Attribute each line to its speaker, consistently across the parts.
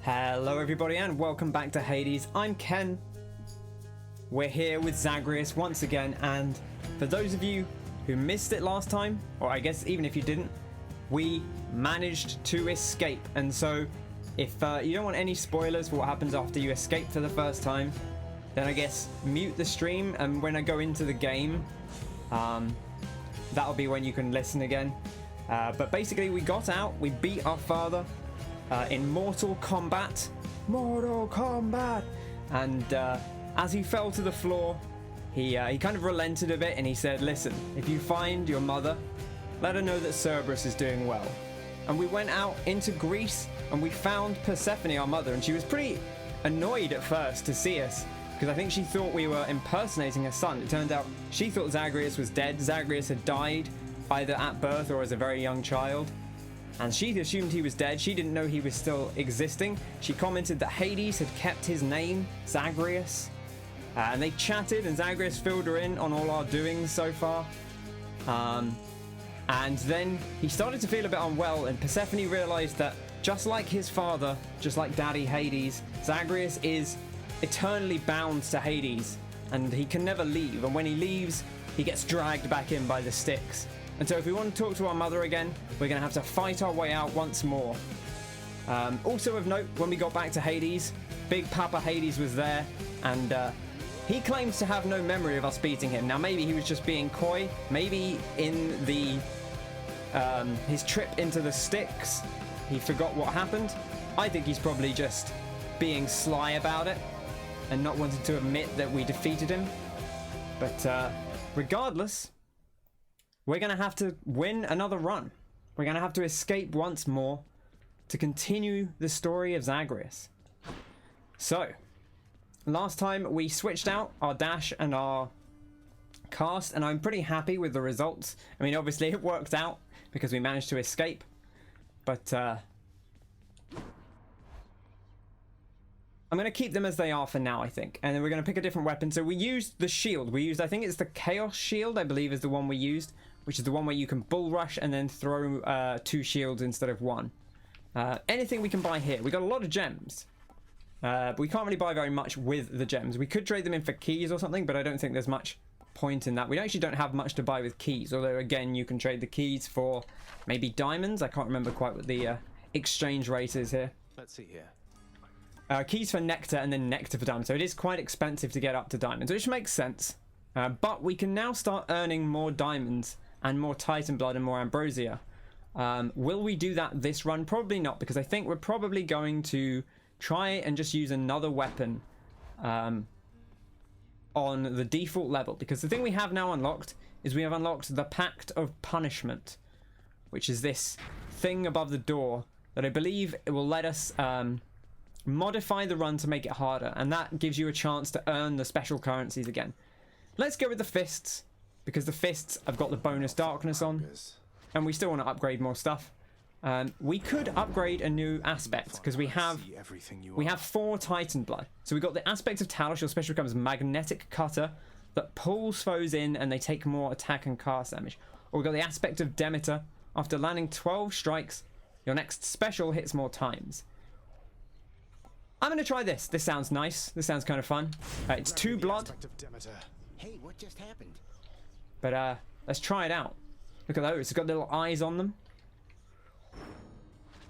Speaker 1: Hello everybody and welcome back to Hades. I'm Ken. We're here with Zagreus once again, and for those of you who missed it last time, or I guess even if you didn't, we managed to escape. And so if you don't want any spoilers for what happens after you escape for the first time, then I guess mute the stream, and when I go into the game, that'll be when you can listen again. But basically we got out, we beat our father in Mortal Kombat, and as he fell to the floor, he kind of relented a bit and he said, listen, if you find your mother, let her know that Cerberus is doing well. And we went out into Greece and we found Persephone, our mother, and she was pretty annoyed at first to see us because I think she thought we were impersonating her son. It turned out she thought Zagreus was dead. Zagreus had died either at birth or as a very young child, and she assumed he was dead. She didn't know he was still existing. She commented that Hades had kept his name, Zagreus, and they chatted, and Zagreus filled her in on all our doings so far. And then he started to feel a bit unwell, and Persephone realized that just like his father, just like Daddy Hades, Zagreus is eternally bound to Hades, and he can never leave, and when he leaves, he gets dragged back in by the Styx. And so if we want to talk to our mother again, we're going to have to fight our way out once more. Also of note, when we got back to Hades, Big Papa Hades was there, and he claims to have no memory of us beating him. Now maybe he was just being coy, maybe in the his trip into the Styx, he forgot what happened. I think he's probably just being sly about it and not wanting to admit that we defeated him. But regardless, we're going to have to win another run. We're going to have to escape once more to continue the story of Zagreus. So, last time we switched out our dash and our cast, and I'm pretty happy with the results. I mean, obviously it worked out because we managed to escape, but I'm going to keep them as they are for now, I think. And then we're going to pick a different weapon. So we used the shield. We used, I think it's the Chaos Shield, I believe is the one we used, which is the one where you can bull rush and then throw 2 shields instead of 1. Anything we can buy here. We got a lot of gems. But we can't really buy very much with the gems. We could trade them in for keys or something, but I don't think there's much point in that. We actually don't have much to buy with keys, although again, you can trade the keys for maybe diamonds. I can't remember quite what the exchange rate is here.
Speaker 2: Let's see here.
Speaker 1: Keys for nectar and then nectar for diamonds. So it is quite expensive to get up to diamonds, which makes sense. But we can now start earning more diamonds and more Titan blood and more ambrosia. Will we do that this run? Probably not, because I think we're probably going to try and just use another weapon on the default level, because the thing we have now unlocked is we have unlocked the Pact of Punishment, which is this thing above the door that I believe it will let us modify the run to make it harder, and that gives you a chance to earn the special currencies again. Let's go with the fists, because the fists have got the bonus darkness on, and we still want to upgrade more stuff. We could upgrade a new aspect, because we have 4 Titan blood. So we got the aspect of Talos. Your special becomes Magnetic Cutter that pulls foes in and they take more attack and cast damage. Or we got the aspect of Demeter. After landing 12 strikes, your next special hits more times. I'm going to try this. This sounds nice. This sounds kind of fun. It's 2 blood.
Speaker 3: Hey, what just happened?
Speaker 1: But let's try it out. Look at those. It's got little eyes on them.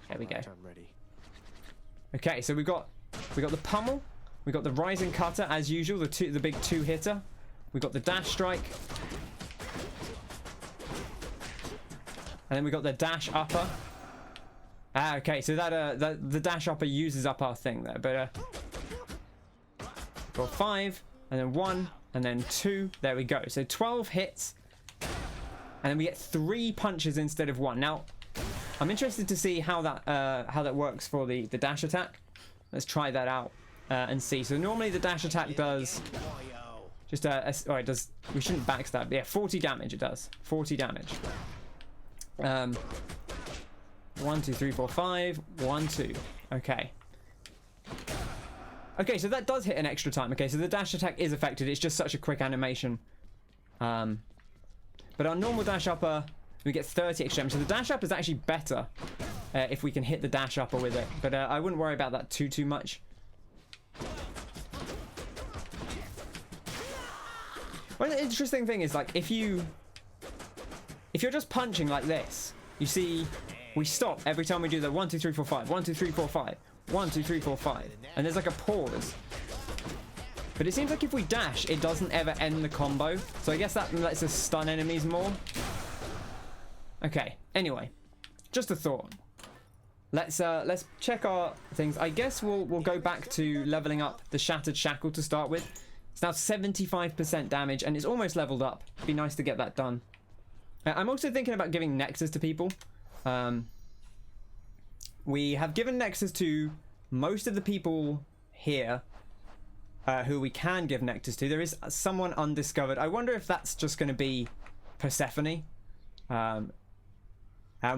Speaker 1: There we go.
Speaker 2: I'm ready.
Speaker 1: Okay, so we got the pummel, we got the rising cutter as usual, the big 2-hitter. We got the dash strike, and then we got the dash upper. Okay, so that the dash upper uses up our thing there, but got 5, and then 1, and then 2. There we go. So 12 hits, and then we get 3 punches instead of 1. Now, I'm interested to see how that works for the dash attack. Let's try that out and see. So normally the dash attack does just oh, it does. We shouldn't backstab. Yeah, 40 damage. It does 40 damage. 1, 2, 3, 4, 5. 1, 2. Okay. Okay, so that does hit an extra time. Okay, so the dash attack is affected. It's just such a quick animation. But our normal dash upper, we get 30 extra damage. So the dash up is actually better if we can hit the dash upper with it. But I wouldn't worry about that too much. Well, the interesting thing is, like, if you're just punching like this, you see we stop every time we do the 1 2 3 4 5 1 2 3 4 5 1 2 3 4 5, and there's like a pause. But it seems like if we dash, it doesn't ever end the combo. So I guess that lets us stun enemies more. Okay. Anyway, just a thought. Let's check our things. I guess we'll go back to leveling up the Shattered Shackle to start with. It's now 75% damage, and it's almost leveled up. It'd be nice to get that done. I'm also thinking about giving Nexus to people. We have given Nexus to most of the people here who we can give Nexus to. There is someone undiscovered. I wonder if that's just going to be Persephone. And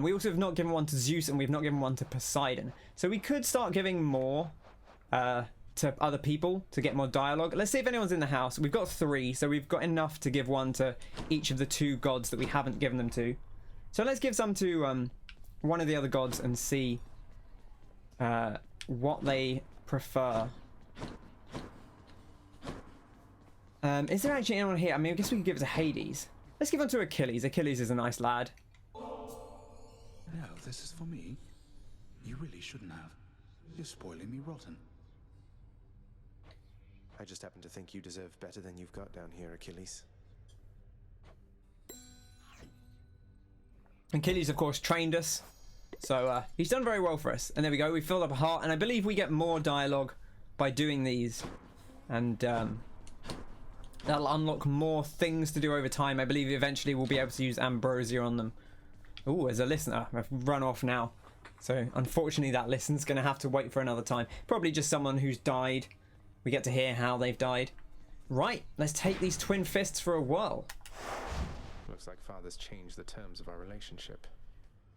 Speaker 1: we also have not given one to Zeus, and we've not given one to Poseidon. So we could start giving more to other people to get more dialogue. Let's see if anyone's in the house. We've got 3, so we've got enough to give one to each of the 2 gods that we haven't given them to. So let's give some to one of the other gods and see what they prefer. Is there actually anyone here? I mean, I guess we could give it to Hades. Let's give one to Achilles. Achilles is a nice lad.
Speaker 2: No, this is for me. You really shouldn't have. You're spoiling me rotten.
Speaker 4: I just happen to think you deserve better than you've got down here, Achilles.
Speaker 1: Achilles, of course, trained us. So he's done very well for us. And there we go. We filled up a heart. And I believe we get more dialogue by doing these. And that'll unlock more things to do over time. I believe eventually we'll be able to use ambrosia on them. Oh, as a listener, I've run off now. So unfortunately that listen's going to have to wait for another time. Probably just someone who's died. We get to hear how they've died. Right, let's take these twin fists for a whirl.
Speaker 4: Looks like Father's changed the terms of our relationship.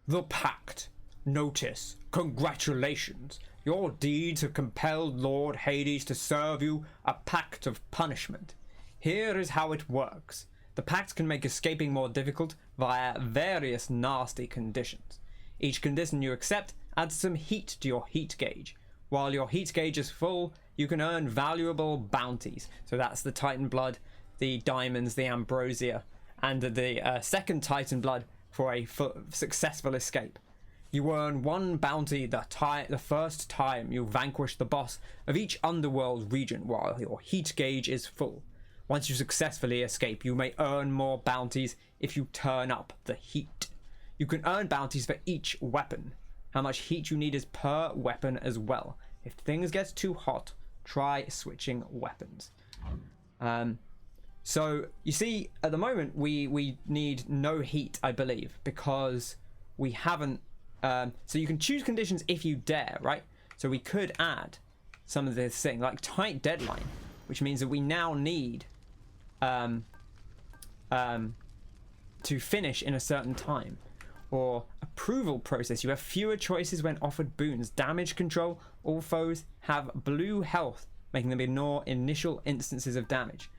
Speaker 1: The Pact. Notice. Congratulations. Your deeds have compelled Lord Hades to serve you a pact of punishment. Here is how it works. The pact can make escaping more difficult via various nasty conditions. Each condition you accept adds some heat to your heat gauge. While your heat gauge is full, you can earn valuable bounties. So that's the Titan Blood, the Diamonds, the Ambrosia, and the second Titan Blood for a successful escape. You earn 1 bounty the first time you vanquish the boss of each underworld region while your heat gauge is full. Once you successfully escape, you may earn more bounties if you turn up the heat. You can earn bounties for each weapon. How much heat you need is per weapon as well. If things get too hot, try switching weapons. So you see, at the moment we need no heat, I believe, because we haven't. So you can choose conditions if you dare, right? So we could add some of this thing like tight deadline, which means that we now need to finish in a certain time. Or approval process. You have fewer choices when offered boons. Damage control. All foes have blue health, making them ignore initial instances of damage.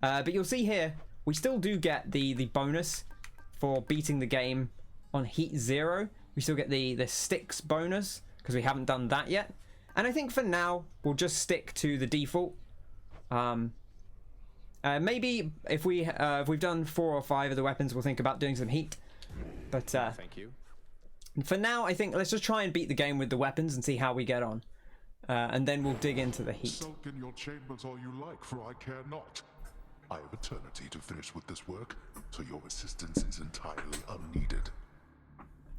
Speaker 1: But you'll see here, we still do get the bonus for beating the game on heat 0. We still get the sticks bonus because we haven't done that yet. And I think for now we'll just stick to the default. Maybe if we've done 4 or 5 of the weapons, we'll think about doing some heat. But
Speaker 4: thank you.
Speaker 1: For now, I think let's just try and beat the game with the weapons and see how we get on. And then we'll dig into the heat.
Speaker 5: Sulk in your chambers all you like, for I care not. I have eternity to finish with this work, so your assistance is entirely unneeded.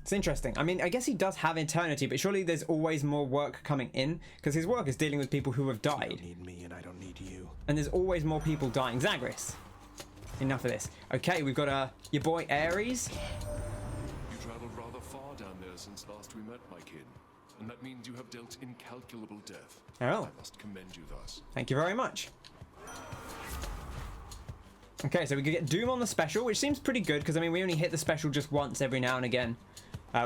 Speaker 1: It's interesting. I mean, I guess he does have eternity, but surely there's always more work coming in, because his work is dealing with people who have died.
Speaker 4: You don't need me, and I don't need you.
Speaker 1: And there's always more people dying. Zagreus. Enough of this. Okay, we've got your boy Ares.
Speaker 6: You traveled rather far down there since last we met, my kin, and that means you have dealt incalculable death.
Speaker 1: Oh.
Speaker 6: I must commend you thus.
Speaker 1: Thank you very much. Okay, so we could get Doom on the special, which seems pretty good, because I mean we only hit the special just once every now and again.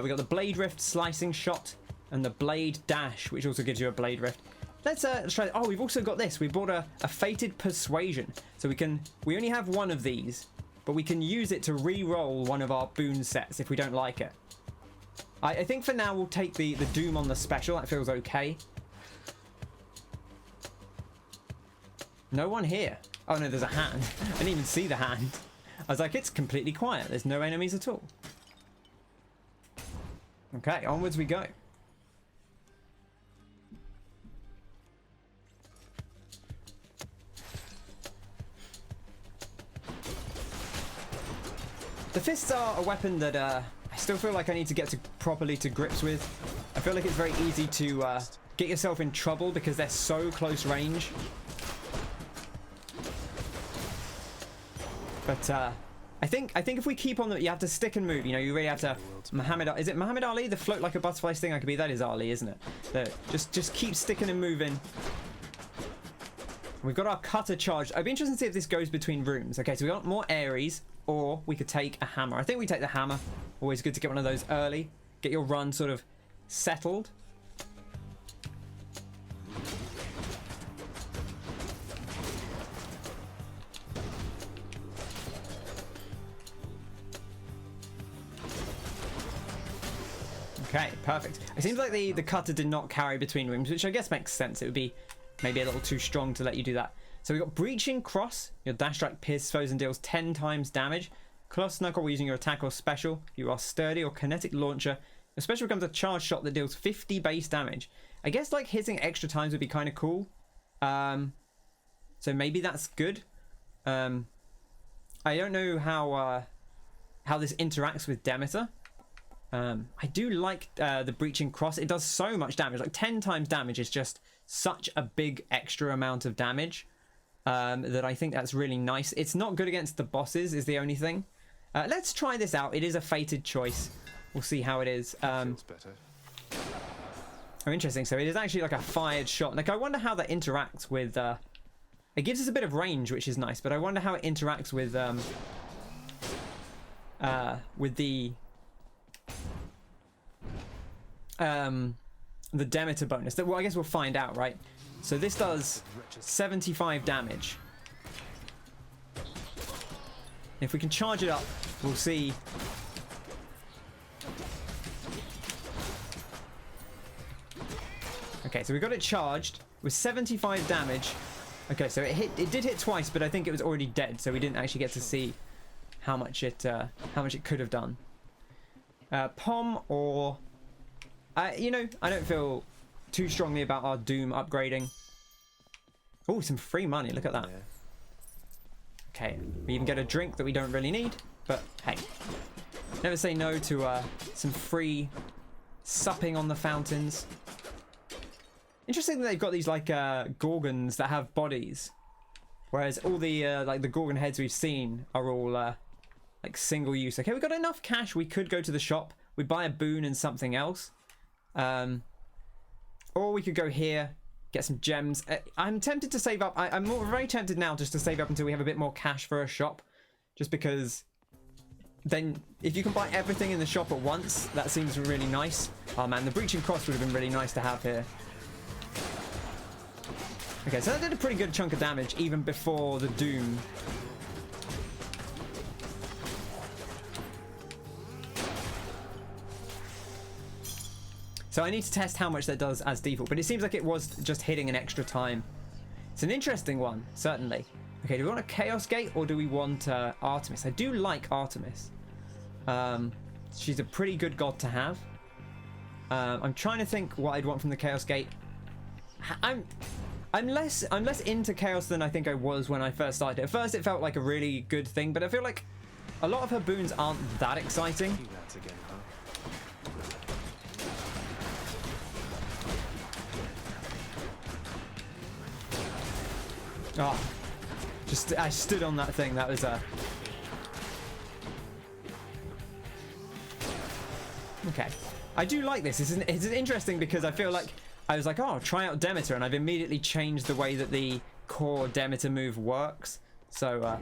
Speaker 1: We got the Blade Rift Slicing Shot and the Blade Dash, which also gives you a Blade Rift. Let's try. Oh, we've also got this. We bought a Fated Persuasion, so we only have one of these, but we can use it to re-roll one of our boon sets if we don't like it. I think for now we'll take the Doom on the special. That feels okay. No one here. Oh no, there's a hand. I didn't even see the hand. I was like, it's completely quiet. There's no enemies at all. Okay, onwards we go. The fists are a weapon that I still feel like I need to get properly to grips with. I feel like it's very easy to get yourself in trouble because they're so close range. But I think if we keep on you have to stick and move. You know, you really have to. Is it Muhammad Ali? The float like a butterfly sting I could be. That is Ali, isn't it? Just keep sticking and moving. We've got our cutter charged. I'd be interested to see if this goes between rooms. Okay, so we got more Ares, or we could take a hammer. I think we take the hammer. Always good to get one of those early. Get your run sort of settled. Okay, perfect. It seems like the cutter did not carry between rooms, which I guess makes sense. It would be maybe a little too strong to let you do that. So we've got Breaching Cross. Your dash strike pierces foes and deals 10 times damage. Close Knuckle while using your attack or special. You are Sturdy or Kinetic Launcher. The special becomes a charge shot that deals 50 base damage. I guess like hitting extra times would be kind of cool. So maybe that's good. I don't know how this interacts with Demeter. I do like the Breaching Cross. It does so much damage. Like 10 times damage is just such a big extra amount of damage that I think that's really nice. It's not good against the bosses is the only thing. Let's try this out. It is a fated choice. We'll see how it is.
Speaker 4: Feels better.
Speaker 1: Oh, interesting. So it is actually like a fired shot. Like I wonder how that interacts with... it gives us a bit of range, which is nice. But I wonder how it interacts with the Demeter bonus. Well, I guess we'll find out, right? So this does 75 damage. If we can charge it up, we'll see. Okay, so we got it charged with 75 damage. Okay, so it did hit twice, but I think it was already dead, so we didn't actually get to see how much it could have done. Pom or you know, I don't feel too strongly about our Doom upgrading. Oh, some free money. Look at that.
Speaker 4: Yeah.
Speaker 1: Okay, we even get a drink that we don't really need, but hey, never say no to some free supping on the fountains. Interesting that they've got these like gorgons that have bodies, whereas all the like the gorgon heads we've seen are all like single use. Okay, we've got enough cash. We could go to the shop. We buy a boon and something else, or we could go here, get some gems. I'm tempted to save up. I'm very tempted now just to save up until we have a bit more cash for a shop, just because then if you can buy everything in the shop at once, that seems really nice. Oh man, the Breaching Cross would have been really nice to have here. Okay, so that did a pretty good chunk of damage even before the Doom. So I need to test how much that does as default, but it seems like it was just hitting an extra time. It's an interesting one, certainly. Okay, do we want a Chaos Gate or do we want Artemis? I do like Artemis. She's a pretty good god to have. I'm trying to think what I'd want from the Chaos Gate. I'm less into Chaos than I think I was when I first started. At first it felt like a really good thing, but I feel like a lot of her boons aren't that exciting.
Speaker 4: You lads again, huh?
Speaker 1: Oh, I stood on that thing. That was okay. I do like this. It's interesting because I feel like I was like, oh, try out Demeter, and I've immediately changed the way that the core Demeter move works. So,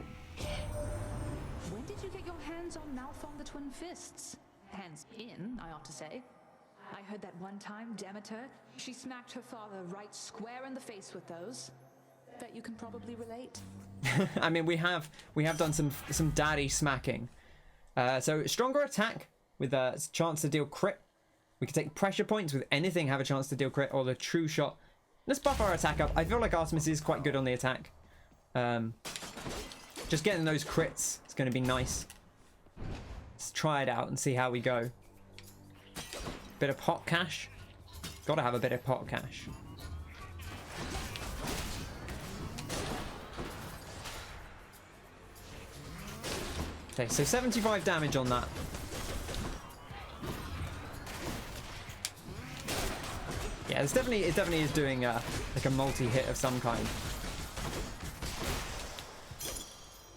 Speaker 7: when did you get your hands on Malphon the Twin Fists? Hands in, I ought to say. I heard that one time Demeter, she smacked her father right square in the face with those. Bet you can probably relate.
Speaker 1: I mean, we have done some daddy smacking. So stronger attack with a chance to deal crit. We can take pressure points with anything, have a chance to deal crit, or the true shot. Let's buff our attack up. I feel like Artemis is quite good on the attack. Just getting those crits is going to be nice. Let's try it out and see how we go. Bit of pot cash. Gotta have a bit of pot cash. Okay, so 75 damage on that. Yeah, it definitely is doing like a multi-hit of some kind.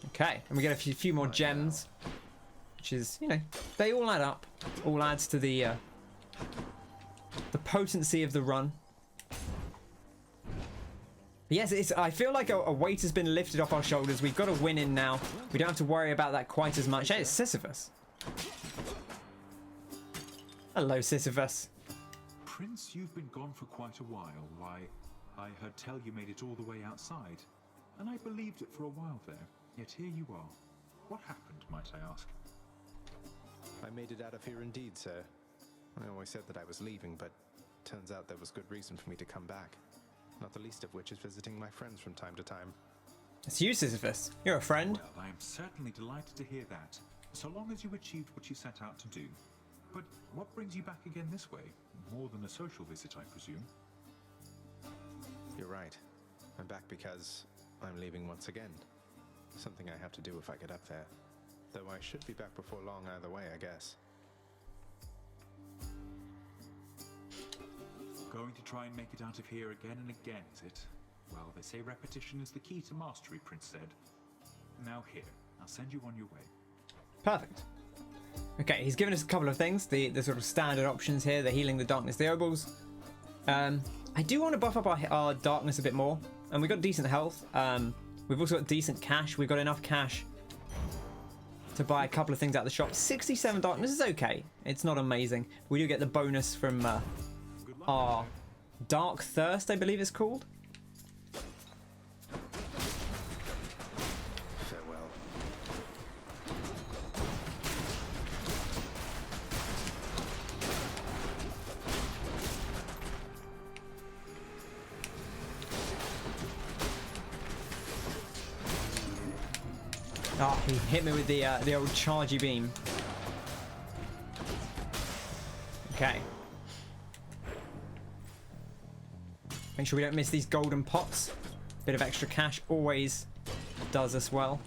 Speaker 1: Okay, and we get a few more gems, which is, you know, they all add up. All adds to the potency of the run. Yes, I feel like a weight has been lifted off our shoulders. We've got a win in now. We don't have to worry about that quite as much. Hey, it's Sisyphus. Hello, Sisyphus.
Speaker 8: Prince, you've been gone for quite a while. Why, I heard tell you made it all the way outside, and I believed it for a while there. Yet here you are. What happened, might I ask?
Speaker 4: I made it out of here indeed, sir. I always said that I was leaving, but turns out there was good reason for me to come back. Not the least of which is visiting my friends from time to time.
Speaker 1: It's you, Sisyphus. You're a friend.
Speaker 8: Well, I am certainly delighted to hear that, so long as you achieved what you set out to do. But what brings you back again this way? More than a social visit, I presume?
Speaker 4: You're right. I'm back because I'm leaving once again. Something I have to do if I get up there. Though I should be back before long either way, I guess.
Speaker 8: Going to try and make it out of here again and again, is it? Well, they say repetition is the key to mastery, Prince said. Now here, I'll send you on your way.
Speaker 1: Perfect. Okay, he's given us a couple of things. The sort of standard options here, the healing, the darkness, the obols. I do want to buff up our darkness a bit more. And we've got decent health. We've also got decent cash. We've got enough cash to buy a couple of things out of the shop. 67 darkness is okay. It's not amazing. We do get the bonus from our Dark Thirst, I believe it's called.
Speaker 4: Farewell.
Speaker 1: Oh, he hit me with the old chargy beam. Okay. Make sure we don't miss these golden pots. Bit of extra cash always does us well.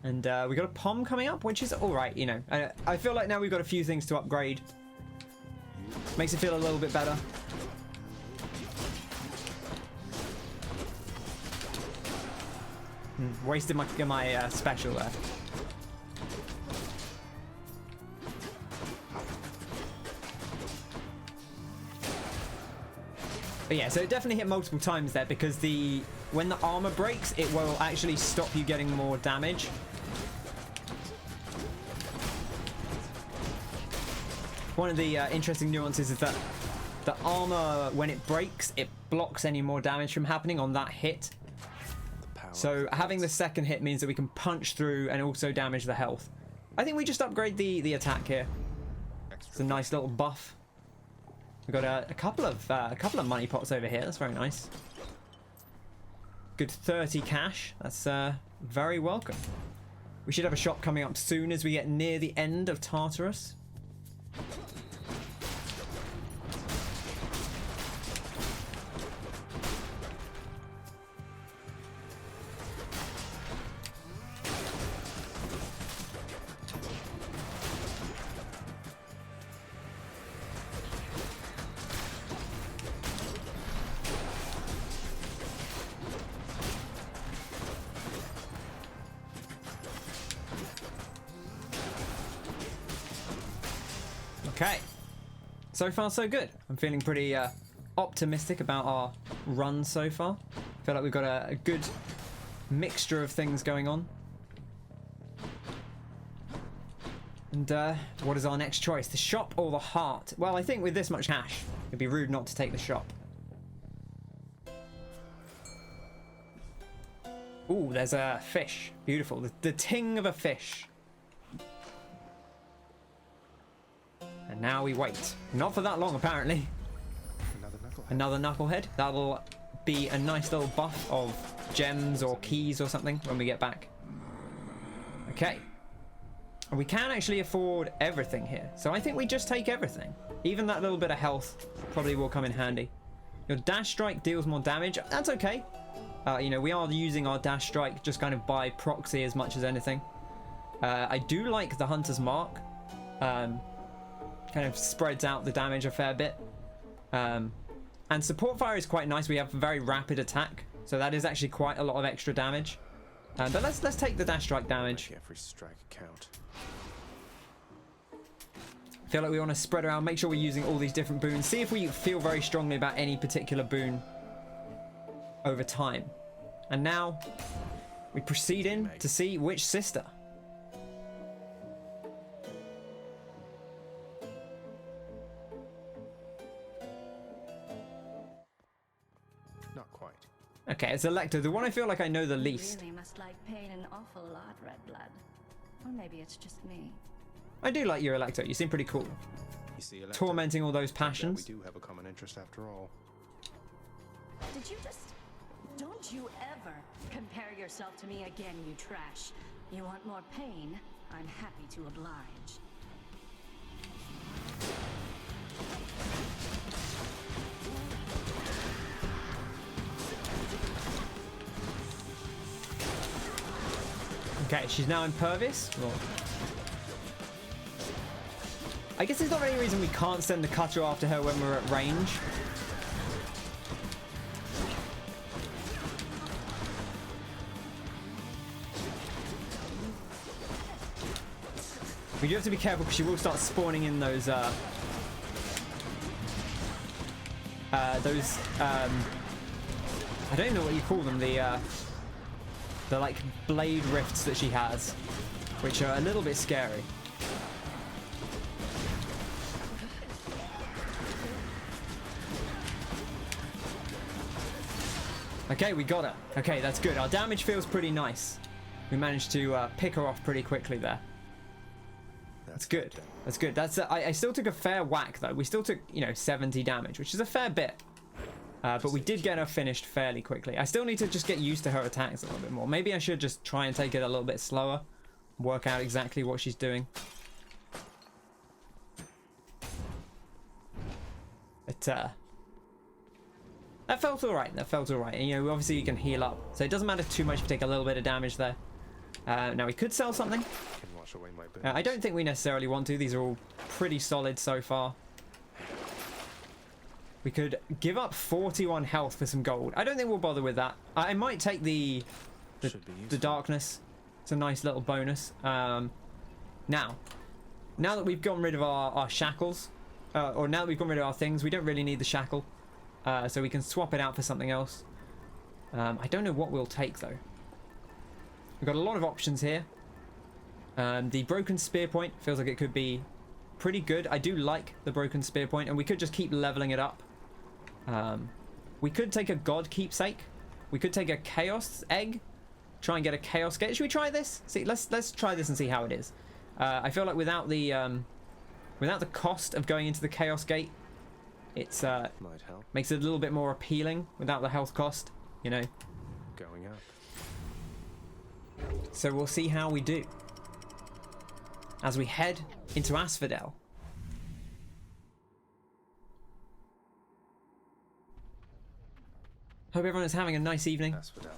Speaker 1: And we got a POM coming up, which is alright, you know. I feel like now we've got a few things to upgrade. Makes it feel a little bit better. Wasted my special there. But yeah, so it definitely hit multiple times there because when the armor breaks, it will actually stop you getting more damage. One of the interesting nuances is that the armor, when it breaks, it blocks any more damage from happening on that hit. So having the second hit means that we can punch through and also damage the health. I think we just upgrade the attack here. It's a nice little buff. We've got a couple of money pots over here. That's very nice. Good 30 cash. That's very welcome. We should have a shop coming up soon as we get near the end of Tartarus. Okay, so far so good. I'm feeling pretty optimistic about our run so far. I feel like we've got a good mixture of things going on. And what is our next choice? The shop or the heart? Well, I think with this much cash, it'd be rude not to take the shop. Ooh, there's a fish. Beautiful. The ting of a fish. And now we wait. Not for that long, apparently. Another knucklehead. That'll be a nice little buff of gems or keys or something when we get back. Okay. And we can actually afford everything here. So I think we just take everything. Even that little bit of health probably will come in handy. Your dash strike deals more damage. That's okay. You know, we are using our dash strike just kind of by proxy as much as anything. I do like the Hunter's Mark. Kind of spreads out the damage a fair bit. And support fire is quite nice. We have very rapid attack. So that is actually quite a lot of extra damage. But let's take the dash strike damage.
Speaker 4: Every strike count.
Speaker 1: Feel like we want to spread around, make sure we're using all these different boons. See if we feel very strongly about any particular boon over time. And now we proceed in to see which sister.
Speaker 4: Not quite.
Speaker 1: Okay, it's Elector, the one I feel like I know the
Speaker 9: You
Speaker 1: least.
Speaker 9: really must like pain an awful lot, Red Blood. Or maybe it's just me.
Speaker 1: I do like your Elector, you seem pretty cool.
Speaker 4: You see, Elector,
Speaker 1: Tormenting all those
Speaker 4: we
Speaker 1: passions.
Speaker 4: do have a common interest after all.
Speaker 9: Did you just... Don't you ever compare yourself to me again, you trash. You want more pain? I'm happy to oblige.
Speaker 1: Okay, she's now impervious. Well, I guess there's not any reason we can't send the cutter after her when we're at range. We do have to be careful because she will start spawning in those I don't even know what you call them, the like blade rifts that she has, which are a little bit scary. Okay, we got her. Okay, that's good. Our damage feels pretty nice. We managed to pick her off pretty quickly there. That's good. That's good. That's I still took a fair whack though. We still took, you know, 70 damage, which is a fair bit. But we did get her finished fairly quickly. I still need to just get used to her attacks a little bit more. Maybe I should just try and take it a little bit slower. Work out exactly what she's doing. But that felt alright. That felt alright. And, you know, obviously you can heal up. So it doesn't matter too much if you take a little bit of damage there. Now we could sell something.
Speaker 4: Can wash away my boons.
Speaker 1: I don't think we necessarily want to. These are all pretty solid so far. We could give up 41 health for some gold. I don't think we'll bother with that. I might take the darkness. It's a nice little bonus. Now that we've gotten rid of our shackles, or now that we've gotten rid of our things, we don't really need the shackle. So we can swap it out for something else. I don't know what we'll take though. We've got a lot of options here. The broken spear point feels like it could be pretty good. I do like the broken spear point, and we could just keep leveling it up. We could take a god keepsake. We could take a chaos egg. Try and get a chaos gate. Should we try this? See, let's try this and see how it is. I feel like without the cost of going into the chaos gate, it's
Speaker 4: Might help.
Speaker 1: makes it a little bit more appealing without the health cost, you know.
Speaker 4: Going up.
Speaker 1: So we'll see how we do as we head into Asphodel. Hope everyone is having a nice evening.
Speaker 4: Asphodel.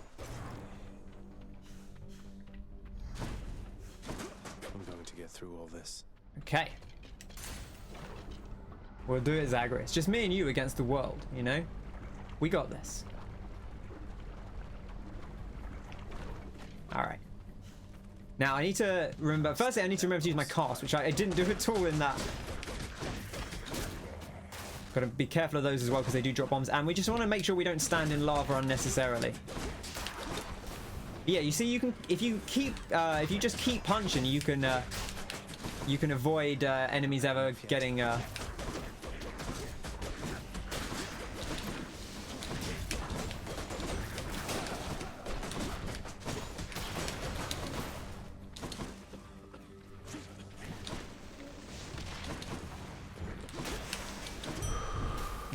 Speaker 4: I'm going to get through all this.
Speaker 1: Okay. We'll do it, Zagreus. Just me and you against the world, you know? We got this. Alright. Now, I need to remember... Firstly, I need to remember to use my cast, which I didn't do at all in that. Got to be careful of those as well, because they do drop bombs. And we just want to make sure we don't stand in lava unnecessarily. Yeah, you see, you can... If you just keep punching, you can avoid enemies ever getting...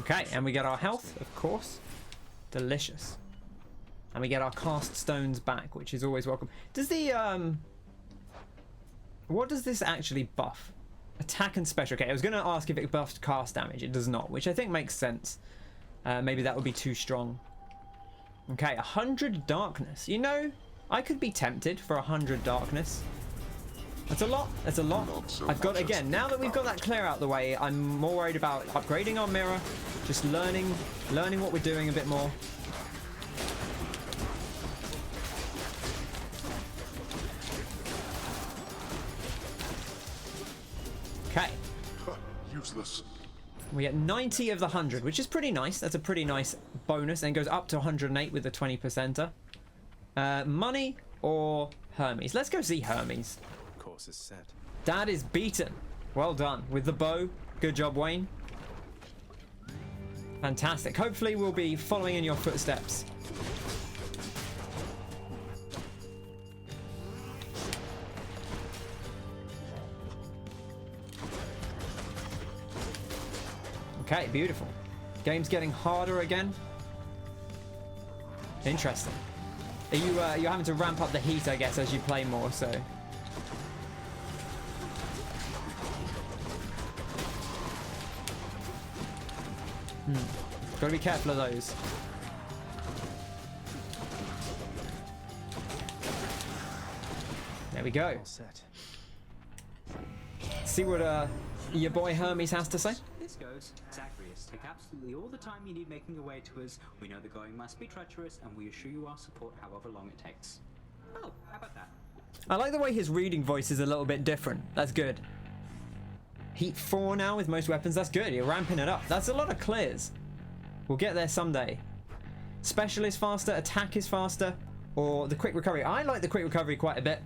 Speaker 1: Okay, and we get our health, of course. Delicious. And we get our cast stones back, which is always welcome. Does the what does this actually buff? Attack and special. Okay, I was going to ask if it buffed cast damage. It does not, which I think makes sense. Maybe that would be too strong. Okay, 100 darkness. You know, I could be tempted for 100 darkness. That's a lot. That's a lot. I've got, again, now that we've got that clear out the way, I'm more worried about upgrading our mirror, just learning what we're doing a bit more. Okay.
Speaker 5: Useless.
Speaker 1: We get 90 of the 100, which is pretty nice. That's a pretty nice bonus, and goes up to 108 with the 20%er. Money or Hermes? Let's go see Hermes.
Speaker 4: Course is set.
Speaker 1: Dad is beaten. Well done. With the bow. Good job, Wayne. Fantastic. Hopefully we'll be following in your footsteps. Okay, beautiful. Game's getting harder again. Interesting. Are you you're having to ramp up the heat, I guess, as you play more, so. Gotta be careful of those. There we go.
Speaker 4: All set.
Speaker 1: See what your boy Hermes has to say.
Speaker 10: This goes. Zagreus, take absolutely all the time you need making your way to us. We know the going must be treacherous, and we assure you our support however long it takes. Oh, how about that?
Speaker 1: I like the way his reading voice is a little bit different. That's good. Heat 4 now with most weapons. That's good. You're ramping it up. That's a lot of clears. We'll get there someday. Special is faster. Attack is faster. Or the quick recovery. I like the quick recovery quite a bit.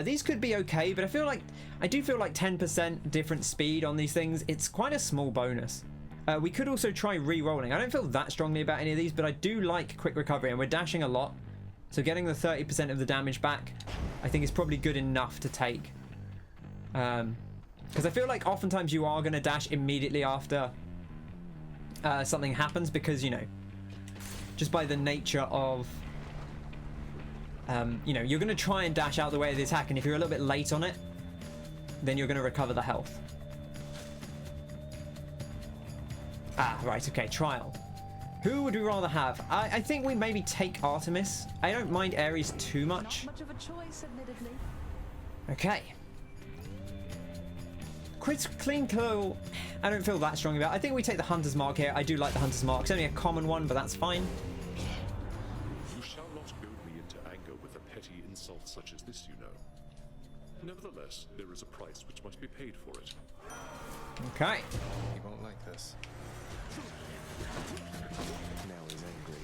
Speaker 1: These could be okay, but I do feel like 10% different speed on these things. It's quite a small bonus. We could also try re-rolling. I don't feel that strongly about any of these, but I do like quick recovery, and we're dashing a lot. So getting the 30% of the damage back, I think is probably good enough to take. Because I feel like oftentimes you are going to dash immediately after something happens, because, you know, just by the nature of, you know, you're going to try and dash out the way of the attack, and if you're a little bit late on it, then you're going to recover the health. Ah, right, okay, trial. Who would we rather have? I think we maybe take Artemis. I don't mind Ares too much.
Speaker 7: Not much of a choice, admittedly.
Speaker 1: Okay. Clean kill, I don't feel that strong about. I think we take the Hunter's Mark here. I do like the Hunter's Mark. It's only a common one, but that's fine.
Speaker 6: You shall not goad me into anger with a petty insult such as this, you know. Nevertheless, there is a price which must be paid for it.
Speaker 1: Okay.
Speaker 4: He won't like this. Now he's angry.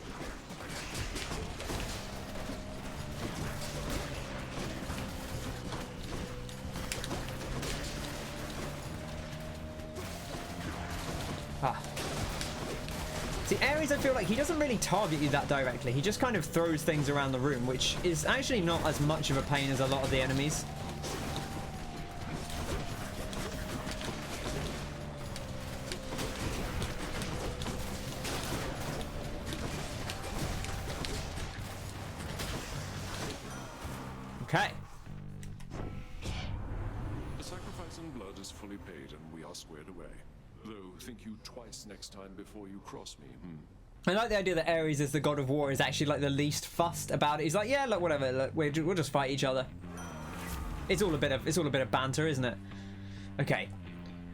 Speaker 1: Ah. See, Ares, I feel like he doesn't really target you that directly. He just kind of throws things around the room, which is actually not as much of a pain as a lot of the enemies. Okay.
Speaker 6: The sacrifice in blood is fully paid, and we are squared away. Though, think you twice next time before you cross me,
Speaker 1: I like the idea that Ares, as the god of war, is actually like the least fussed about it. He's like, yeah, look, whatever, look, we'll just fight each other. It's all a bit of banter, isn't it? Okay.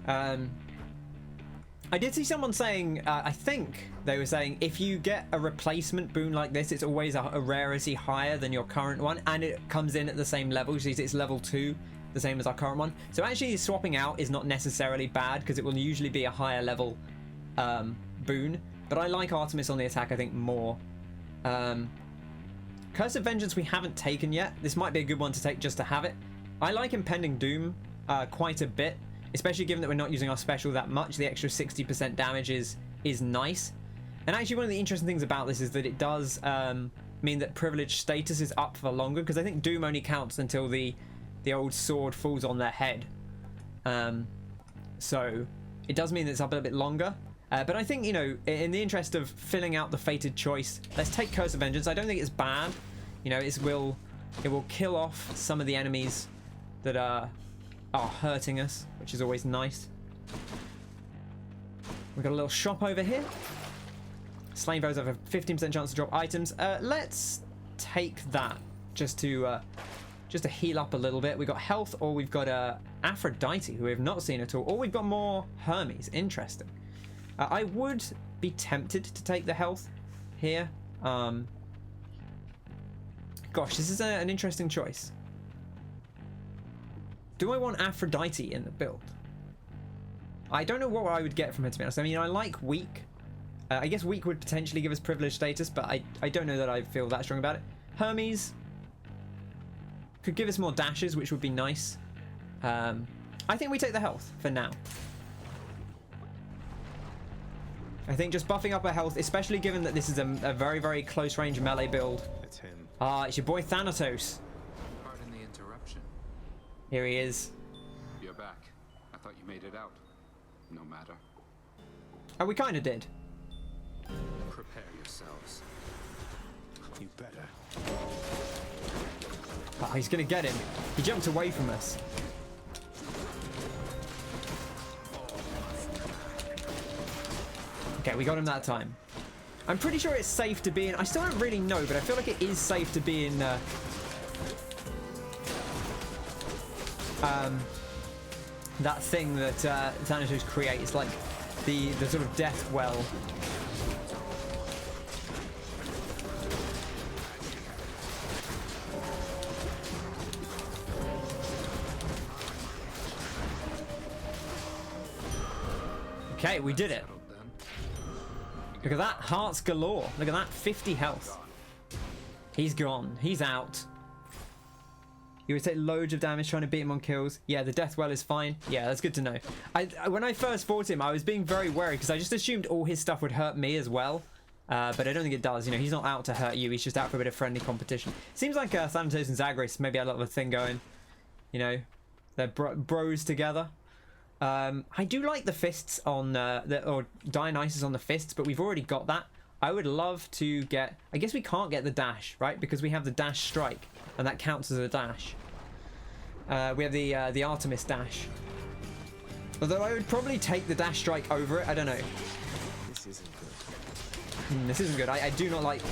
Speaker 1: I did see someone saying, I think they were saying, if you get a replacement boon like this, it's always a rarity higher than your current one, and it comes in at the same level. So it's level 2, the same as our current one. So actually swapping out is not necessarily bad, because it will usually be a higher level boon. But I like Artemis on the attack, I think, more. Curse of Vengeance we haven't taken yet. This might be a good one to take just to have it. I like Impending Doom quite a bit, especially given that we're not using our special that much. The extra 60% damage is nice. And actually one of the interesting things about this is that it does mean that privilege status is up for longer, because I think Doom only counts until the old sword falls on their head. So it does mean that it's up a bit longer. But I think, you know, in the interest of filling out the fated choice, let's take Curse of Vengeance. I don't think it's bad. You know, it will kill off some of the enemies that are hurting us, which is always nice. We've got a little shop over here. Slain foes have a 15% chance to drop items. Let's take that just to heal up a little bit. We've got health, or we've got Aphrodite, who we have not seen at all, or we've got more Hermes. Interesting. I would be tempted to take the health here. Gosh, this is an interesting choice. Do I want Aphrodite in the build? I don't know what I would get from her, to be honest. I mean, I like weak. I guess weak would potentially give us privileged status, but I don't know that I feel that strong about it. Hermes could give us more dashes, which would be nice. I think we take the health for now. I think just buffing up our health, especially given that this is a very, very close range melee build.
Speaker 4: It's him.
Speaker 1: It's your boy Thanatos.
Speaker 2: Pardon the interruption.
Speaker 1: Here he is.
Speaker 2: You're back. I thought you made it out. No matter.
Speaker 1: Oh, we kind of did.
Speaker 2: Prepare yourselves.
Speaker 4: You better.
Speaker 1: Oh, he's going to get him. He jumped away from us. Okay, we got him that time. I'm pretty sure it's safe to be in... I still don't really know, but I feel like it is safe to be in... that thing that Thanatos creates, like the sort of death well. Okay, we did it. Look at that, hearts galore. Look at that, 50 health. He's gone. He's out. You would take loads of damage trying to beat him on kills. Yeah, the death well is fine. Yeah, that's good to know. When I first fought him, I was being very wary because I just assumed all his stuff would hurt me as well. But I don't think it does. You know, he's not out to hurt you. He's just out for a bit of friendly competition. Seems like Thanatos and Zagreus maybe had a little thing going. You know, they're bros together. I do like the fists on or Dionysus on the fists, but we've already got that. I would love to get... I guess we can't get the dash, right? Because we have the dash strike, and that counts as a dash. We have the Artemis dash. Although I would probably take the dash strike over it. I don't know.
Speaker 4: This isn't good.
Speaker 1: This isn't good. I do not like...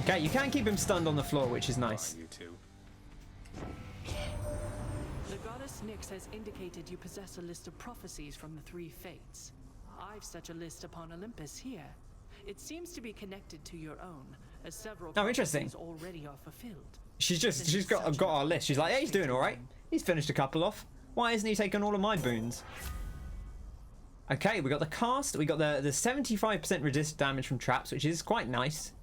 Speaker 1: Okay, you can keep him stunned on the floor, which is nice.
Speaker 4: You two.
Speaker 11: The goddess Nyx has indicated you possess a list of prophecies from the three fates. I've such a list upon Olympus here. It seems to be connected to your own, as several
Speaker 1: interesting.
Speaker 11: already are fulfilled.
Speaker 1: She's got our list. She's like, hey, he's doing all right. He's finished a couple off. Why isn't he taking all of my boons? Okay, we got the cast. We got the 75% resist damage from traps, which is quite nice.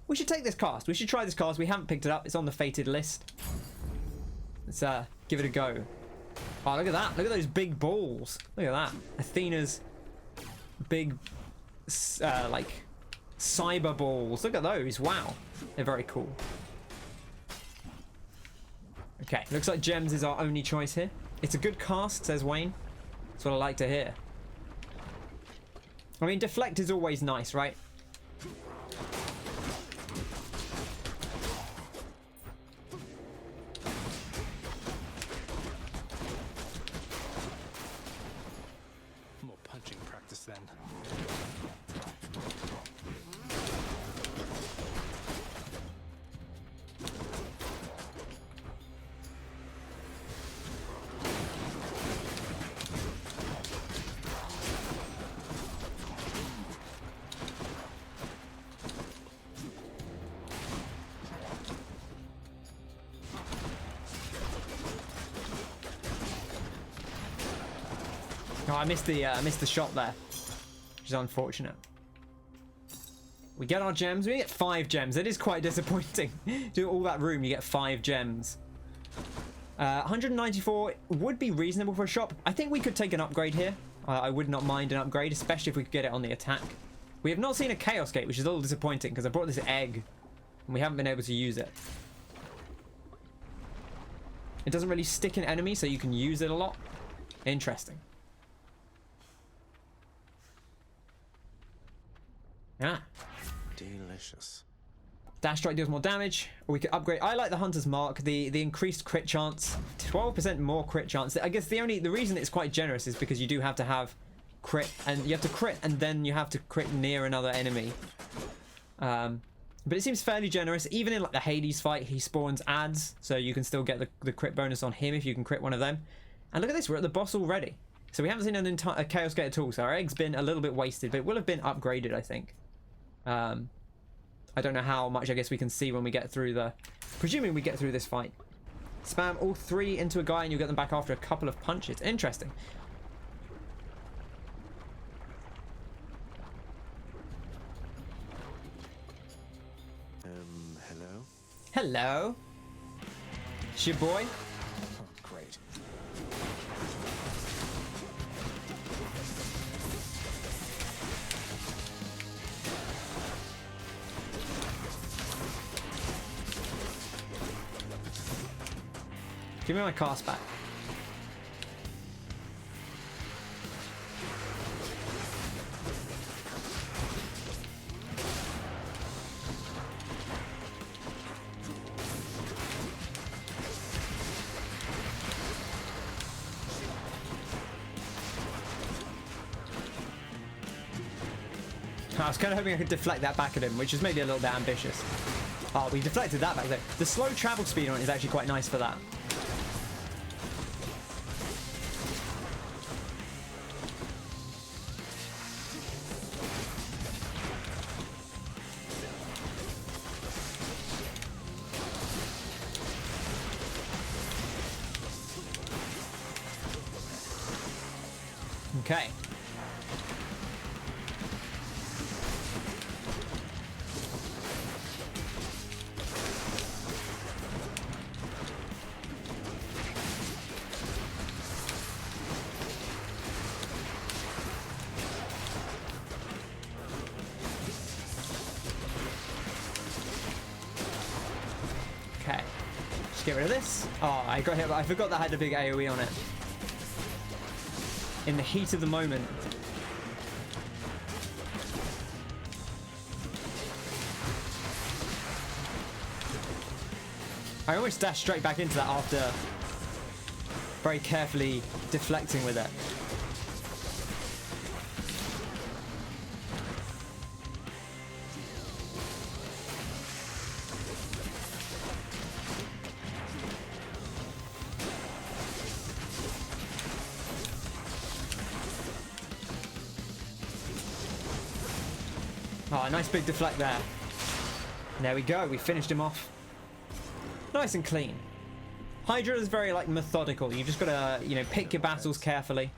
Speaker 1: We should take this cast. We should try this cast. We haven't picked it up. It's on the fated list. Let's give it a go. Oh, look at that. Look at those big balls. Look at that. Athena's big, like, cyber balls. Look at those. Wow. They're very cool. Okay. Looks like gems is our only choice here. It's a good cast, says Wayne. That's what I like to hear. I mean, deflect is always nice, right?
Speaker 4: More punching practice then.
Speaker 1: Oh, I missed the shot there, which is unfortunate. We get our gems. We get 5 gems. It is quite disappointing. Do all that room, you get 5 gems. 194 would be reasonable for a shop. I think we could take an upgrade here. I would not mind an upgrade, especially if we could get it on the attack. We have not seen a Chaos Gate, which is a little disappointing because I brought this egg and we haven't been able to use it. It doesn't really stick in enemies, so you can use it a lot. Interesting. Yeah.
Speaker 4: Delicious.
Speaker 1: Dash strike deals more damage, or we could upgrade. I like the Hunter's Mark, the increased crit chance, 12% more crit chance. I guess the reason it's quite generous is because you do have to have crit, and you have to crit, and then you have to crit near another enemy. But it seems fairly generous. Even in like the Hades fight, he spawns adds, so you can still get the crit bonus on him if you can crit one of them. And look at this, we're at the boss already. So we haven't seen a Chaos Gate at all, so our egg's been a little bit wasted, but it will have been upgraded, I think. I don't know how much, I guess we can see when we get through presuming we get through this fight. Spam all 3 into a guy and you'll get them back after a couple of punches. Interesting.
Speaker 4: Hello?
Speaker 1: Hello. It's your boy.
Speaker 4: Oh, great.
Speaker 1: Give me my cast back. I was kind of hoping I could deflect that back at him, which is maybe a little bit ambitious. Oh, we deflected that back there. The slow travel speed on it is actually quite nice for that. Okay. Okay. Just get rid of this. Oh, I got hit, but I forgot that had a big AoE on it. In the heat of the moment. I almost dashed straight back into that after very carefully deflecting with it. Oh, nice big deflect there. There we go, we finished him off. Nice and clean. Hydra is very like methodical. You just gotta, you know, pick your battles carefully.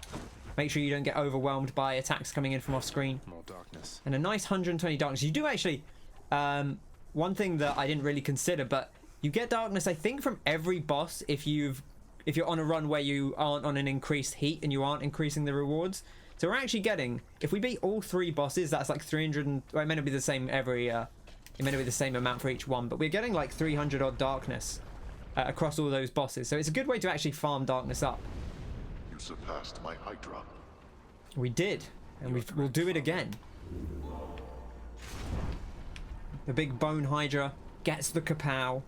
Speaker 1: Make sure you don't get overwhelmed by attacks coming in from off screen.
Speaker 4: More darkness.
Speaker 1: And a nice 120 darkness. You do actually, one thing that I didn't really consider, but you get darkness, I think, from every boss if you're on a run where you aren't on an increased heat and you aren't increasing the rewards. So we're actually getting, if we beat all 3 bosses, that's like 300, well, it may not be the same every, it may not be the same amount for each one, but we're getting like 300 odd darkness across all those bosses. So it's a good way to actually farm darkness up.
Speaker 5: You surpassed my Hydra.
Speaker 1: We did, and we'll do it again. The big bone Hydra gets the kapow.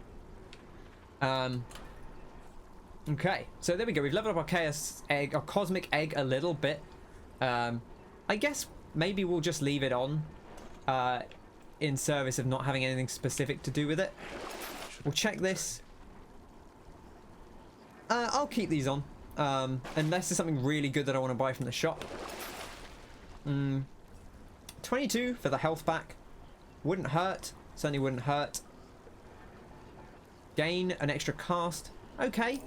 Speaker 1: Okay, so there we go. We've leveled up our chaos egg, our cosmic egg a little bit. I guess maybe we'll just leave it on in service of not having anything specific to do with it. We'll check this. I'll keep these on unless there's something really good that I want to buy from the shop. 22 for the health back. Wouldn't hurt. Certainly wouldn't hurt. Gain an extra cast. Okay.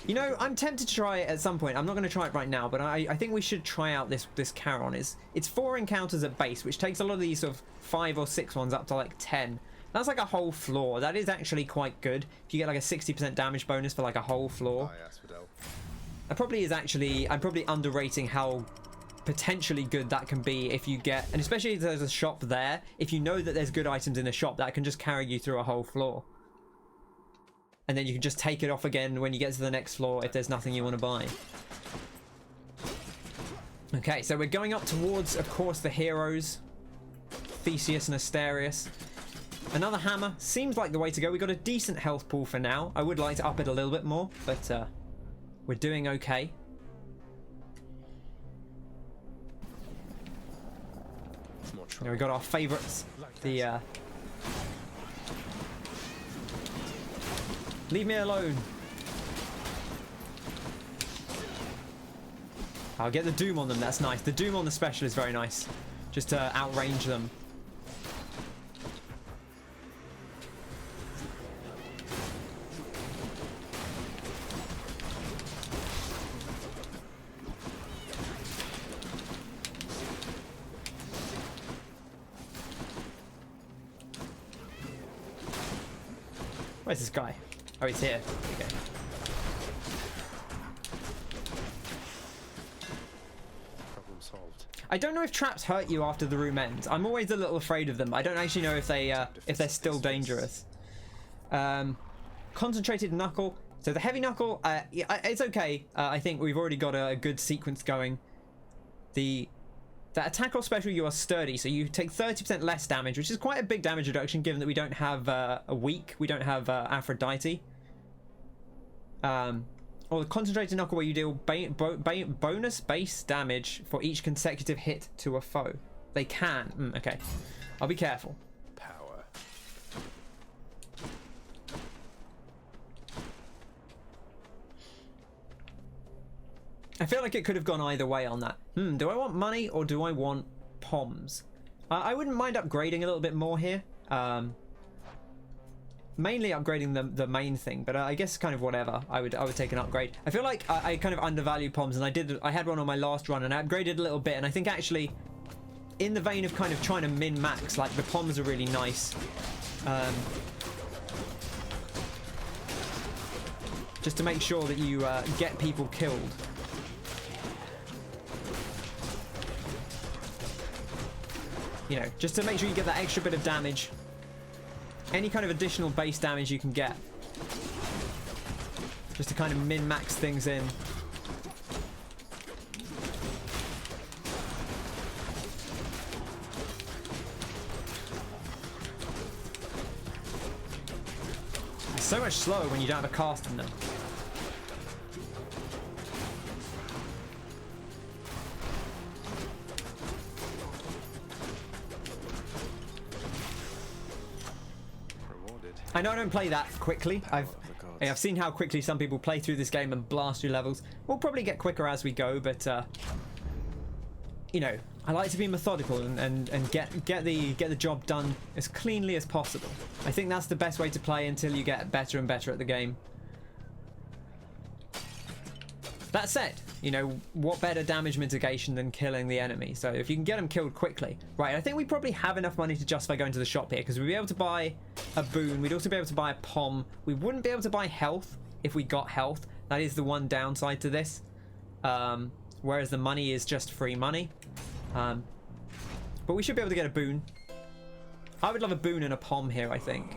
Speaker 1: You know, I'm tempted to try it at some point. I'm not going to try it right now, but I think we should try out this Charon. It's 4 encounters at base, which takes a lot of these sort of 5 or 6 ones up to like 10. That's like a whole floor. That is actually quite good. If you get like a 60% damage bonus for like a whole floor. That probably is actually... I'm probably underrating how potentially good that can be if you get... And especially if there's a shop there. If you know that there's good items in the shop, that can just carry you through a whole floor. And then you can just take it off again when you get to the next floor if there's nothing you want to buy. Okay, so we're going up towards, of course, the heroes. Theseus and Asterius. Another hammer. Seems like the way to go. We got a decent health pool for now. I would like to up it a little bit more, but we're doing okay. Now we got our favourites. The leave me alone. I'll get the Doom on them. That's nice. The Doom on the special is very nice. Just to outrange them. Where's this guy? Oh, he's here. Okay.
Speaker 4: Problem solved.
Speaker 1: I don't know if traps hurt you after the room ends. I'm always a little afraid of them. I don't actually know if they're still dangerous. Concentrated knuckle. So the heavy knuckle, yeah, it's okay. I think we've already got a good sequence going. That attack or special, you are sturdy, so you take 30% less damage, which is quite a big damage reduction given that we don't have a weak, we don't have Aphrodite. Or the concentrated knuckle where you deal bonus base damage for each consecutive hit to a foe. They can. Okay. I'll be careful.
Speaker 4: Power.
Speaker 1: I feel like it could have gone either way on that. Do I want money or do I want POMs? I wouldn't mind upgrading a little bit more here. Mainly upgrading the main thing, but I guess kind of whatever. I would take an upgrade. I feel like I kind of undervalue POMs, and I had one on my last run and I upgraded a little bit, and I think actually in the vein of kind of trying to min-max, like the POMs are really nice. Just to make sure that you get people killed. You know, just to make sure you get that extra bit of damage. Any kind of additional base damage you can get. Just to kind of min-max things in. It's so much slower when you don't have a cast on them. I know I don't play that quickly. I've seen how quickly some people play through this game and blast through levels. We'll probably get quicker as we go, but you know, I like to be methodical and get the job done as cleanly as possible. I think that's the best way to play until you get better and better at the game. That said, you know, what better damage mitigation than killing the enemy? So if you can get them killed quickly. Right, I think we probably have enough money to justify going to the shop here, because we'd be able to buy a boon. We'd also be able to buy a POM. We wouldn't be able to buy health if we got health. That is the one downside to this. Whereas the money is just free money. But we should be able to get a boon. I would love a boon and a POM here, I think.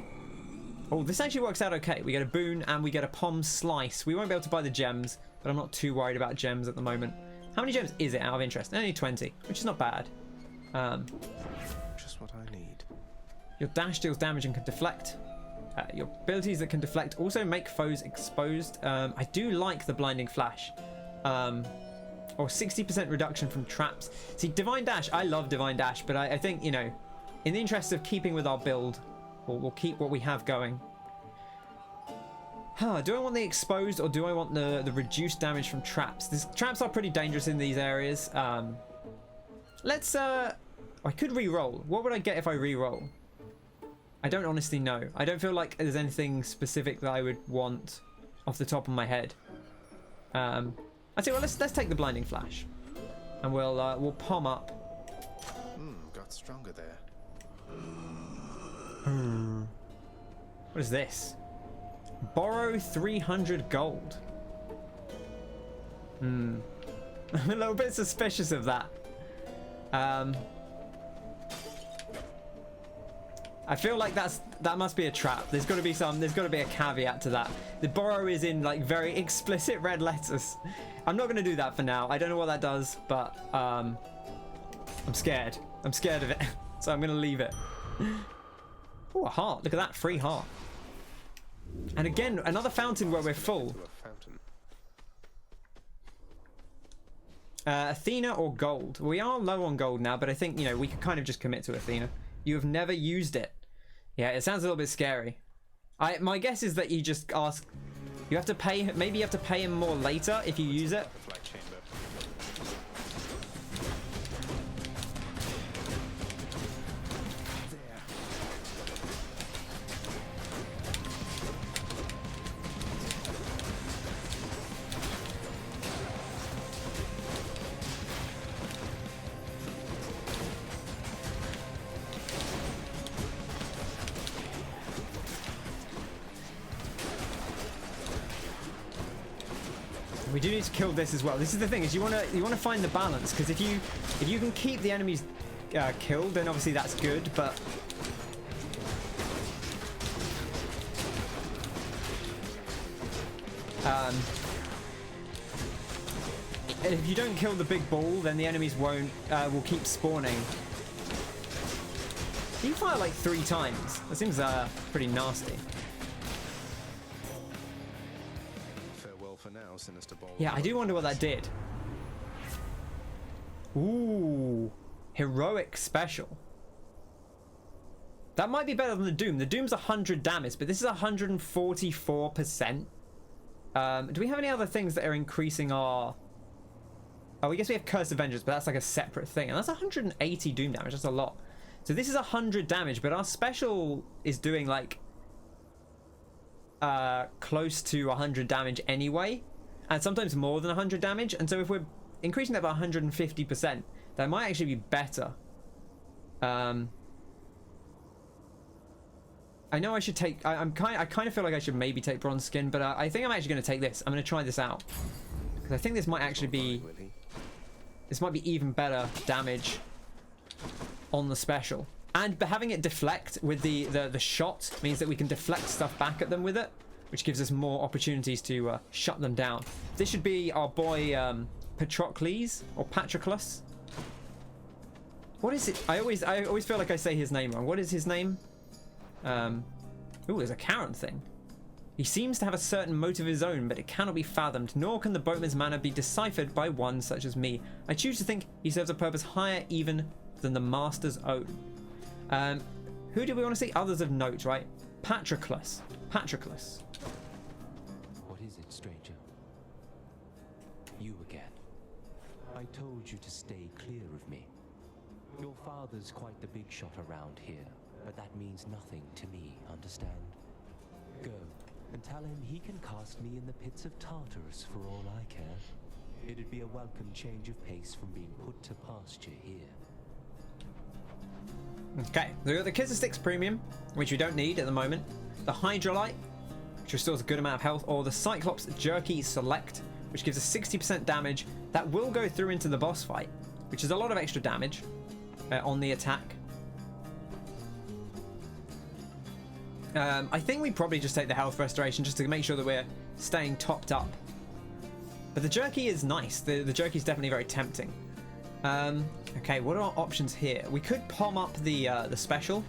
Speaker 1: Oh, this actually works out okay. We get a boon and we get a POM slice. We won't be able to buy the gems, but I'm not too worried about gems at the moment. How many gems is it out of interest? Only 20, which is not bad.
Speaker 4: Just what I need.
Speaker 1: Your dash deals damage and can deflect. Your abilities that can deflect also make foes exposed. I do like the blinding flash. Or 60% reduction from traps. See, Divine Dash, I love Divine Dash, but I think, you know, in the interest of keeping with our build, we'll keep what we have going. Do I want the exposed or do I want the reduced damage from traps? Traps are pretty dangerous in these areas. Let's, I could re-roll. What would I get if I re-roll? I don't honestly know. I don't feel like there's anything specific that I would want. off the top of my head. I tell you what, let's take the blinding flash, and we'll palm up.
Speaker 4: Got stronger there.
Speaker 1: What is this? Borrow 300 gold. I'm a little bit suspicious of that. I feel like that must be a trap. There's got to be a caveat to that. The borrow is in like very explicit red letters. I'm not going to do that for now. I don't know what that does, but I'm scared. I'm scared of it, so I'm going to leave it. Oh, a heart. Look at that, free heart. And again, another fountain where we're full. Athena or gold? We are low on gold now, but I think, you know, we could kind of just commit to Athena. You have never used it. Yeah, it sounds a little bit scary. My guess is that you just ask... You have to pay... Maybe you have to pay him more later if you use it. We do need to kill this as well. This is the thing, is you want to find the balance, because if you can keep the enemies killed, then obviously that's good, but if you don't kill the big ball, then the enemies will keep spawning. You fire like 3 times. That seems pretty nasty. Yeah, I do wonder what that did. Ooh, heroic special. That might be better than the Doom. The Doom's 100 damage, but this is 144%. Do we have any other things that are increasing our... Oh, I guess we have Curse of Vengeance, but that's like a separate thing. And that's 180 Doom damage. That's a lot. So this is 100 damage, but our special is doing like... close to 100 damage anyway. And sometimes more than 100 damage. And so if we're increasing that by 150%, that might actually be better. I know I should take... I kind of feel like I should maybe take bronze skin, but I think I'm actually going to take this. I'm going to try this out. Because I think this might actually be... This might be even better damage on the special. And having it deflect with the shot means that we can deflect stuff back at them with it, which gives us more opportunities to shut them down. This should be our boy Patroclus or Patroclus. What is it? I always feel like I say his name wrong. What is his name? Ooh, there's a Charon thing. He seems to have a certain motive of his own, but it cannot be fathomed, nor can the boatman's manner be deciphered by one such as me. I choose to think he serves a purpose higher even than the master's own. Who do we want to see? Others of note, right? Patroclus. Patroclus.
Speaker 12: What is it, stranger? You again. I told you to stay clear of me. Your father's quite the big shot around here, but that means nothing to me, understand? Go, and tell him he can cast me in the pits of Tartarus for all I care. It'd be a welcome change of pace from being put to pasture here.
Speaker 1: Okay, so we got the Kiss of Sticks Premium, which we don't need at the moment. The Hydrolite, which restores a good amount of health, or the Cyclops Jerky Select, which gives us 60% damage. That will go through into the boss fight, which is a lot of extra damage on the attack. I think we probably just take the health restoration just to make sure that we're staying topped up. But the Jerky is nice. The Jerky is definitely very tempting. Okay, what are our options here? We could palm up the special.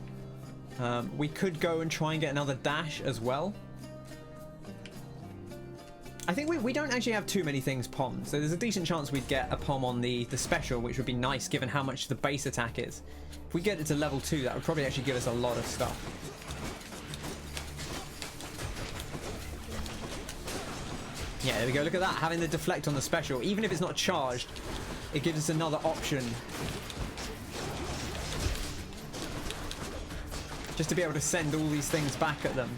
Speaker 1: We could go and try and get another dash as well. I think we don't actually have too many things pommed, so there's a decent chance we'd get a pom on the special, which would be nice given how much the base attack is. If we get it to level 2, that would probably actually give us a lot of stuff. Yeah, there we go. Look at that. Having the deflect on the special, even if it's not charged, it gives us another option. Just to be able to send all these things back at them.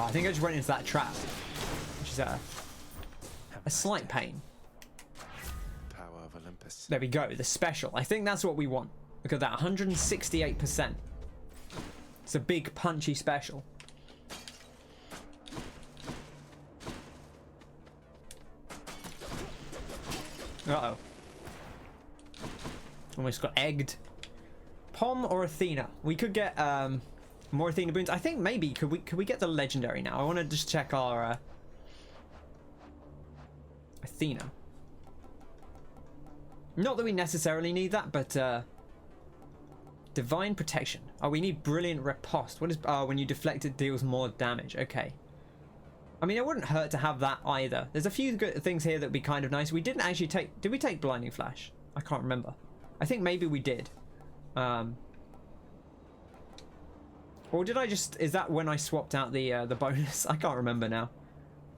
Speaker 1: I think I just went into that trap, which is a slight pain.
Speaker 4: Power of Olympus.
Speaker 1: There we go, the special. I think that's what we want. Look at that, 168%. It's a big punchy special. Uh-oh. Almost got egged. Pom or Athena? We could get more Athena boons. I think maybe could we get the legendary now? I want to just check our Athena. Not that we necessarily need that, but divine protection. Oh, we need brilliant riposte. What is when you deflect it deals more damage. Okay. I mean, it wouldn't hurt to have that either. There's a few good things here that would be kind of nice. We didn't actually take... Did we take blinding flash? I can't remember. I think maybe we did. Or did I just... Is that when I swapped out the bonus? I can't remember now.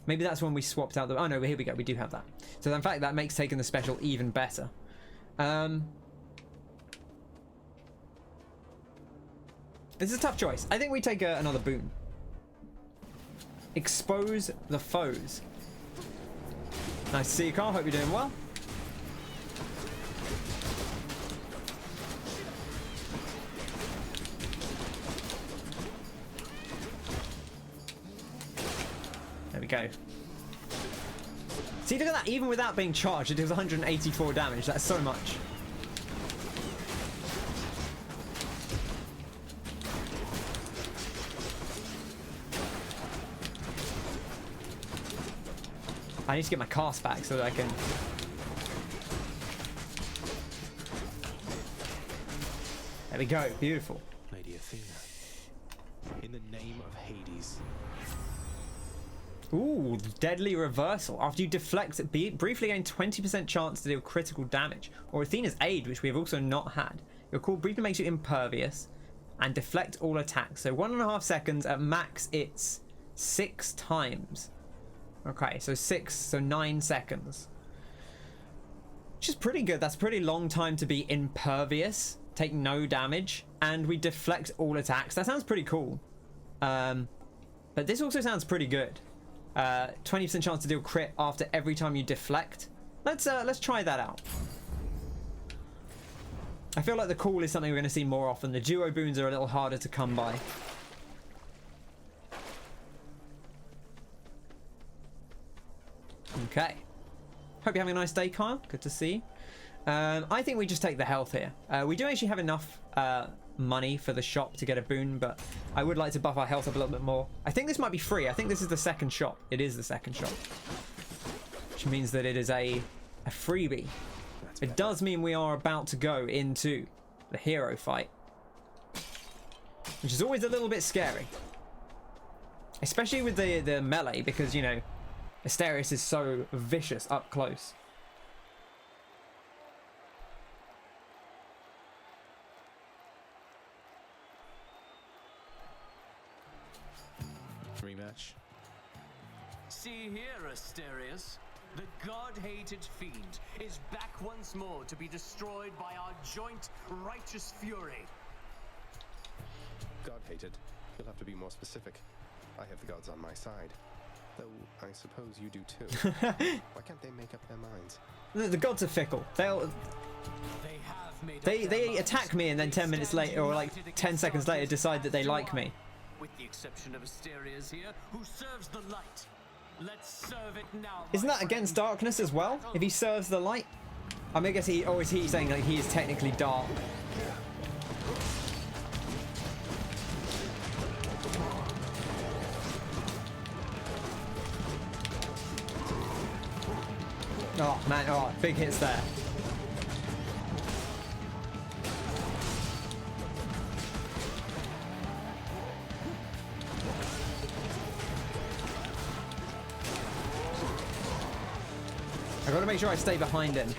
Speaker 1: Maybe that's when we swapped out the... Oh no, here we go. We do have that. So in fact, that makes taking the special even better. This is a tough choice. I think we take another boon. Expose the foes. Nice to see you, Carl. Hope you're doing well. There we go. See, look at that. Even without being charged, it does 184 damage. That's so much. I need to get my cast back so that I can... There we go. Beautiful.
Speaker 12: Lady Athena, in the name of Hades.
Speaker 1: Ooh, deadly reversal. After you deflect, briefly gain 20% chance to deal critical damage. Or Athena's aid, which we have also not had. Your call briefly makes you impervious and deflect all attacks. So 1.5 seconds. At max, it's 6 times. Okay, so 9 seconds. Which is pretty good. That's a pretty long time to be impervious, take no damage, and we deflect all attacks. That sounds pretty cool. But this also sounds pretty good. 20% chance to deal crit after every time you deflect. Let's try that out. I feel like the call is something we're going to see more often. The duo boons are a little harder to come by. Okay. Hope you're having a nice day, Kyle. Good to see you. I think we just take the health here. We do actually have enough money for the shop to get a boon, but I would like to buff our health up a little bit more. I think this might be free. I think this is the second shop. It is the second shop. Which means that it is a freebie. It does mean we are about to go into the hero fight. Which is always a little bit scary. Especially with the melee, because, you know, Asterius is so vicious up close.
Speaker 12: Rematch.
Speaker 13: See here, Asterius. The god-hated fiend is back once more to be destroyed by our joint righteous fury.
Speaker 4: God-hated? You'll have to be more specific. I have the gods on my side. Though I suppose you do too. Why can't they make up their minds?
Speaker 1: The gods are fickle. They attack me and then 10 minutes later, or like 10 seconds later, decide that they like me.
Speaker 13: With the exception of Asterius here, who serves the light. Let's serve it now.
Speaker 1: Isn't that against darkness as well? If he serves the light? I mean, I guess or is he saying like he is technically dark? Oh man, oh, big hits there. I gotta make sure I stay behind him.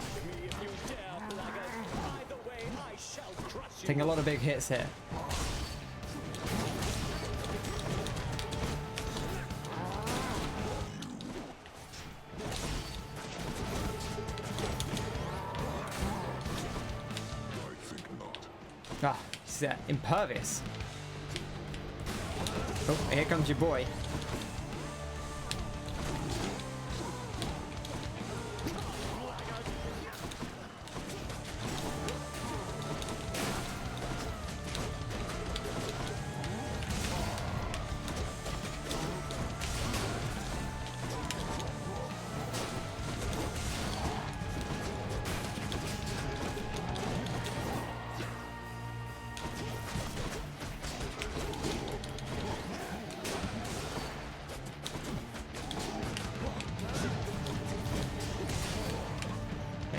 Speaker 1: Taking a lot of big hits here. Ah, he's impervious. Oh, here comes your boy.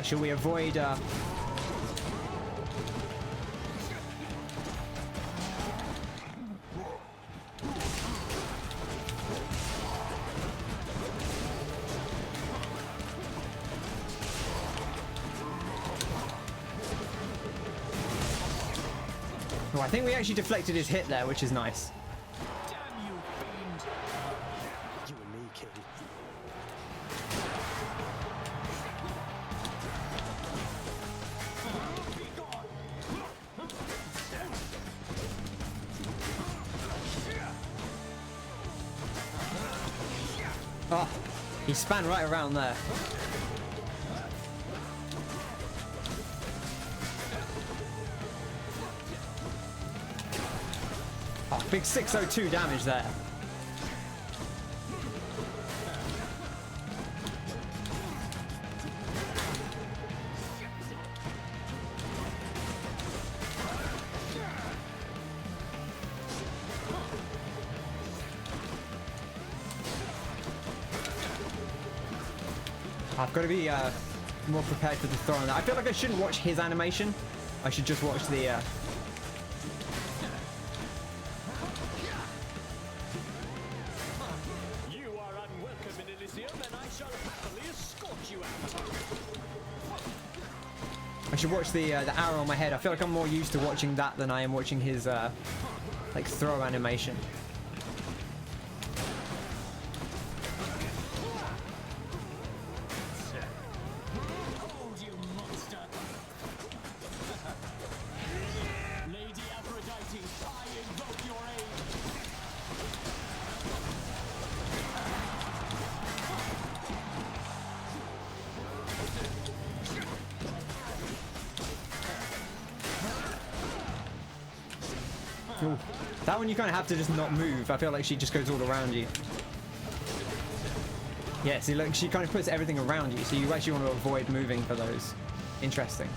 Speaker 1: Shall we avoid... Oh, I think we actually deflected his hit there, which is nice.
Speaker 13: Damn you, fiend!
Speaker 3: You and me, kid.
Speaker 1: Oh, he span right around there. Oh, big 602 damage there. I've got to be more prepared for the throw on that. I feel like I shouldn't watch his animation. I should just watch the...
Speaker 13: You are unwelcome in Elysium, and I shall happily escort you out.
Speaker 1: I should watch the arrow on my head. I feel like I'm more used to watching that than I am watching his like throw animation.
Speaker 13: Hold, you monster! Lady Aphrodite, I invoke your aid!
Speaker 1: Ooh. That one you kind of have to just not move. I feel like she just goes all around you. Yeah, see, look, she kind of puts everything around you, so you actually want to avoid moving for those. Interesting.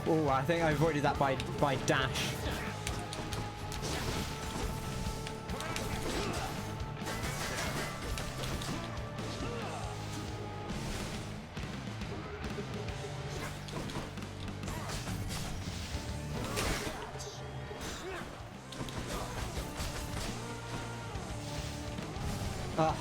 Speaker 1: Oh, I think I avoided that by dash. Ah.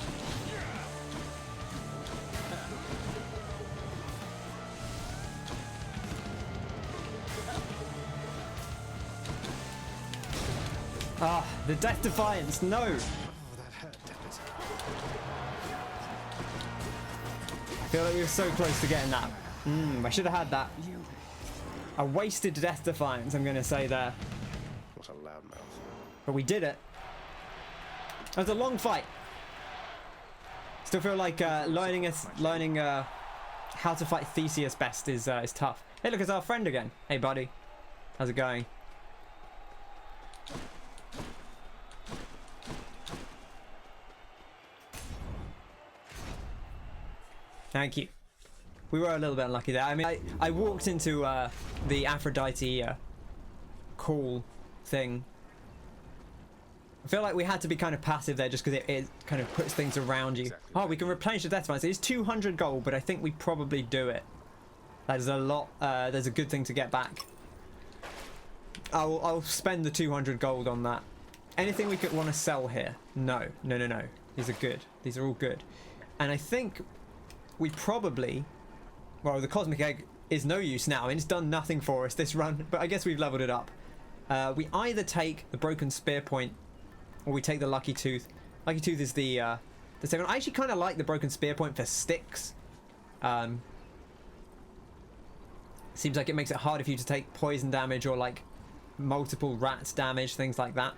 Speaker 1: Ah, the Death Defiance, no!
Speaker 4: Oh, that hurt, Dennis.
Speaker 1: I feel like we were so close to getting that. I should have had that. A wasted Death Defiance, I'm going to say there.
Speaker 4: What a loudmouth.
Speaker 1: But we did it. It was a long fight. Still feel like learning how to fight Theseus best is tough. Hey, look, it's our friend again. Hey, buddy. How's it going? Thank you. We were a little bit unlucky there. I mean, I walked into the Aphrodite call thing. I feel like we had to be kind of passive there just because it kind of puts things around you. Exactly. Oh, we can replenish the Death Defiance. It is 200 gold, but I think we probably do it. That is a lot. There's a good thing to get back. I'll spend the 200 gold on that. Anything we could want to sell here? No. No, no, no. These are good. These are all good. And I think we probably... Well, the Cosmic Egg is no use now. I mean, it's done nothing for us this run, but I guess we've leveled it up. We either take the Broken Spear Point, or we take the Lucky Tooth. Lucky Tooth is the second. I actually kind of like the Broken Spear Point for sticks. Seems like it makes it harder for you to take poison damage or like multiple rats damage, things like that.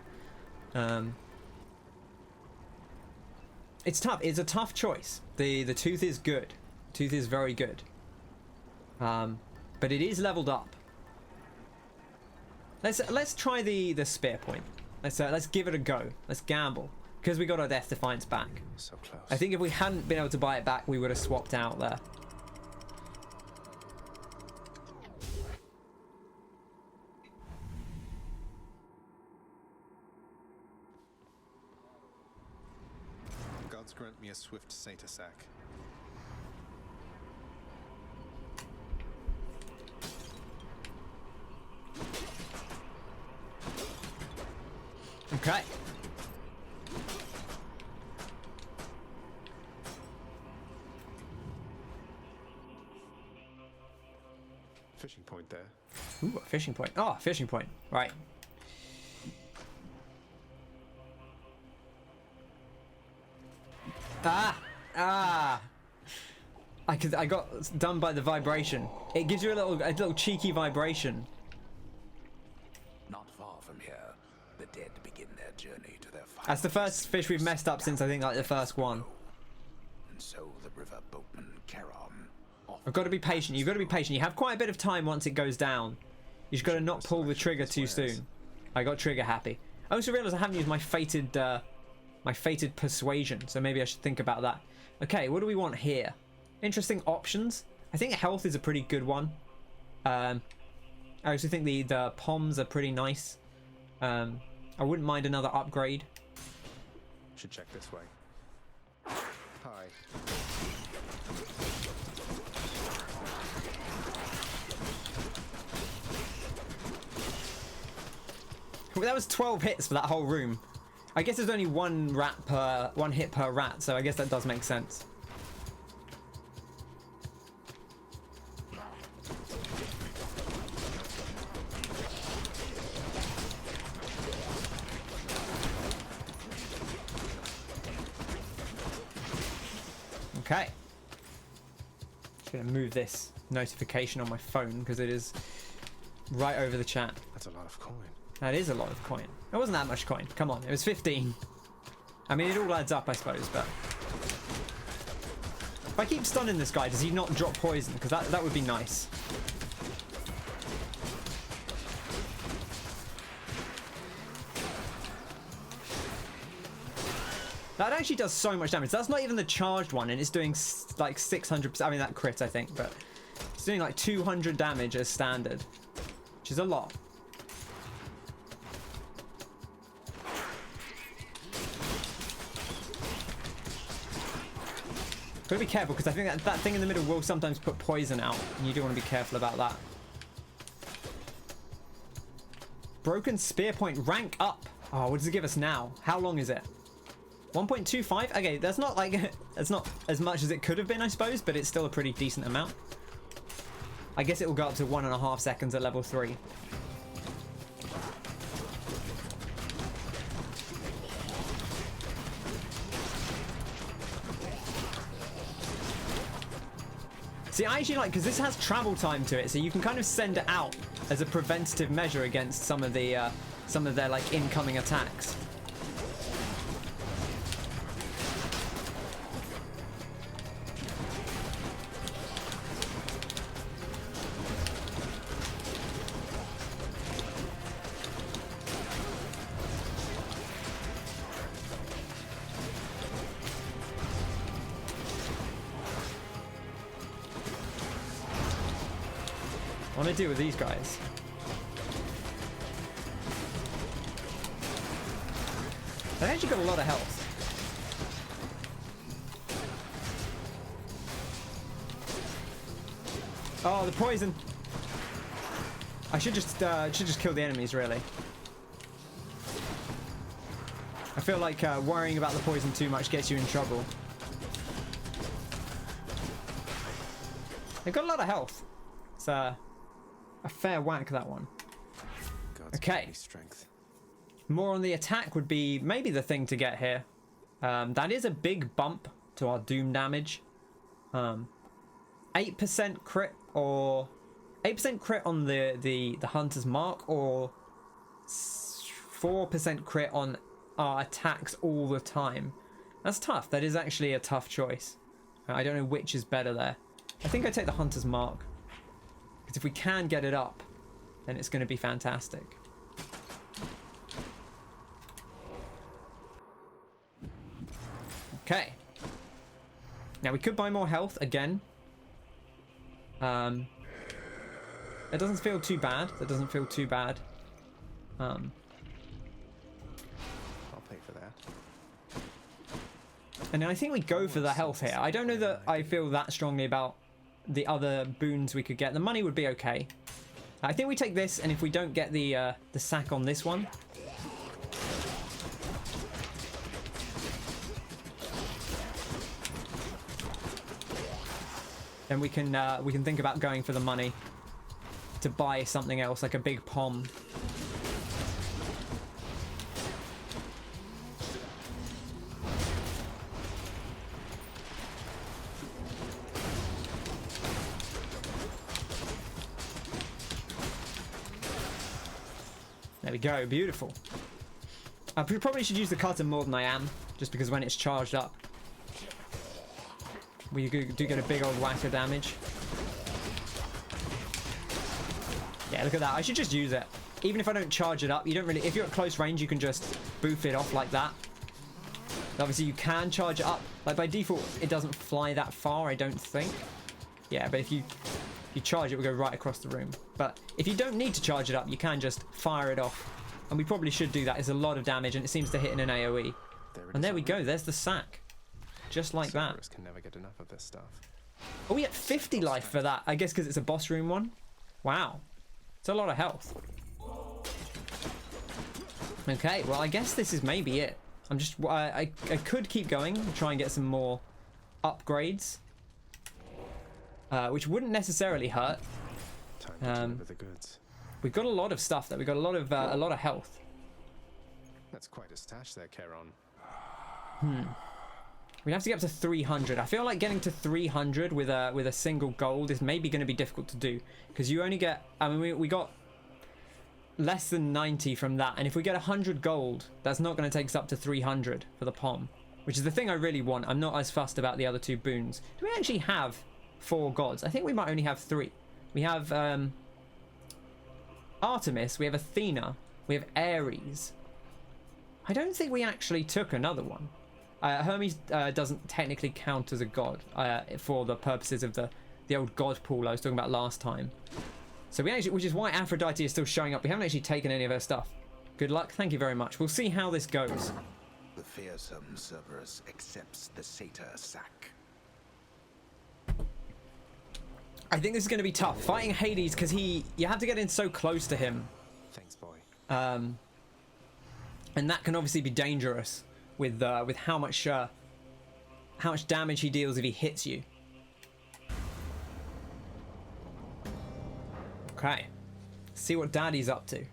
Speaker 1: It's tough. It's a tough choice. The tooth is good. Tooth is very good. but it is leveled up. Let's try the spear point. Let's give it a go. Let's gamble, because we got our Death Defiance back.
Speaker 4: So close.
Speaker 1: I think if we hadn't been able to buy it back, we would have swapped out there.
Speaker 4: Gods grant me a swift satyr sack.
Speaker 1: Okay.
Speaker 4: Fishing point there.
Speaker 1: Ooh, a fishing point. Oh, a fishing point. Right. Ah! I got done by the vibration. It gives you a little cheeky vibration.
Speaker 2: Not far from here, the dead begin their journey to their final.
Speaker 1: That's the first fish we've messed up since I think like the first one.
Speaker 2: And so the river boatman Charon.
Speaker 1: I've got to be patient. You've got to be patient. You have quite a bit of time once it goes down. You just got to not pull the trigger too soon. I got trigger happy. I also realised I haven't used my fated persuasion, so maybe I should think about that. Okay, what do we want here? Interesting options. I think health is a pretty good one. I also think the poms are pretty nice. I wouldn't mind another upgrade.
Speaker 4: Should check this way. Hi.
Speaker 1: Well, that was 12 hits for that whole room. I guess there's only one hit per rat, so I guess that does make sense. Okay. Just gonna move this notification on my phone because it is right over the chat.
Speaker 4: That's a lot of coin.
Speaker 1: That is a lot of coin. It wasn't that much coin. Come on, it was 15. I mean, it all adds up, I suppose, but... If I keep stunning this guy, does he not drop poison? Because that would be nice. That actually does so much damage. That's not even the charged one, and it's doing like 600%. I mean, that crit, I think, but it's doing like 200 damage as standard, which is a lot. Gotta be careful, because I think that thing in the middle will sometimes put poison out, and you do want to be careful about that. Broken spear point, rank up. Oh, what does it give us now? How long is it? 1.25? Okay, that's not like, it's not as much as it could have been, I suppose, but it's still a pretty decent amount. I guess it will go up to 1.5 seconds at level 3. See, I actually like, because this has travel time to it, so you can kind of send it out as a preventative measure against some of their like incoming attacks. What do I do with these guys? They've actually got a lot of health. Oh, the poison! I should just kill the enemies, really. I feel like worrying about the poison too much gets you in trouble. They've got a lot of health. It's a fair whack, that one.
Speaker 4: God's
Speaker 1: okay.
Speaker 4: Strength.
Speaker 1: More on the attack would be maybe the thing to get here. That is a big bump to our doom damage. 8% crit or 8% crit on the hunter's mark, or 4% crit on our attacks all the time. That's tough. That is actually a tough choice. I don't know which is better there. I think I take the hunter's mark. Because if we can get it up, then it's going to be fantastic. Okay. Now we could buy more health again. It doesn't feel too bad. That doesn't feel too bad.
Speaker 4: I'll pay for that.
Speaker 1: And I think we go for the health here. I don't know that I feel that strongly about the other boons we could get. The money would be okay. I think we take this, and if we don't get the sack on this one, then we can think about going for the money to buy something else, like a big pom. There we go, beautiful. I probably should use the cutter more than I am, just because when it's charged up, we do get a big old whack of damage. Yeah, look at that. I should just use it. Even if I don't charge it up, you don't really... If you're at close range, you can just boof it off like that. Obviously, you can charge it up. Like, by default, it doesn't fly that far, I don't think. Yeah, but if you charge it, it will go right across the room. But if you don't need to charge it up, you can just fire it off. And we probably should do that. It's a lot of damage, and it seems to hit in an AoE. And there we go. There's the sack. Just like that.
Speaker 4: Can never get enough of this stuff.
Speaker 1: Oh, we get 50 life for that. I guess because it's a boss room one. Wow. It's a lot of health. Okay, well, I guess this is maybe it. I'm just... I could keep going and try and get some more upgrades. Which wouldn't necessarily hurt.
Speaker 4: Time to deliver the goods.
Speaker 1: We've got a lot of stuff there. We've got a lot of health.
Speaker 4: That's quite a stash there, Charon.
Speaker 1: We'd have to get up to 300. I feel like getting to 300 with a single gold is maybe going to be difficult to do, because you only get... I mean, we got less than 90 from that, and if we get 100 gold, that's not going to take us up to 300 for the pom, which is the thing I really want. I'm not as fussed about the other two boons. Do we actually have 4 gods? I think we might only have 3. We have Artemis, we have Athena, we have Ares. I don't think we actually took another one. Hermes doesn't technically count as a god for the purposes of the old god pool I was talking about last time. So we actually, which is why Aphrodite is still showing up. We haven't actually taken any of her stuff. Good luck. Thank you very much. We'll see how this goes.
Speaker 2: The fearsome Cerberus accepts the satyr sack.
Speaker 1: I think this is going to be tough. Fighting Hades, because you have to get in so close to him.
Speaker 4: Thanks, boy.
Speaker 1: And that can obviously be dangerous with how much damage he deals if he hits you. Okay, see what Daddy's up to.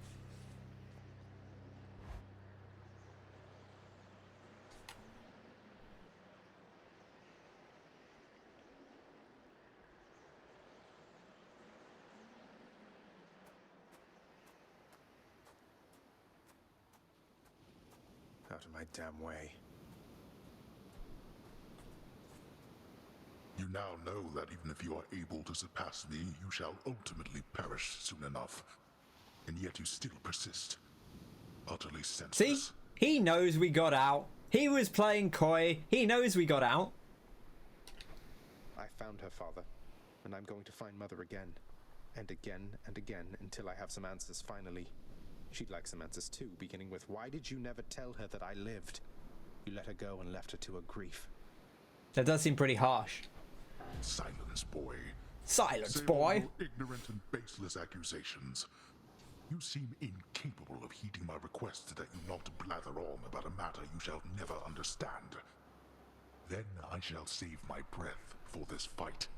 Speaker 4: Out of my damn way.
Speaker 5: You now know that even if you are able to surpass me, you shall ultimately perish soon enough. And yet you still persist. Utterly senseless.
Speaker 1: See? He knows we got out. He was playing coy. He knows we got out.
Speaker 4: I found her, father. And I'm going to find Mother again. And again and again until I have some answers finally. She'd like some answers too, beginning with, why did you never tell her that I lived? You let her go and left her to her grief.
Speaker 1: That does seem pretty harsh.
Speaker 5: Silence, boy.
Speaker 1: Silence,
Speaker 5: Say
Speaker 1: boy.
Speaker 5: no ignorant and baseless accusations. You seem incapable of heeding my request that you not blather on about a matter you shall never understand. Then I shall save my breath for this fight.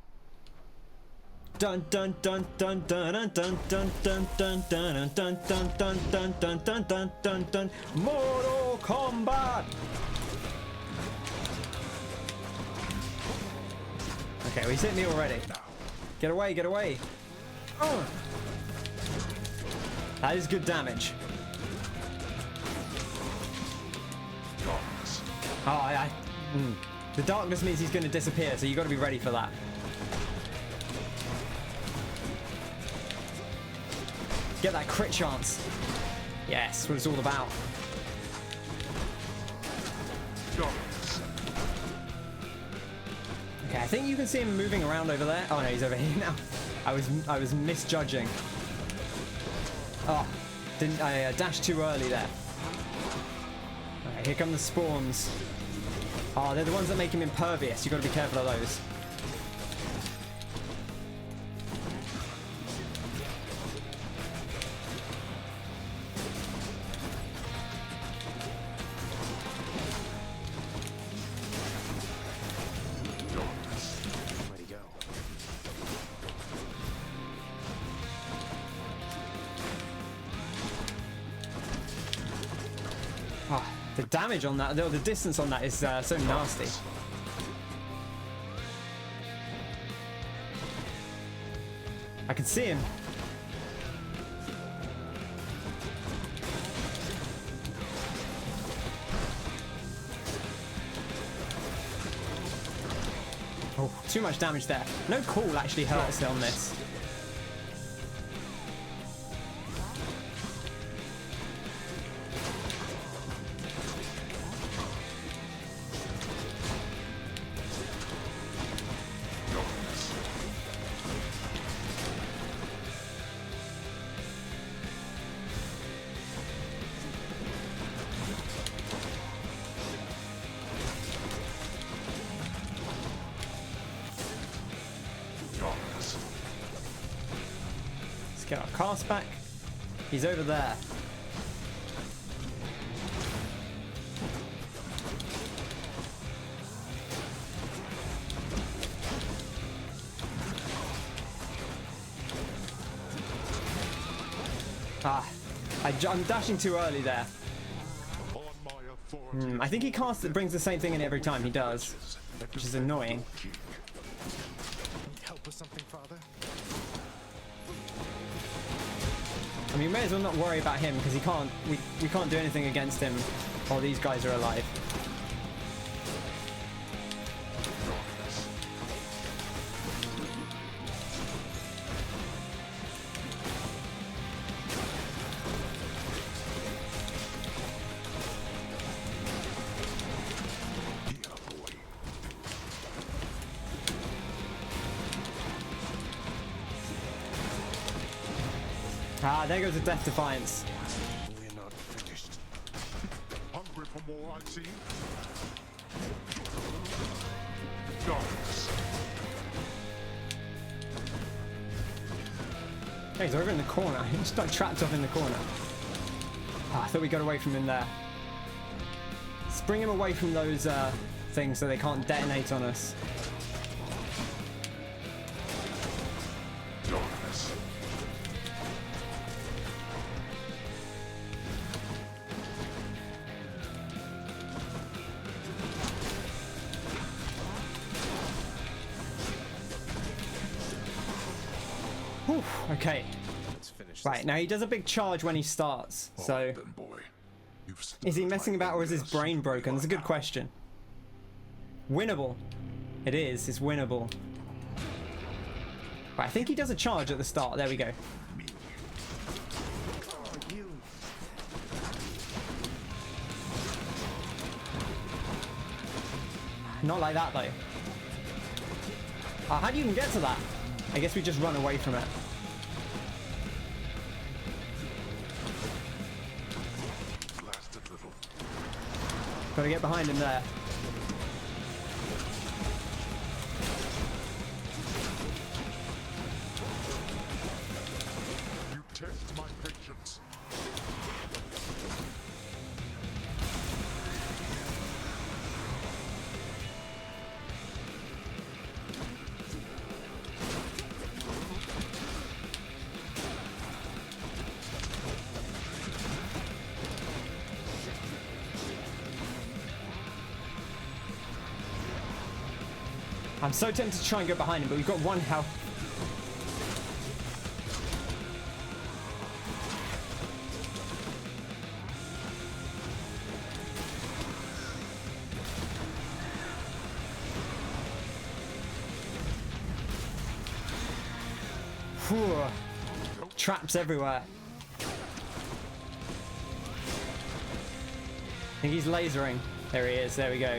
Speaker 1: Dun dun dun dun dun dun dun dun dun dun dun dun dun dun dun dun dun dun dun. Mortal Kombat. Okay, well, he's hit me already. Get away, get away. Oh. That is good damage. Oh, the darkness means he's going to disappear, so you've got to be ready for that. Get that crit chance. Yes, what it's all about. Okay, I think you can see him moving around over there. Oh no, he's over here now. I was misjudging. Oh, didn't I dashed too early there. Alright, here come the spawns. Oh, they're the ones that make him impervious. You've got to be careful of those. The damage on that, the distance on that is so nasty. I can see him. Oh, too much damage there. No call actually hurts on this. Get our cast back. He's over there. I'm dashing too early there. I think he casts it, brings the same thing in every time he does, which is annoying.
Speaker 4: Need help with something, Father?
Speaker 1: I mean, we may as well not worry about him because he can't. We can't do anything against him while these guys are alive. Ah, there goes the Death Defiance.
Speaker 5: We're not finished. Hungry for more, I see. Darkness.
Speaker 1: Hey, he's over in the corner. He's just got trapped off in the corner. Ah, I thought we got away from him there. Let's bring him away from those things so they can't detonate on us. Whew, okay. Right, now he does a big charge when he starts, so... Is he messing about or is his brain broken? That's a good question. Winnable. It is, it's winnable. Right, I think he does a charge at the start, there we go. Not like that though. How do you even get to that? I guess we just run away from it. Gotta get behind him there.
Speaker 5: You test my patience.
Speaker 1: I'm so tempted to try and go behind him, but we've got one health. Whew. Traps everywhere. think he's lasering. There he is. There we go.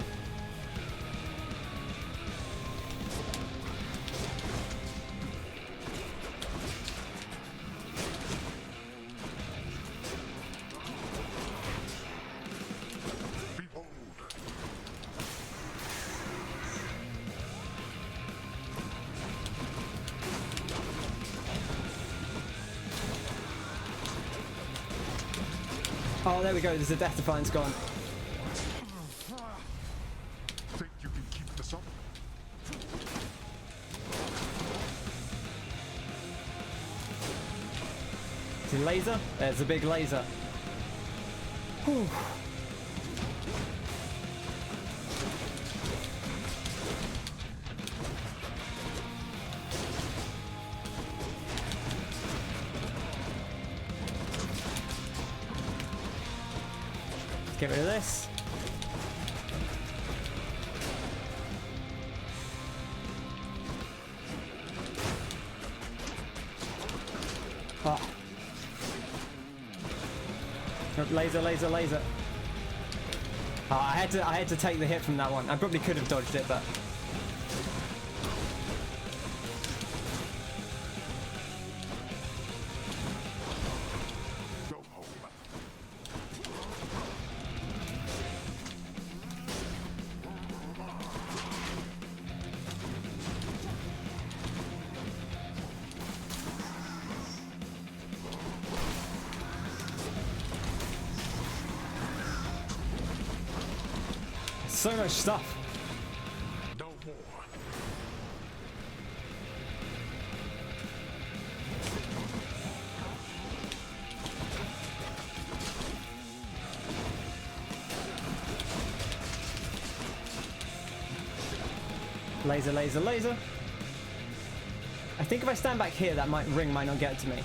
Speaker 1: Oh, there we go. There's a death defiance gone.
Speaker 5: Think you can keep this up?
Speaker 1: See laser? There's a big laser. Whew. Get rid of this. Oh. Laser, laser, laser. Oh, I had to take the hit from that one. I probably could have dodged it, but so much stuff.
Speaker 5: No more.
Speaker 1: Laser, laser, laser. I think if I stand back here, that ring might not get to me.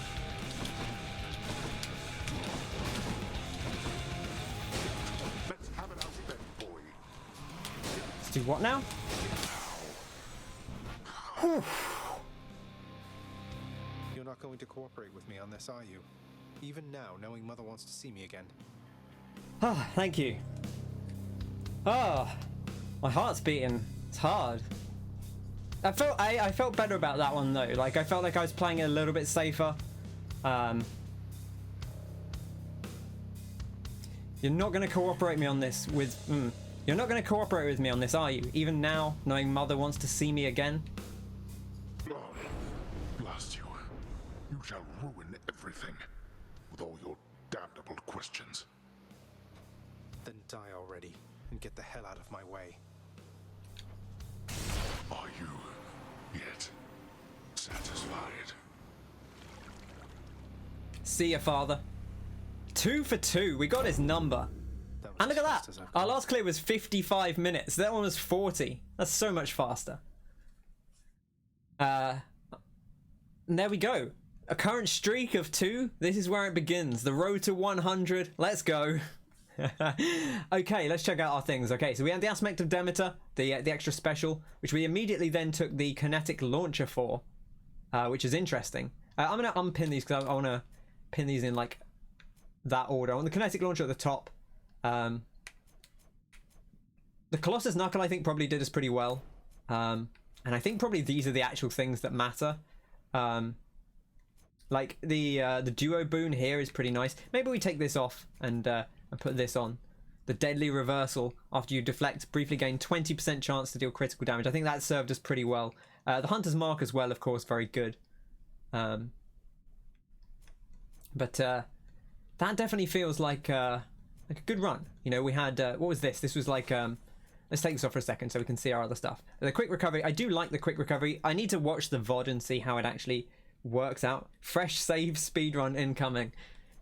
Speaker 5: Let's have it out then, boy.
Speaker 1: Let's do what now?
Speaker 4: You're not going to cooperate with me on this, are you? Even now, knowing Mother wants to see me again.
Speaker 1: Ah, thank you. Ah, my heart's beating. It's hard. I felt better about that one though. Like I felt like I was playing it a little bit safer. You're not going to cooperate me on this with. You're not going to cooperate with me on this, are you? Even now, knowing Mother wants to see me again.
Speaker 5: Blast you. You shall ruin everything with all your damnable questions.
Speaker 4: Then die already and get the hell out of my way.
Speaker 5: Are you yet satisfied?
Speaker 1: See ya, Father. 2 for 2. We got his number. And look at that. Our last clear was 55 minutes. That one was 40. That's so much faster. And there we go. A current streak of 2. This is where it begins. The road to 100. Let's go. Okay, let's check out our things. Okay, so we had the Aspect of Demeter, the extra special, which we immediately then took the Kinetic Launcher for, which is interesting. I'm going to unpin these because I want to pin these in like that order. On the Kinetic Launcher at the top. The Colossus Knuckle I think probably did us pretty well. And I think probably these are the actual things that matter. Like the duo boon here is pretty nice. Maybe we take this off and put this on. The Deadly Reversal. After you deflect, briefly gain 20% chance to deal critical damage. I think that served us pretty well. The Hunter's Mark as well, of course, very good. But that definitely feels like a good run. You know, we had what was this? This was like let's take this off for a second so we can see our other stuff. The quick recovery. I do like the quick recovery. I need to watch the VOD and see how it actually works out. Fresh save speedrun incoming.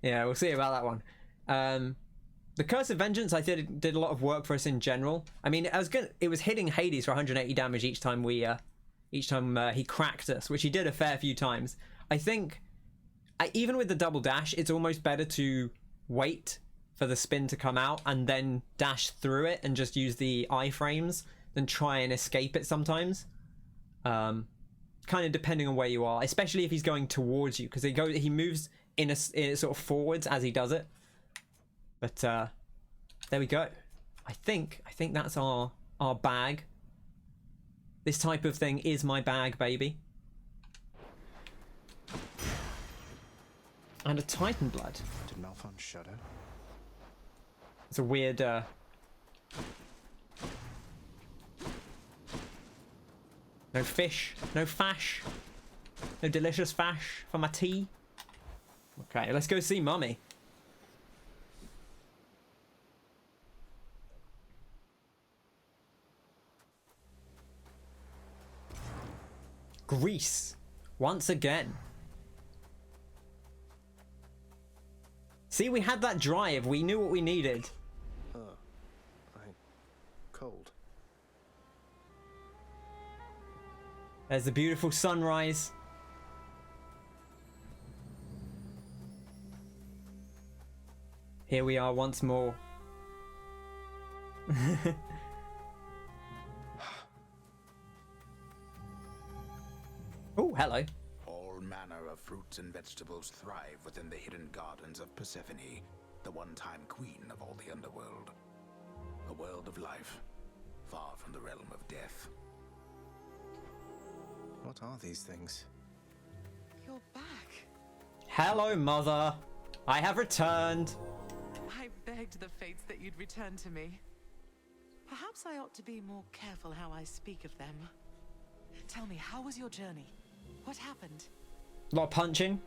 Speaker 1: Yeah, we'll see about that one. The Curse of Vengeance I did a lot of work for us in general. I mean, it was hitting Hades for 180 damage each time he cracked us, which he did a fair few times. I think even with the double dash, it's almost better to wait for the spin to come out and then dash through it and just use the iframes than try and escape it sometimes. Kind of depending on where you are, especially if he's going towards you, because he moves in a sort of forwards as he does it. But there we go. I think that's our bag. This type of thing is my bag, baby. And a Titan blood.
Speaker 4: Did Malphon shudder?
Speaker 1: It's a weird no fish, no fash, no delicious fash for my tea. Okay, let's go see Mummy. Greece, once again. See, we had that drive. We knew what we needed.
Speaker 4: I'm cold.
Speaker 1: There's the beautiful sunrise. Here we are once more. Oh, hello.
Speaker 2: All manner of fruits and vegetables thrive within the hidden gardens of Persephone, the one-time queen of all the underworld. A world of life, far from the realm of death.
Speaker 4: What are these things?
Speaker 11: You're back.
Speaker 1: Hello, Mother. I have returned.
Speaker 11: I begged the fates that you'd return to me. Perhaps I ought to be more careful how I speak of them. Tell me, how was your journey? What happened?
Speaker 1: A lot of punching.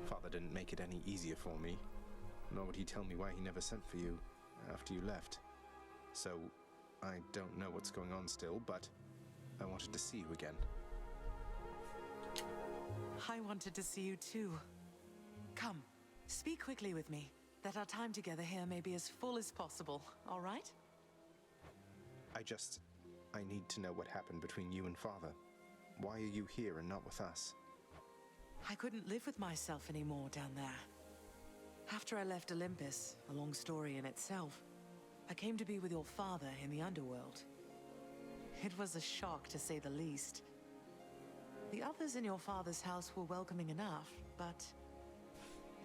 Speaker 4: Father didn't make it any easier for me, nor would he tell me why he never sent for you after you left. So, I don't know what's going on still, but I wanted to see you again.
Speaker 11: I wanted to see you too. Come, speak quickly with me, that our time together here may be as full as possible, all right?
Speaker 4: I need to know what happened between you and Father. Why are you here and not with us?
Speaker 11: I couldn't live with myself anymore down there. After I left Olympus, a long story in itself, I came to be with your father in the underworld. It was a shock, to say the least. The others in your father's house were welcoming enough, but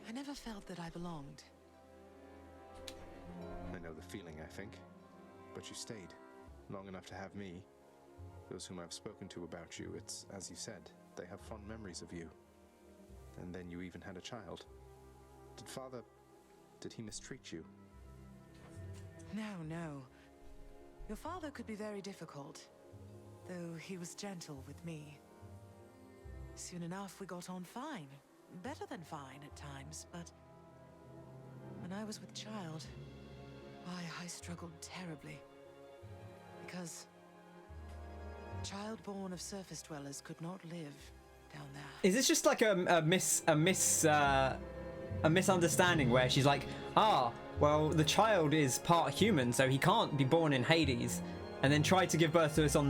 Speaker 11: I never felt that I belonged.
Speaker 4: I know the feeling, I think. But you stayed long enough to have me. Those whom I've spoken to about you, it's as you said, they have fond memories of you. And then you even had a child. Did he mistreat you?
Speaker 11: No. Your father could be very difficult, though he was gentle with me. Soon enough, we got on fine. Better than fine at times, but when I was with child, why, I struggled terribly. Because child born of surface dwellers could not live down there.
Speaker 1: Is this just like a misunderstanding where she's like, well, the child is part human, so he can't be born in Hades, and then tried to give birth to us on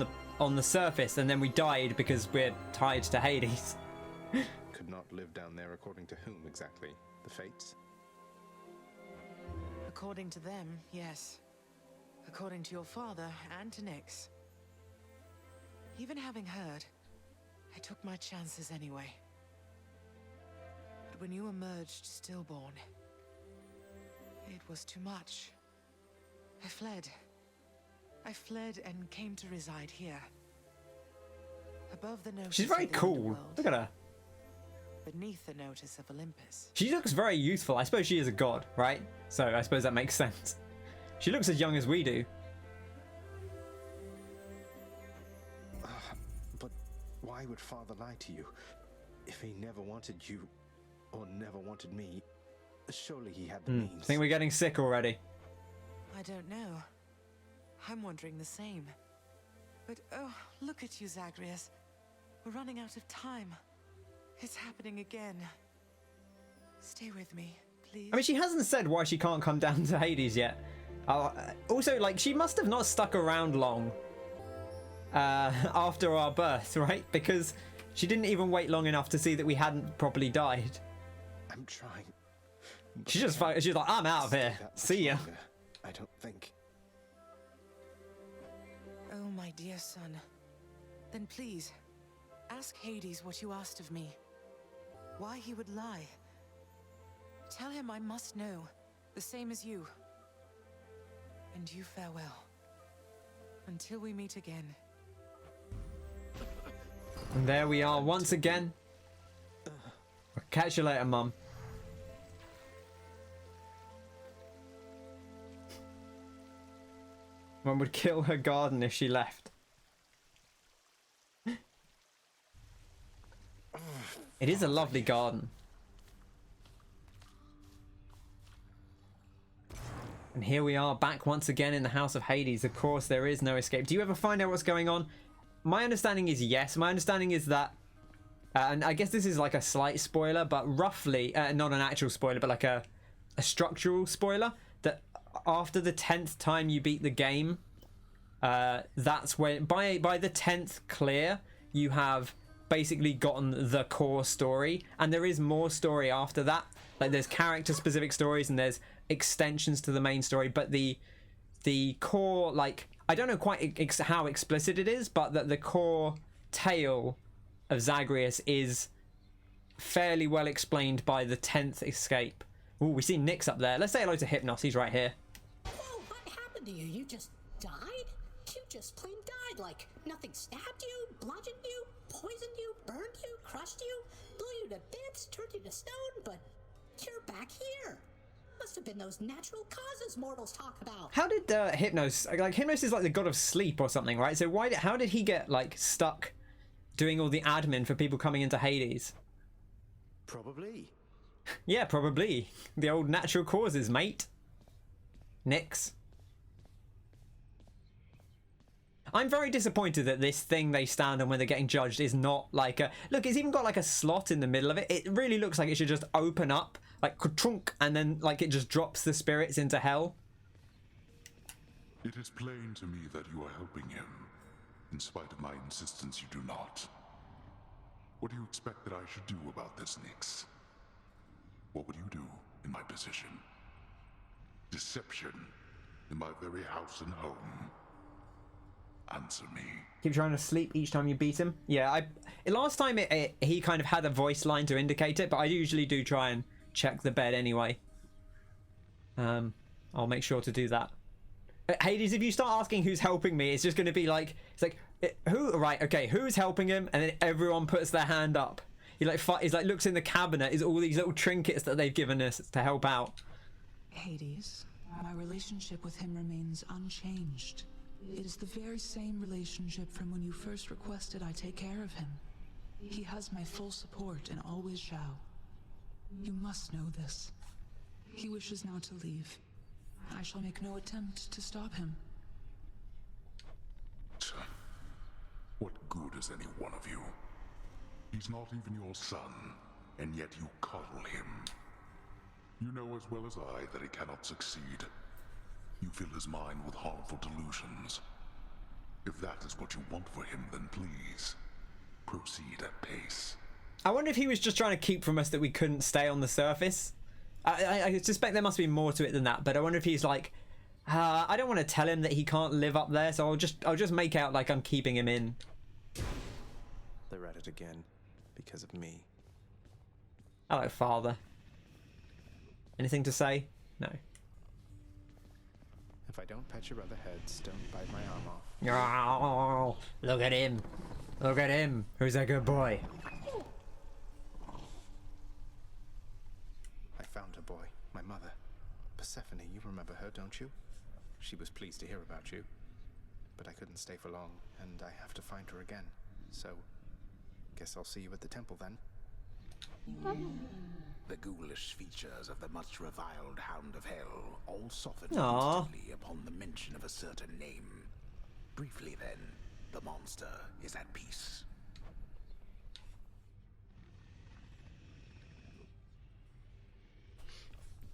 Speaker 1: the surface, and then we died because we're tied to Hades.
Speaker 4: Could not live down there according to whom exactly? The fates?
Speaker 11: According to them, yes. According to your father and to Nyx. Even having heard, I took my chances anyway. But when you emerged stillborn, it was too much. I fled. I fled and came to reside here. Above the notice
Speaker 1: She's very
Speaker 11: of the
Speaker 1: cool.
Speaker 11: underworld,
Speaker 1: Look at her.
Speaker 11: beneath the notice of Olympus.
Speaker 1: She looks very youthful. I suppose she is a god, right? So I suppose that makes sense. She looks as young as we do.
Speaker 4: But why would Father lie to you? If he never wanted you, or never wanted me, surely he had the means.
Speaker 1: I think we're getting sick already.
Speaker 11: I don't know. I'm wondering the same. But oh, look at you, Zagreus. We're running out of time. It's happening again. Stay with me, please.
Speaker 1: I mean, she hasn't said why she can't come down to Hades yet. Also, like, she must have not stuck around long after our birth, right? Because she didn't even wait long enough to see that we hadn't properly died.
Speaker 4: I'm trying.
Speaker 1: She's like, I'm out of here. See ya.
Speaker 4: I don't think.
Speaker 11: Oh, my dear son. Then please, ask Hades what you asked of me. Why he would lie. Tell him I must know, the same as you. And you farewell. Until we meet again.
Speaker 1: And there we are once again. I'll catch you later, Mum. One would kill her garden if she left. It is a lovely garden. And here we are back once again in the House of Hades. Of course, there is no escape. Do you ever find out what's going on? My understanding is yes. My understanding is that, and I guess this is like a slight spoiler, but roughly, not an actual spoiler, but like a structural spoiler, that after the 10th time you beat the game, that's when, by the 10th clear, you have basically gotten the core story, and there is more story after that. Like there's character specific stories and there's extensions to the main story, but the core, like, I don't know quite how explicit it is, but that the core tale of Zagreus is fairly well explained by the 10th escape. Ooh, we see Nyx up there. Let's say hello to Hypnos. He's right here.
Speaker 14: Whoa, what happened to you? You just died? You just plain died. Like, nothing stabbed you, bludgeoned you, poisoned you, burned you, crushed you, blew you to bits, turned you to stone, but you're back here. Must have been those natural causes mortals talk about. How did
Speaker 1: Hypnos, like Hypnos is like the god of sleep or something, right? So how did he get like stuck doing all the admin for people coming into Hades?
Speaker 3: Probably.
Speaker 1: Yeah, probably. The old natural causes, mate. Nyx. I'm very disappointed that this thing they stand on when they're getting judged is not like a... Look, it's even got like a slot in the middle of it. It really looks like it should just open up, like ka-trunk, and then like it just drops the spirits into hell.
Speaker 5: It is plain to me that you are helping him. In spite of my insistence, you do not. What do you expect that I should do about this, Nyx? What would you do in my position? Deception in my very house and home. Answer me.
Speaker 1: Keep trying to sleep each time you beat him. Yeah, last time he kind of had a voice line to indicate it, but I usually do try and check the bed anyway. I'll make sure to do that. Hades, if you start asking who's helping me, it's just going to be like, it's like, who? Right, okay, who's helping him? And then everyone puts their hand up. He's like looks in the cabinet. Is all these little trinkets that they've given us to help out.
Speaker 15: Hades, my relationship with him remains unchanged. It is the very same relationship from when you first requested I take care of him. He has my full support and always shall. You must know this. He wishes now to leave. I shall make no attempt to stop him.
Speaker 5: What good is any one of you? He's not even your son, and yet you coddle him. You know as well as I that he cannot succeed. You fill his mind with harmful delusions. If that is what you want for him, then please, proceed at pace.
Speaker 1: I wonder if he was just trying to keep from us that we couldn't stay on the surface. I suspect there must be more to it than that, but I wonder if he's like, I don't want to tell him that he can't live up there, so I'll just make out like I'm keeping him in.
Speaker 4: They're at it again, because of me.
Speaker 1: Hello, father. Anything to say? No.
Speaker 4: If I don't pet your other heads, don't bite my arm off.
Speaker 1: Oh, look at him. Look at him. Who's a good boy?
Speaker 4: I found her, boy. My mother. Persephone, you remember her, don't you? She was pleased to hear about you. But I couldn't stay for long, and I have to find her again. So, guess I'll see you at the temple then.
Speaker 2: The ghoulish features of the much reviled Hound of Hell all softened
Speaker 1: Aww.
Speaker 2: instantly upon the mention of a certain name. Briefly then, the monster is at peace.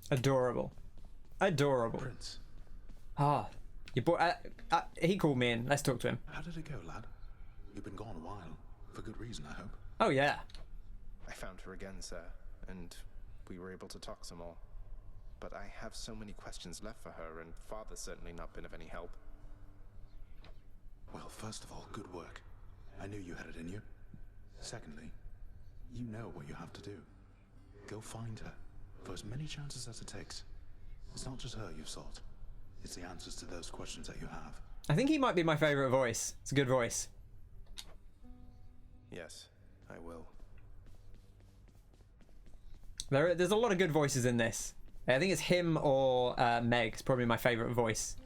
Speaker 1: Adorable. Adorable.
Speaker 2: Prince.
Speaker 1: Ah, your boy. He called me in. Let's talk to him.
Speaker 2: How did it go, lad? You've been gone a while. For good reason, I hope.
Speaker 1: Oh, yeah.
Speaker 4: I found her again, sir, and we were able to talk some more. But I have so many questions left for her, and Father's certainly not been of any help.
Speaker 2: Well, first of all, good work. I knew you had it in you. Secondly, you know what you have to do. Go find her, for as many chances as it takes. It's not just her you've sought. It's the answers to those questions that you have.
Speaker 1: I think he might be my favorite voice. It's a good voice.
Speaker 4: Yes, I will.
Speaker 1: There's a lot of good voices in this. I think it's him or Meg. It's probably my favorite voice.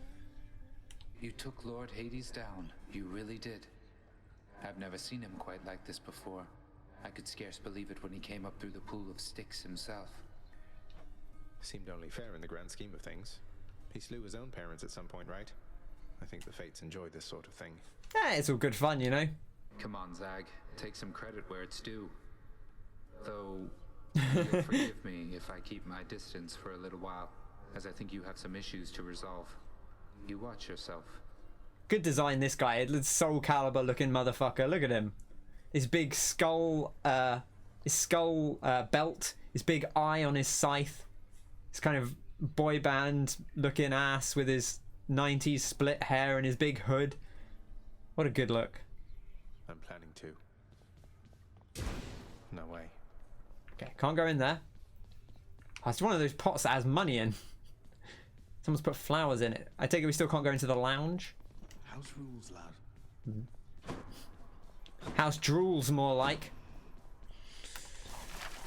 Speaker 16: You took Lord Hades down. You really did. I've never seen him quite like this before. I could scarce believe it when he came up through the pool of sticks himself.
Speaker 4: Seemed only fair in the grand scheme of things. He slew his own parents at some point, right? I think the Fates enjoy this sort of thing.
Speaker 1: Yeah, it's all good fun, you know?
Speaker 16: Come on, Zag. Take some credit where it's due. Though, you'll forgive me if I keep my distance for a little while, as I think you have some issues to resolve. You watch yourself.
Speaker 1: Good design, this guy. It's Soul Calibur looking motherfucker. Look at him. His big skull, belt, his big eye on his scythe. His kind of boy band looking ass with his 90s split hair and his big hood. What a good look.
Speaker 4: I'm planning to. No way.
Speaker 1: Okay, can't go in there. Oh, it's one of those pots that has money in. Someone's put flowers in it. I take it we still can't go into the lounge.
Speaker 2: House rules, lad.
Speaker 1: House drools, more like.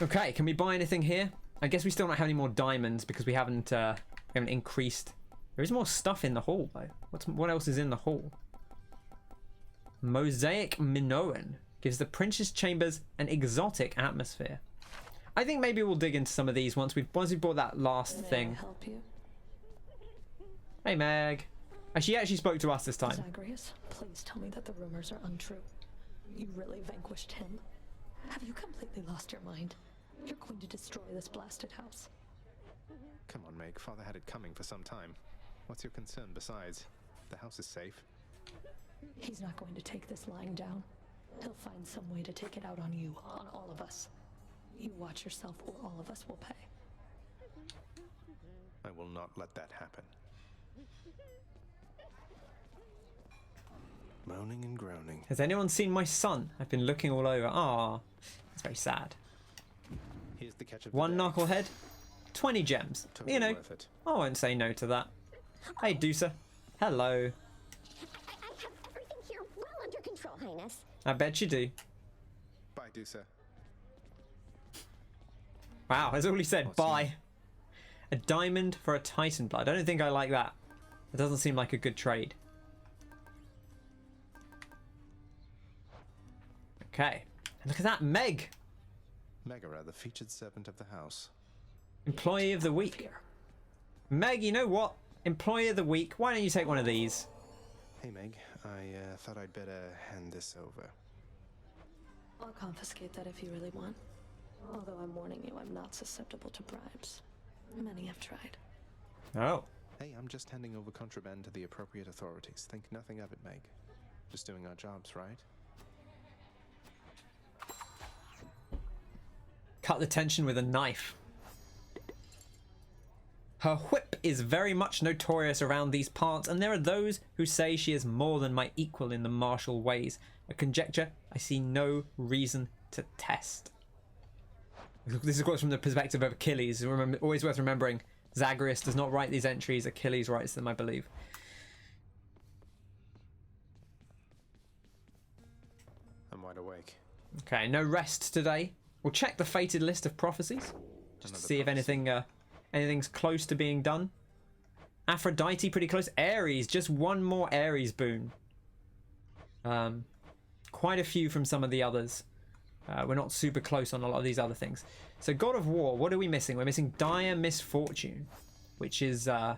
Speaker 1: Okay, can we buy anything here? I guess we still don't have any more diamonds because we haven't increased. There is more stuff in the hall though. What else is in the hall? Mosaic Minoan gives the Prince's Chambers an exotic atmosphere. I think maybe we'll dig into some of these once we've bought that last thing.
Speaker 7: Help you?
Speaker 1: Hey Meg. She actually spoke to us this time.
Speaker 17: Zagreus, please tell me that the rumors are untrue. You really vanquished him. Have you completely lost your mind? You're going to destroy this blasted house.
Speaker 4: Come on, Meg. Father had it coming for some time. What's your concern besides? The house is safe.
Speaker 17: He's not going to take this lying down. He'll find some way to take it out on you, on all of us. You watch yourself or all of us will pay.
Speaker 4: I will not let that happen. Moaning and groaning.
Speaker 1: Has anyone seen my son? I've been looking all over. Ah, it's very sad.
Speaker 4: Here's the catch of
Speaker 1: One knucklehead, 20 gems.
Speaker 4: Totally
Speaker 1: you know,
Speaker 4: worth it.
Speaker 1: I won't say no to that. Hey, Deucer. Hello.
Speaker 18: I have everything here well under control, Highness.
Speaker 1: I bet you do.
Speaker 4: Bye, Dusa.
Speaker 1: Wow, that's all he said. Bye. A diamond for a Titan blood. I don't think I like that. It doesn't seem like a good trade. Okay. And look at that, Meg.
Speaker 4: Megara, the featured servant of the house.
Speaker 1: Employee of the week. Meg, you know what? Employee of the week. Why don't you take one of these?
Speaker 4: Hey, Meg. I thought I'd better hand this over.
Speaker 17: I'll confiscate that if you really want. Although I'm warning you, I'm not susceptible to bribes. Many have tried.
Speaker 1: Oh.
Speaker 4: Hey, I'm just handing over contraband to the appropriate authorities. Think nothing of it, Meg. Just doing our jobs, right?
Speaker 1: Cut the tension with a knife. Her whip is very much notorious around these parts, and there are those who say she is more than my equal in the martial ways. A conjecture I see no reason to test. This is of course from the perspective of Achilles. Remember, always worth remembering, Zagreus does not write these entries, Achilles writes them, I believe.
Speaker 4: I'm wide awake.
Speaker 1: Okay, no rest today. We'll check the fated list of prophecies, just to see if anything's close to being done. Aphrodite pretty close. Ares, just one more Ares boon. Quite a few from some of the others. We're not super close on a lot of these other things. So God of War, what are we missing? We're missing Dire Misfortune, which is... here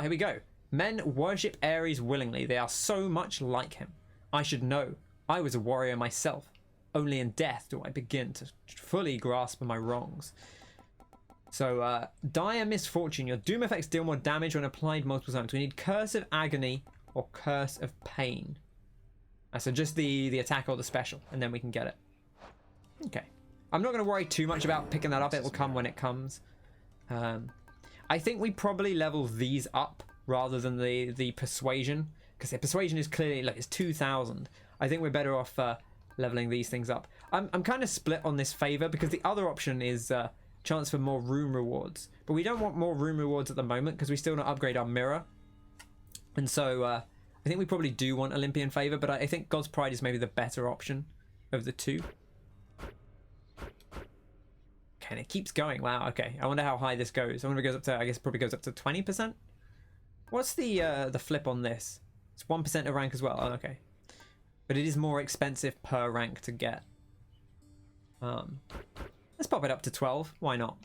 Speaker 1: we go. Men worship Ares willingly. They are so much like him. I should know. I was a warrior myself. Only in death do I begin to fully grasp my wrongs. So, Dire Misfortune. Your doom effects deal more damage when applied multiple times. We need Curse of Agony or Curse of Pain. So just the attack or the special, and then we can get it. Okay. I'm not going to worry too much about picking that up. It will come when it comes. I think we probably level these up rather than the Persuasion. Because the Persuasion is clearly, like, it's 2,000. I think we're better off leveling these things up. I'm kind of split on this favor because the other option is chance for more room rewards. But we don't want more room rewards at the moment because we still want to upgrade our mirror. And so I think we probably do want Olympian Favor, but I think God's Pride is maybe the better option of the two. Okay, and it keeps going. Wow, okay. I wonder how high this goes. I wonder if it goes up to, I guess it probably goes up to 20%. What's the flip on this? It's 1% a rank as well. Oh, okay. But it is more expensive per rank to get. Let's pop it up to 12. Why not?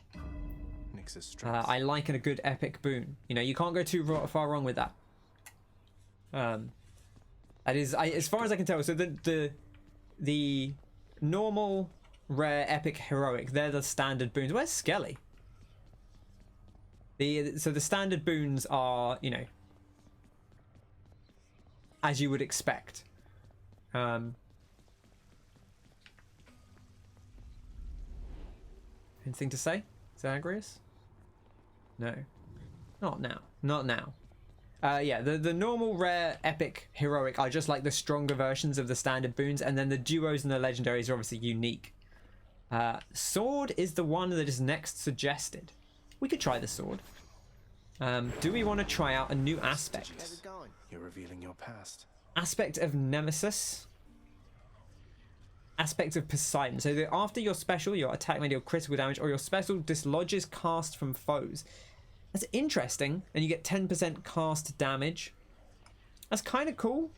Speaker 1: I like a good epic boon. You know, you can't go too far wrong with that. That is, as far as I can tell. So the normal, rare, epic, heroic, they're the standard boons. Where's Skelly? So the standard boons are, you know, as you would expect. Anything to say, Zagreus? No, not now. Not now. Yeah, the normal, rare, epic, heroic are just like the stronger versions of the standard boons, and then the duos and the legendaries are obviously unique. Sword is the one that is next suggested. We could try the sword. Do we want to try out a new aspect?
Speaker 4: You're revealing your past.
Speaker 1: Aspect of Nemesis. Aspect of Poseidon. So that after your special, your attack may deal critical damage, or your special dislodges cast from foes. That's interesting, and you get 10% cast damage. That's kind of cool.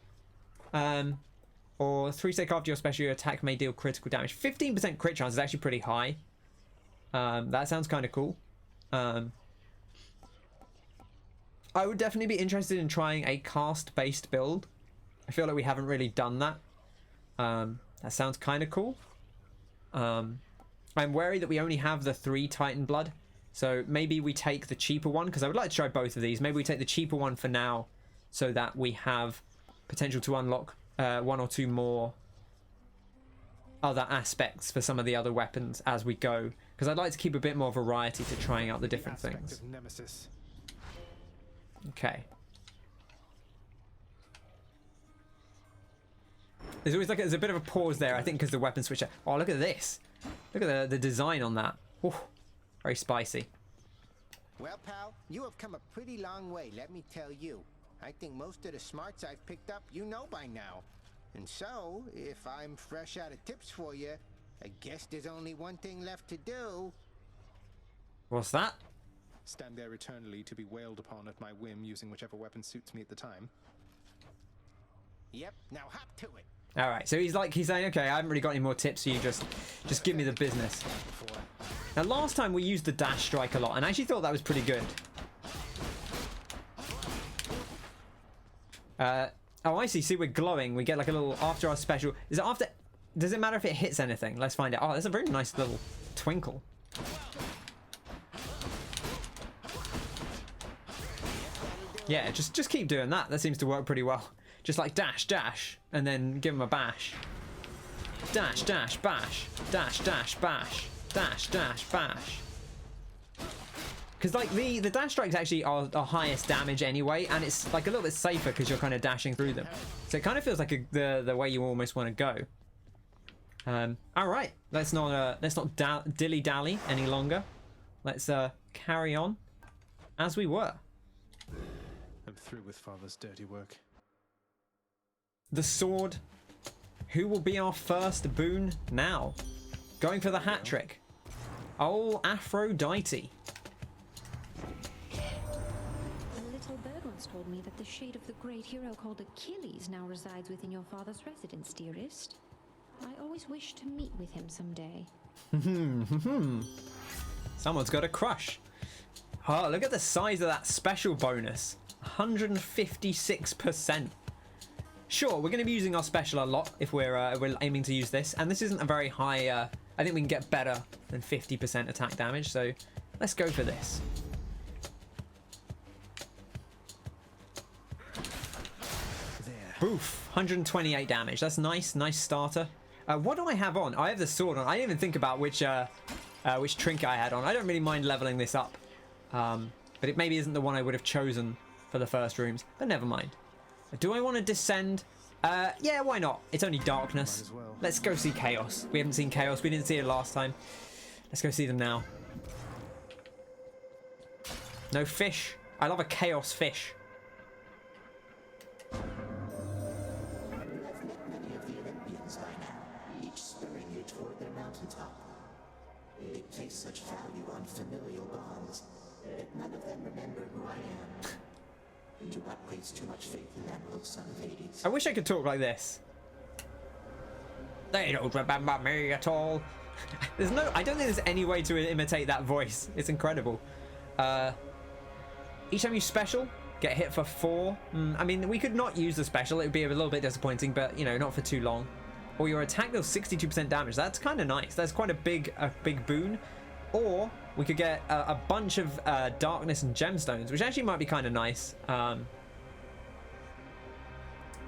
Speaker 1: Or 3 seconds after your special, your attack may deal critical damage. 15% crit chance is actually pretty high. That sounds kind of cool. I would definitely be interested in trying a cast-based build. I feel like we haven't really done that. That sounds kind of cool. I'm wary that we only have the 3 Titan Blood. So maybe we take the cheaper one, because I would like to try both of these. Maybe we take the cheaper one for now, so that we have potential to unlock 1 or 2 more other aspects for some of the other weapons as we go. Because I'd like to keep a bit more variety to trying out the different things.
Speaker 4: Nemesis.
Speaker 1: Okay. There's always there's a bit of a pause there, I think, because the weapon switcher. Oh, look at this. Look at the design on that. Ooh, very spicy.
Speaker 19: Well, pal, you have come a pretty long way, let me tell you. I think most of the smarts I've picked up you know by now. And so, if I'm fresh out of tips for you, I guess there's only one thing left to do.
Speaker 1: What's that?
Speaker 4: Stand there eternally to be wailed upon at my whim using whichever weapon suits me at the time.
Speaker 19: Yep, now hop to it.
Speaker 1: All right, so he's saying, okay, I haven't really got any more tips, so you just give me the business. Now, last time we used the dash strike a lot, and I actually thought that was pretty good. Oh, I see. See, we're glowing. We get like a little after our special. Is it after? Does it matter if it hits anything? Let's find out. Oh, that's a very nice little twinkle. Yeah, just keep doing that. That seems to work pretty well. Just like dash, dash, and then give him a bash. Dash, dash, bash. Dash, dash, bash. Dash, dash, bash. Because like the dash strikes actually are the highest damage anyway, and it's like a little bit safer because you're kind of dashing through them. So it kind of feels like the way you almost want to go. All right, let's not dilly dally any longer. Let's carry on as we were.
Speaker 4: I'm through with Father's dirty work.
Speaker 1: The sword. Who will be our first boon now? Going for the hat trick. Oh, Aphrodite.
Speaker 18: A little bird once told me that the shade of the great hero called Achilles now resides within your father's residence, dearest. I always wish to meet with him someday.
Speaker 1: Someone's got a crush. Oh, look at the size of that special bonus. 156%. Sure, we're going to be using our special a lot if we're aiming to use this, and this isn't a very high. I think we can get better than 50% attack damage, so let's go for this. There. Boof, 128 damage. That's nice starter. What do I have on? I have the sword on. I didn't even think about which trinket I had on. I don't really mind leveling this up, but it maybe isn't the one I would have chosen for the first rooms. But never mind. Do I want to descend? Yeah, why not? It's only darkness. Let's go see Chaos. We haven't seen Chaos. We didn't see it last time. Let's go see them now. No fish. I love a chaos fish.
Speaker 20: Many of the Olympians by now, each spurring you toward their mountaintop. They place such value on familial bonds that none of them remember who I am. Do not place too much faith in that little son of Hades.
Speaker 1: I wish I could talk like this. They don't remember me at all. I don't think there's any way to imitate that voice. It's incredible. Each time you special, get hit for 4. I mean, we could not use the special. It would be a little bit disappointing, but, you know, not for too long. Or your attack deals 62% damage. That's kind of nice. That's quite a big boon. Or we could get a bunch of darkness and gemstones, which actually might be kind of nice.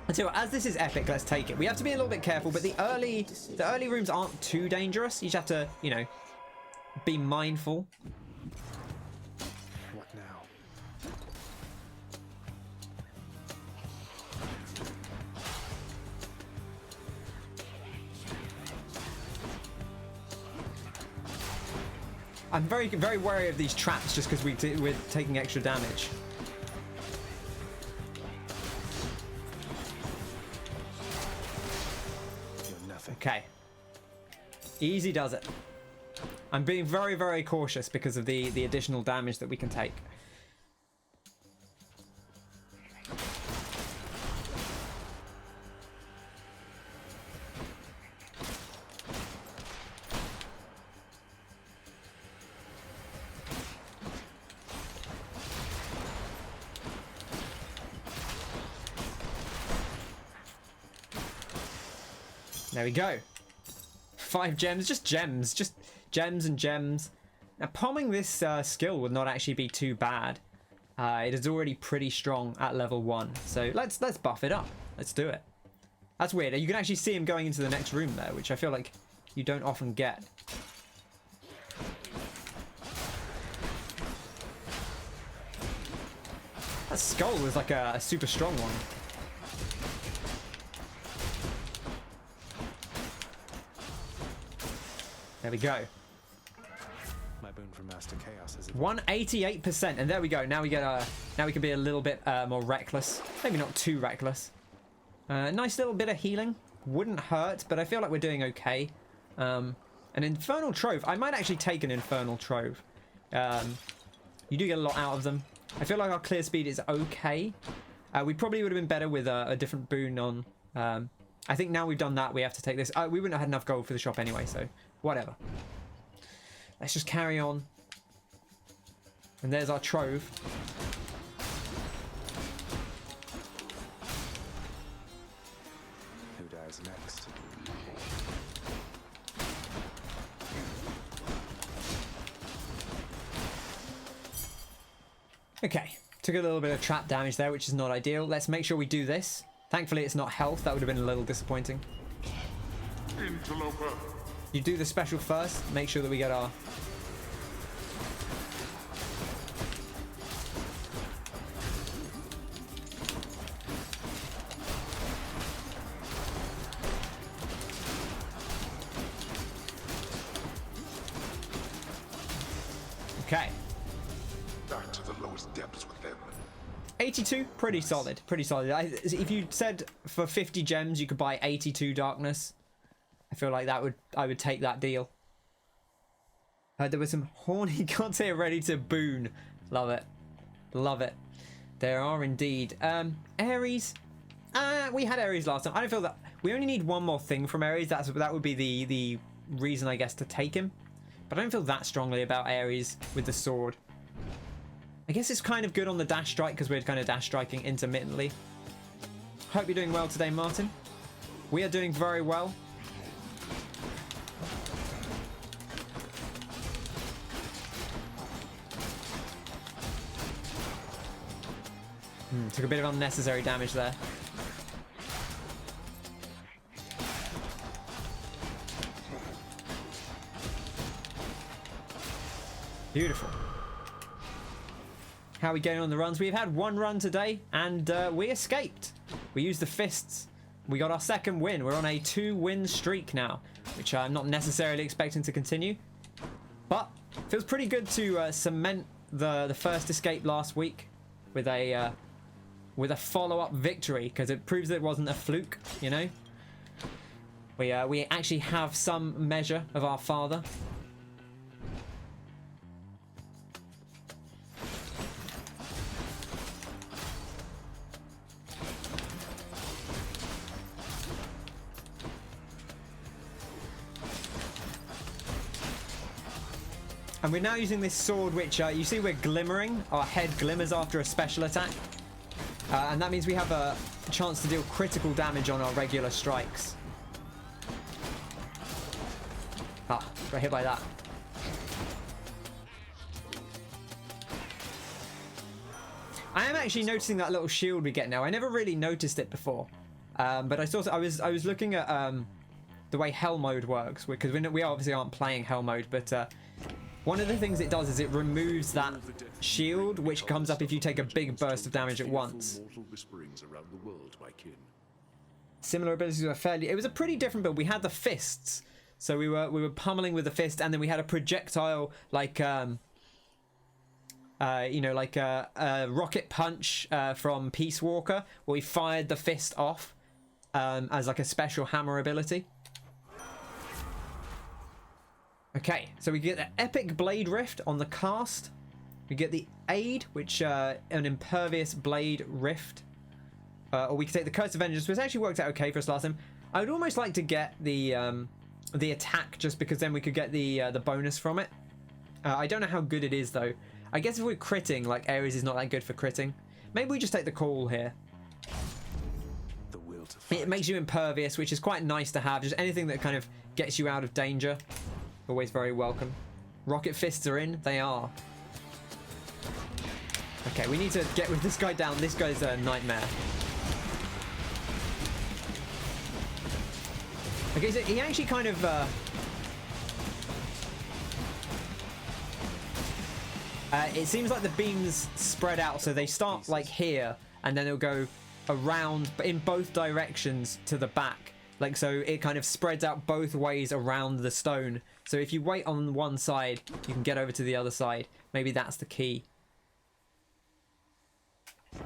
Speaker 1: And so as this is epic, let's take it. We have to be a little bit careful, but the early rooms aren't too dangerous. You just have to, you know, be mindful.
Speaker 4: What now?
Speaker 1: I'm very, very wary of these traps just because we're taking extra damage. Okay. Easy does it. I'm being very, very cautious because of the additional damage that we can take. There we go. 5 gems, just gems and gems. Now, palming this skill would not actually be too bad. It is already pretty strong at level 1, so let's buff it up. Let's do it. That's weird. You can actually see him going into the next room there, which I feel like you don't often get. That skull is like a super strong one. There we go.
Speaker 4: My boon from Master Chaos is
Speaker 1: 188%, and there we go. Now we get now we can be a little bit more reckless. Maybe not too reckless. Nice little bit of healing. Wouldn't hurt, but I feel like we're doing okay. An Infernal Trove. I might actually take an Infernal Trove. You do get a lot out of them. I feel like our clear speed is okay. We probably would have been better with a different boon on. I think now we've done that, we have to take this. We wouldn't have had enough gold for the shop anyway, so whatever. Let's just carry on. And there's our Trove.
Speaker 4: Who dies next?
Speaker 1: Okay, took a little bit of trap damage there, which is not ideal. Let's make sure we do this. Thankfully, it's not health. That would have been a little disappointing.
Speaker 5: Interloper.
Speaker 1: You do the special first. Make sure that we get our... Okay.
Speaker 5: Back to the lowest depths with them.
Speaker 1: 82, pretty solid, pretty solid. If you said for 50 gems you could buy 82 darkness, I feel like I would take that deal. There was some horny gods here ready to boon. Love it, love it. There are indeed. Ares. We had Ares last time. I don't feel that we only need one more thing from Ares. That would be the reason, I guess, to take him. But I don't feel that strongly about Ares with the sword. I guess it's kind of good on the dash strike because we're kind of dash striking intermittently. Hope you're doing well today, Martin. We are doing very well. Took a bit of unnecessary damage there. Beautiful. How are we getting on the runs? We've had one run today, and we escaped. We used the fists. We got our second win. We're on a 2-win streak now, which I'm not necessarily expecting to continue. But feels pretty good to cement the first escape last week with a follow-up victory, because it proves that it wasn't a fluke, you know. We actually have some measure of our father. And we're now using this sword, which you see we're glimmering. Our head glimmers after a special attack. And that means we have a chance to deal critical damage on our regular strikes. Ah, got hit by that. I am actually noticing that little shield we get now. I never really noticed it before. But I was looking at the way hell mode works, because we obviously aren't playing hell mode, but one of the things it does is it removes that shield, which comes up if you take a big burst of damage at once. Similar abilities were fairly... It was a pretty different build. We had the fists, so we were pummeling with the fist, and then we had a projectile like you know, like a rocket punch from Peace Walker, where we fired the fist off as like a special hammer ability. Okay, so we get the Epic Blade Rift on the cast. We get the Aid, which an Impervious Blade Rift. Or we could take the Curse of Vengeance, which actually worked out okay for us last time. I would almost like to get the attack, just because then we could get the bonus from it. I don't know how good it is, though. I guess if we're critting, like, Ares is not that good for critting. Maybe we just take the call here. It makes you impervious, which is quite nice to have. Just anything that kind of gets you out of danger. Always very welcome. Rocket fists are in. They are. Okay, we need to get with this guy down. This guy's a nightmare. Okay, so he actually kind of... it seems like the beams spread out, so they start like here, and then it'll go around in both directions to the back. Like, so it kind of spreads out both ways around the stone. So if you wait on one side, you can get over to the other side. Maybe that's the key.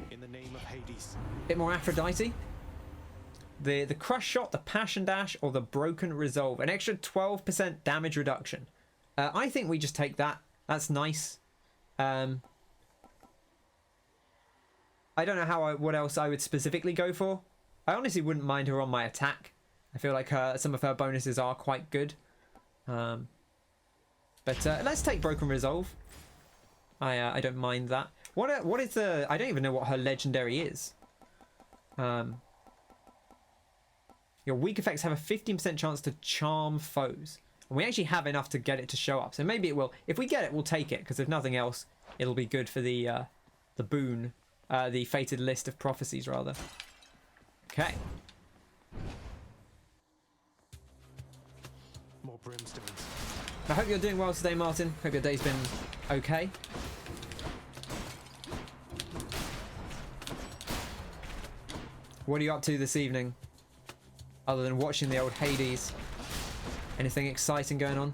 Speaker 4: In the name of Hades.
Speaker 1: Bit more Aphrodite. The Crush Shot, the Passion Dash, or the Broken Resolve. An extra 12% damage reduction. I think we just take that. That's nice. I don't know what else I would specifically go for. I honestly wouldn't mind her on my attack. I feel like some of her bonuses are quite good. But let's take Broken Resolve. I don't mind that. What is the... I don't even know what her legendary is. Your weak effects have a 15% chance to charm foes. And we actually have enough to get it to show up. So maybe it will... If we get it, we'll take it. Because if nothing else, it'll be good for the boon. The Fated List of Prophecies, rather. Okay.
Speaker 4: More brimstones.
Speaker 1: I hope you're doing well today, Martin. Hope your day's been okay. What are you up to this evening? Other than watching the old Hades. Anything exciting going on?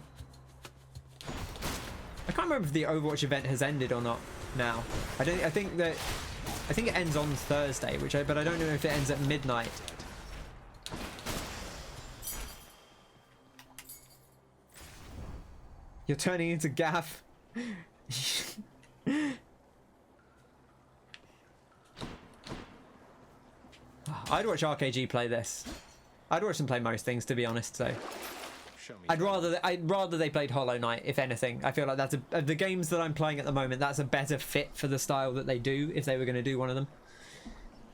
Speaker 1: I can't remember if the Overwatch event has ended or not now. I think it ends on Thursday, but I don't know if it ends at midnight. You're turning into Gav. I'd watch RKG play this. I'd watch them play most things, to be honest. So I'd rather they played Hollow Knight, if anything. I feel like that's the games that I'm playing at the moment. That's a better fit for the style that they do. If they were going to do one of them,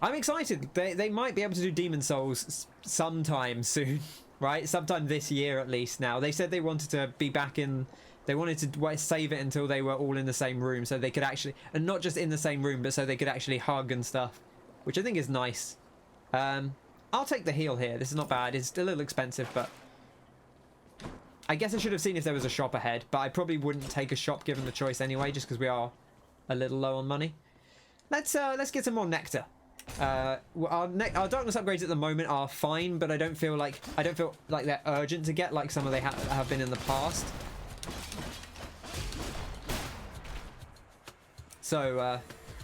Speaker 1: I'm excited. They might be able to do Demon Souls sometime soon, right? Sometime this year at least. Now they said they wanted to be back in. They wanted to save it until they were all in the same room, so they could actually, and not just in the same room, but so they could actually hug and stuff, which I think is nice. I'll take the heal here. This is not bad. It's a little expensive, but I guess I should have seen if there was a shop ahead, but I probably wouldn't take a shop given the choice anyway, just because we are a little low on money. Let's get some more nectar. Our darkness upgrades at the moment are fine, but I don't feel like they're urgent to get like some of they have been in the past. So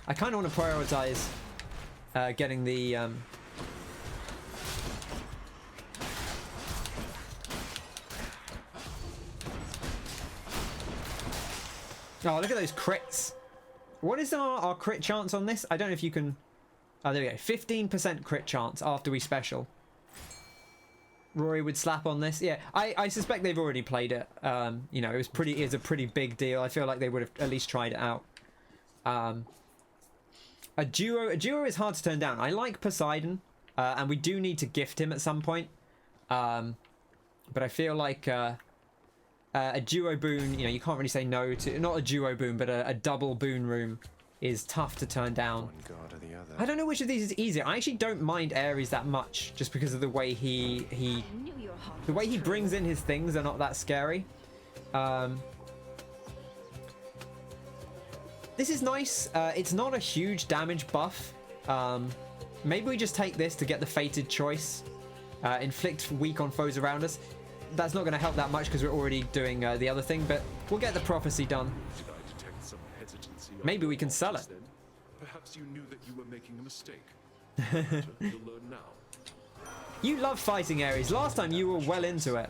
Speaker 1: I kind of want to prioritize getting the... Oh, look at those crits. What is our crit chance on this? I don't know if you can... Oh, there we go. 15% crit chance after we special. Rory would slap on this. Yeah, I suspect they've already played it. You know, it's a pretty big deal. I feel like they would have at least tried it out. A duo is hard to turn down. I like Poseidon, and we do need to gift him at some point. But I feel like a duo boon, you know, you can't really say no to, not a duo boon, but a double boon room is tough to turn down.
Speaker 4: One god or the other.
Speaker 1: I don't know which of these is easier. I actually don't mind Ares that much, just because of the way he brings in his things are not that scary. This is nice. It's not a huge damage buff. Maybe we just take this to get the fated choice. Inflict weak on foes around us. That's not going to help that much because we're already doing the other thing, but we'll get the prophecy done. Maybe we can sell it.
Speaker 6: Perhaps you knew that you were making a mistake. You'll learn now.
Speaker 1: You love fighting Ares. Last time you were well into it.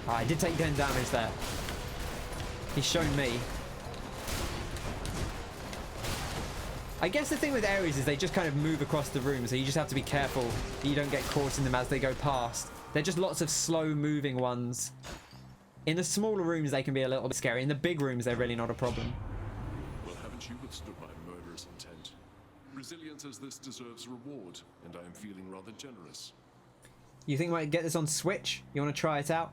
Speaker 1: I did take 10 damage there. He's shown me. I guess the thing with Ares is they just kind of move across the room, so you just have to be careful that you don't get caught in them as they go past. They're just lots of slow moving ones. In the smaller rooms they can be a little bit scary. In the big rooms they're really not a problem.
Speaker 6: Well, haven't you withstood my murderous intent? Resilience as this deserves reward, and I am feeling rather generous.
Speaker 1: You think we might get this on Switch? You want to try it out?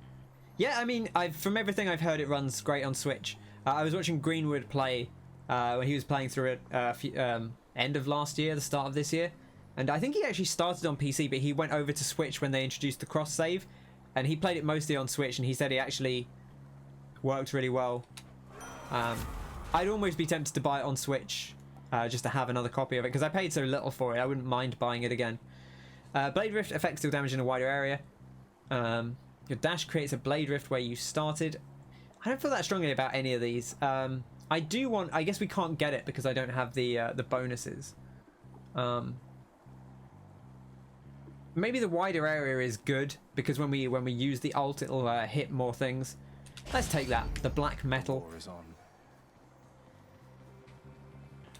Speaker 1: Yeah, I mean, from everything I've heard, it runs great on Switch. I was watching Greenwood play when he was playing through it end of last year, the start of this year. And I think he actually started on PC, but he went over to Switch when they introduced the cross save. And he played it mostly on Switch, and he said it actually worked really well. I'd almost be tempted to buy it on Switch just to have another copy of it, because I paid so little for it, I wouldn't mind buying it again. Blade Rift affects deal damage in a wider area. Your dash creates a Blade Rift where you started. I don't feel that strongly about any of these. I do want... I guess we can't get it because I don't have the bonuses. Maybe the wider area is good because when we use the ult, it'll hit more things. Let's take that. The black metal.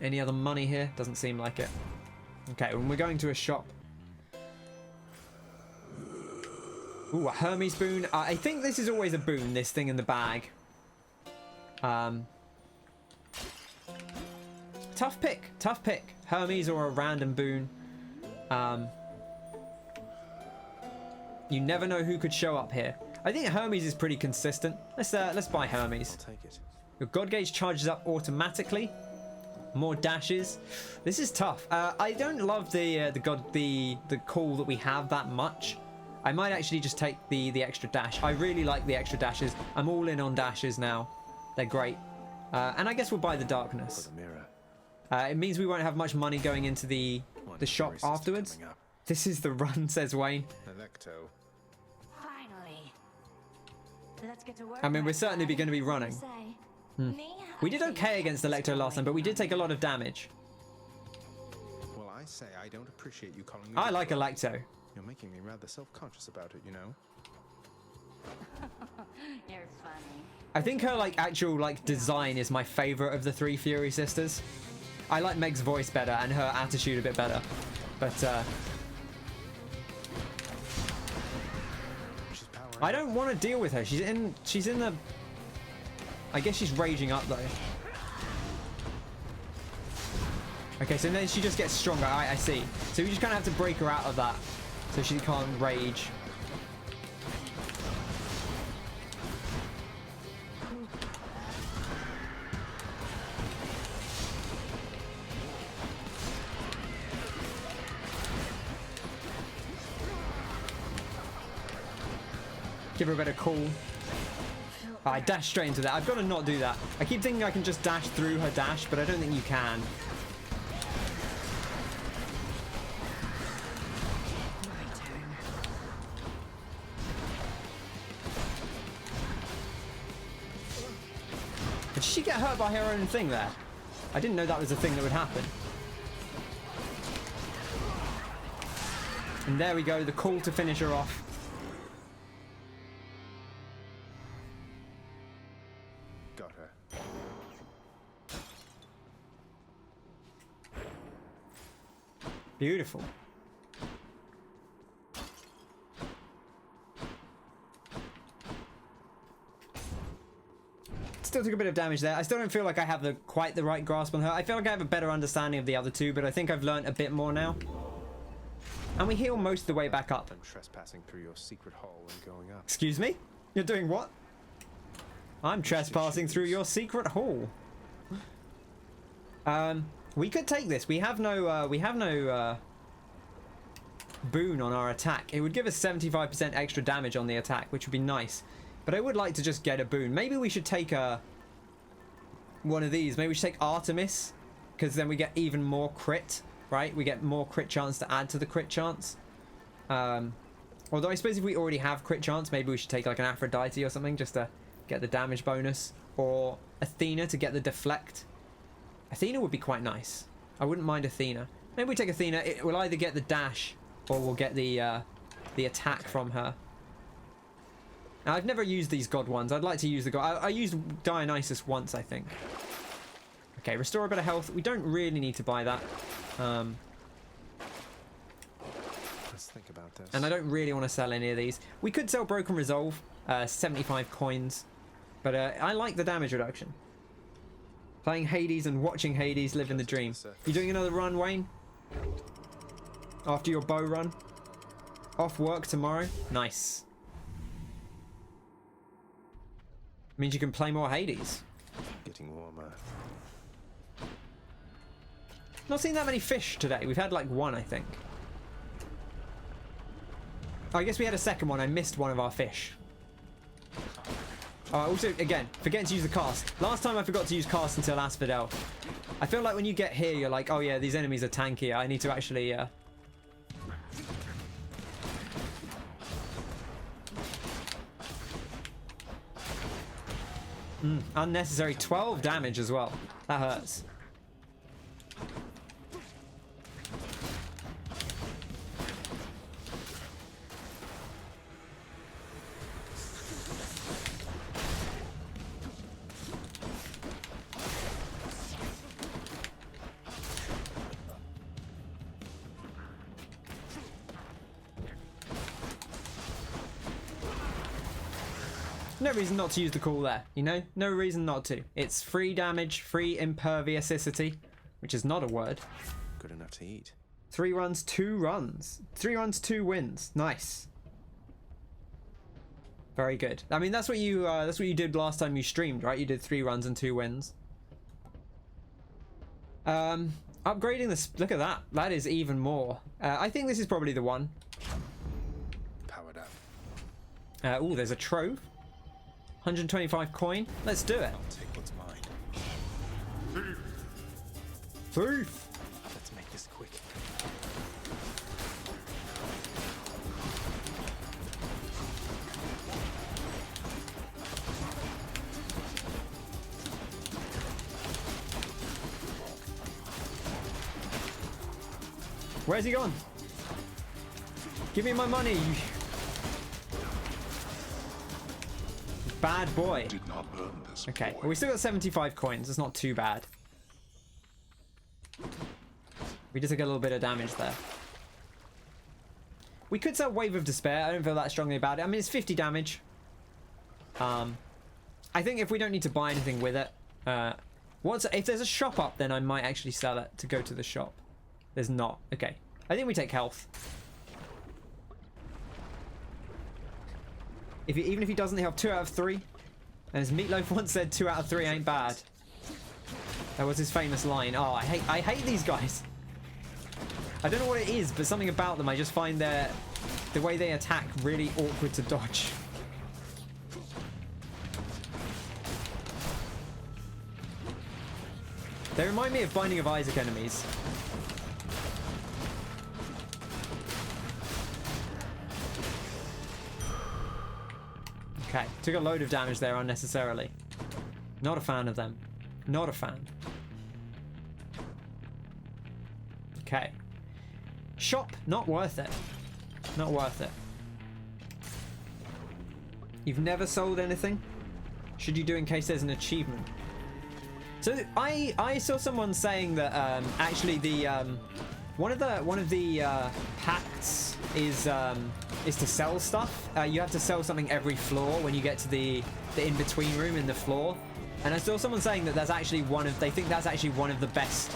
Speaker 1: Any other money here? Doesn't seem like it. Okay, when we're going to a shop. Ooh, a Hermes boon. I think this is always a boon, this thing in the bag. Tough pick. Tough pick. Hermes or a random boon. You never know who could show up here. I think Hermes is pretty consistent. Let's buy Hermes.
Speaker 4: I'll take it.
Speaker 1: Your God Gauge charges up automatically. More dashes. This is tough. I don't love the call that we have that much. I might actually just take the extra dash. I really like the extra dashes. I'm all in on dashes now. They're great. And I guess we'll buy the darkness. It means we won't have much money going into the shop afterwards. This is the run, says Wayne.
Speaker 4: Electo.
Speaker 9: Finally. Let's get to work.
Speaker 1: I mean, we're certainly going to be running. We did okay against Electo last time, but we did take a lot of damage.
Speaker 4: Well, I say I don't appreciate you calling me.
Speaker 1: I like Electo.
Speaker 4: You're making me rather self-conscious about it, you know.
Speaker 9: You're funny.
Speaker 1: I think her actual design is my favorite of the three Fury sisters. I like Meg's voice better and her attitude a bit better, but I don't want to deal with her. She's in the. I guess she's raging up though. Okay, so then she just gets stronger. I see. So we just kind of have to break her out of that, so she can't rage. Give her a better call. Oh, I dash straight into that. I've got to not do that. I keep thinking I can just dash through her dash, but I don't think you can. she get hurt by her own thing there? I didn't know that was a thing that would happen. And there we go, the call to finish her off.
Speaker 4: Got her.
Speaker 1: Beautiful. Still took a bit of damage there. I still don't feel like I have quite the right grasp on her. I feel like I have a better understanding of the other two, but I think I've learned a bit more now. And we heal most of the way back up.
Speaker 4: I'm trespassing through your secret hall and going up.
Speaker 1: Excuse me? You're doing what? I'm trespassing through your secret hall. We could take this. We have no boon on our attack. It would give us 75% extra damage on the attack, which would be nice. But I would like to just get a boon. Maybe we should take one of these. Maybe we should take Artemis, because then we get even more crit, right? We get more crit chance to add to the crit chance. Although I suppose if we already have crit chance, maybe we should take like an Aphrodite or something just to get the damage bonus. Or Athena to get the deflect. Athena would be quite nice. I wouldn't mind Athena. Maybe we take Athena. It will either get the dash or we'll get the attack from her. Now, I've never used these god ones. I'd like to use the god. I used Dionysus once, I think. Okay, restore a bit of health. We don't really need to buy that.
Speaker 4: Let's think about this.
Speaker 1: And I don't really want to sell any of these. We could sell Broken Resolve, 75 coins. But I like the damage reduction. Playing Hades and watching Hades live in the dream. You doing another run, Wayne? After your bow run? Off work tomorrow? Nice. Means you can play more Hades.
Speaker 4: Getting warmer.
Speaker 1: Not seen that many fish today. We've had like one, I think. Oh, I guess we had a second one. I missed one of our fish. Also, again, forgetting to use the cast. Last time I forgot to use cast until Asphodel. I feel like when you get here, you're like, oh yeah, these enemies are tanky. I need to actually... unnecessary 12 damage as well. That hurts. No reason not to use the call there, you know? No reason not to. It's free damage, free imperviousity, which is not a word.
Speaker 4: Good enough to eat.
Speaker 1: 3 runs, 2 runs. 3 runs, 2 wins. Nice. Very good. I mean, that's what you did last time you streamed, right? You did 3 runs and 2 wins. Upgrading this. Look at that. That is even more. I think this is probably the one.
Speaker 4: Powered up.
Speaker 1: Oh, there's a trove. 125 coin. Let's do it.
Speaker 4: I'll take what's mine.
Speaker 1: Thief.
Speaker 4: Let's make this quick.
Speaker 1: Where's he gone? Give me my money. Bad boy.
Speaker 5: Did not earn this.
Speaker 1: Okay, well, we still got 75 coins. It's not too bad. We just took a little bit of damage there. We could sell Wave of Despair. I don't feel that strongly about it. I mean, it's 50 damage. I think if we don't need to buy anything with it, if there's a shop up, then I might actually sell it to go to the shop. There's not. Okay. I think we take health. Even if he doesn't have 2 out of 3, and as Meatloaf once said, 2 out of 3 ain't bad. That was his famous line. Oh, I hate these guys. I don't know what it is, but something about them. I just find the way they attack really awkward to dodge. They remind me of Binding of Isaac enemies. Okay, took a load of damage there unnecessarily. Not a fan of them. Not a fan. Okay. Shop, not worth it. Not worth it. You've never sold anything? Should you do in case there's an achievement? So I saw someone saying that actually the one of the pacts is to sell stuff. You have to sell something every floor when you get to the in-between room in the floor. And I saw someone saying that they think that's actually one of the best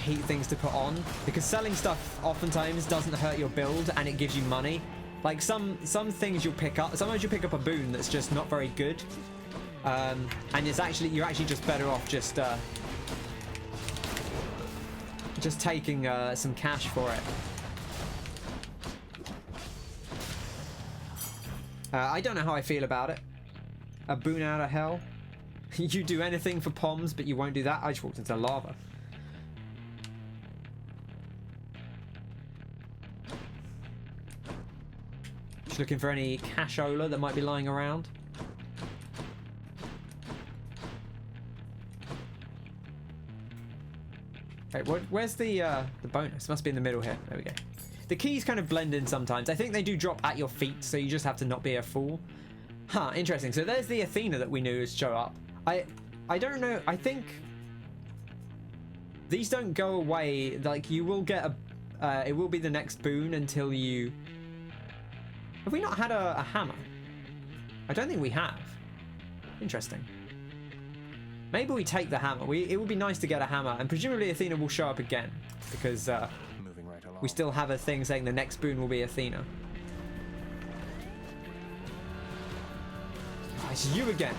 Speaker 1: heat things to put on, because selling stuff oftentimes doesn't hurt your build and it gives you money. Like some things you'll pick up, sometimes you pick up a boon that's just not very good, and you're actually just better off just taking some cash for it. I don't know how I feel about it. A boon out of hell. You do anything for Poms, but you won't do that. I just walked into lava. Just looking for any cashola that might be lying around. Okay, where's the bonus? Must be in the middle here. There we go. The keys kind of blend in sometimes. I think they do drop at your feet, so you just have to not be a fool. Huh, interesting. So there's the Athena that we knew would show up. I don't know. I think these don't go away. Like, you will get it will be the next boon until you... Have we not had a hammer? I don't think we have. Interesting. Maybe we take the hammer. It would be nice to get a hammer, and presumably Athena will show up again, because
Speaker 4: Moving right along.
Speaker 1: we still have a thing saying the next boon will be Athena. Oh, it's you again.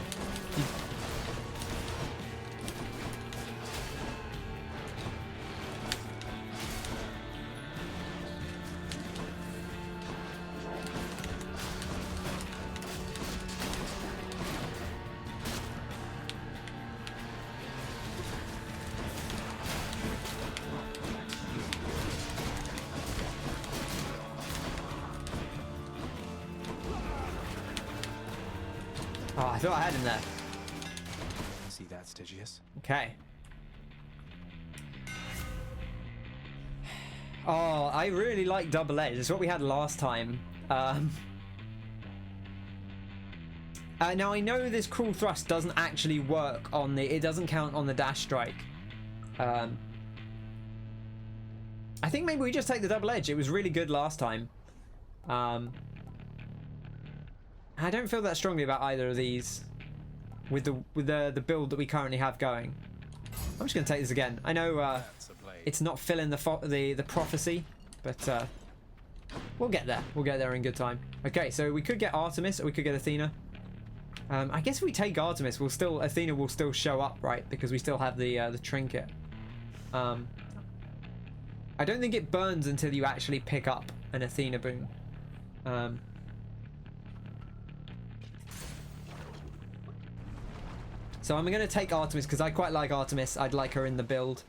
Speaker 1: Oh, I thought I had him there.
Speaker 4: See that, Stygius?
Speaker 1: Okay. Oh, I really like double edge. It's what we had last time. Now I know this cruel thrust doesn't actually work on the... It doesn't count on the dash strike. I think maybe we just take the double edge. It was really good last time. I don't feel that strongly about either of these with the build that we currently have going. I'm just going to take this again. I know it's not filling the prophecy, but we'll get there. We'll get there in good time. Okay, so we could get Artemis or we could get Athena. I guess if we take Artemis, Athena will still show up, right? Because we still have the trinket. I don't think it burns until you actually pick up an Athena boon. So I'm going to take Artemis because I quite like Artemis. I'd like her in the build.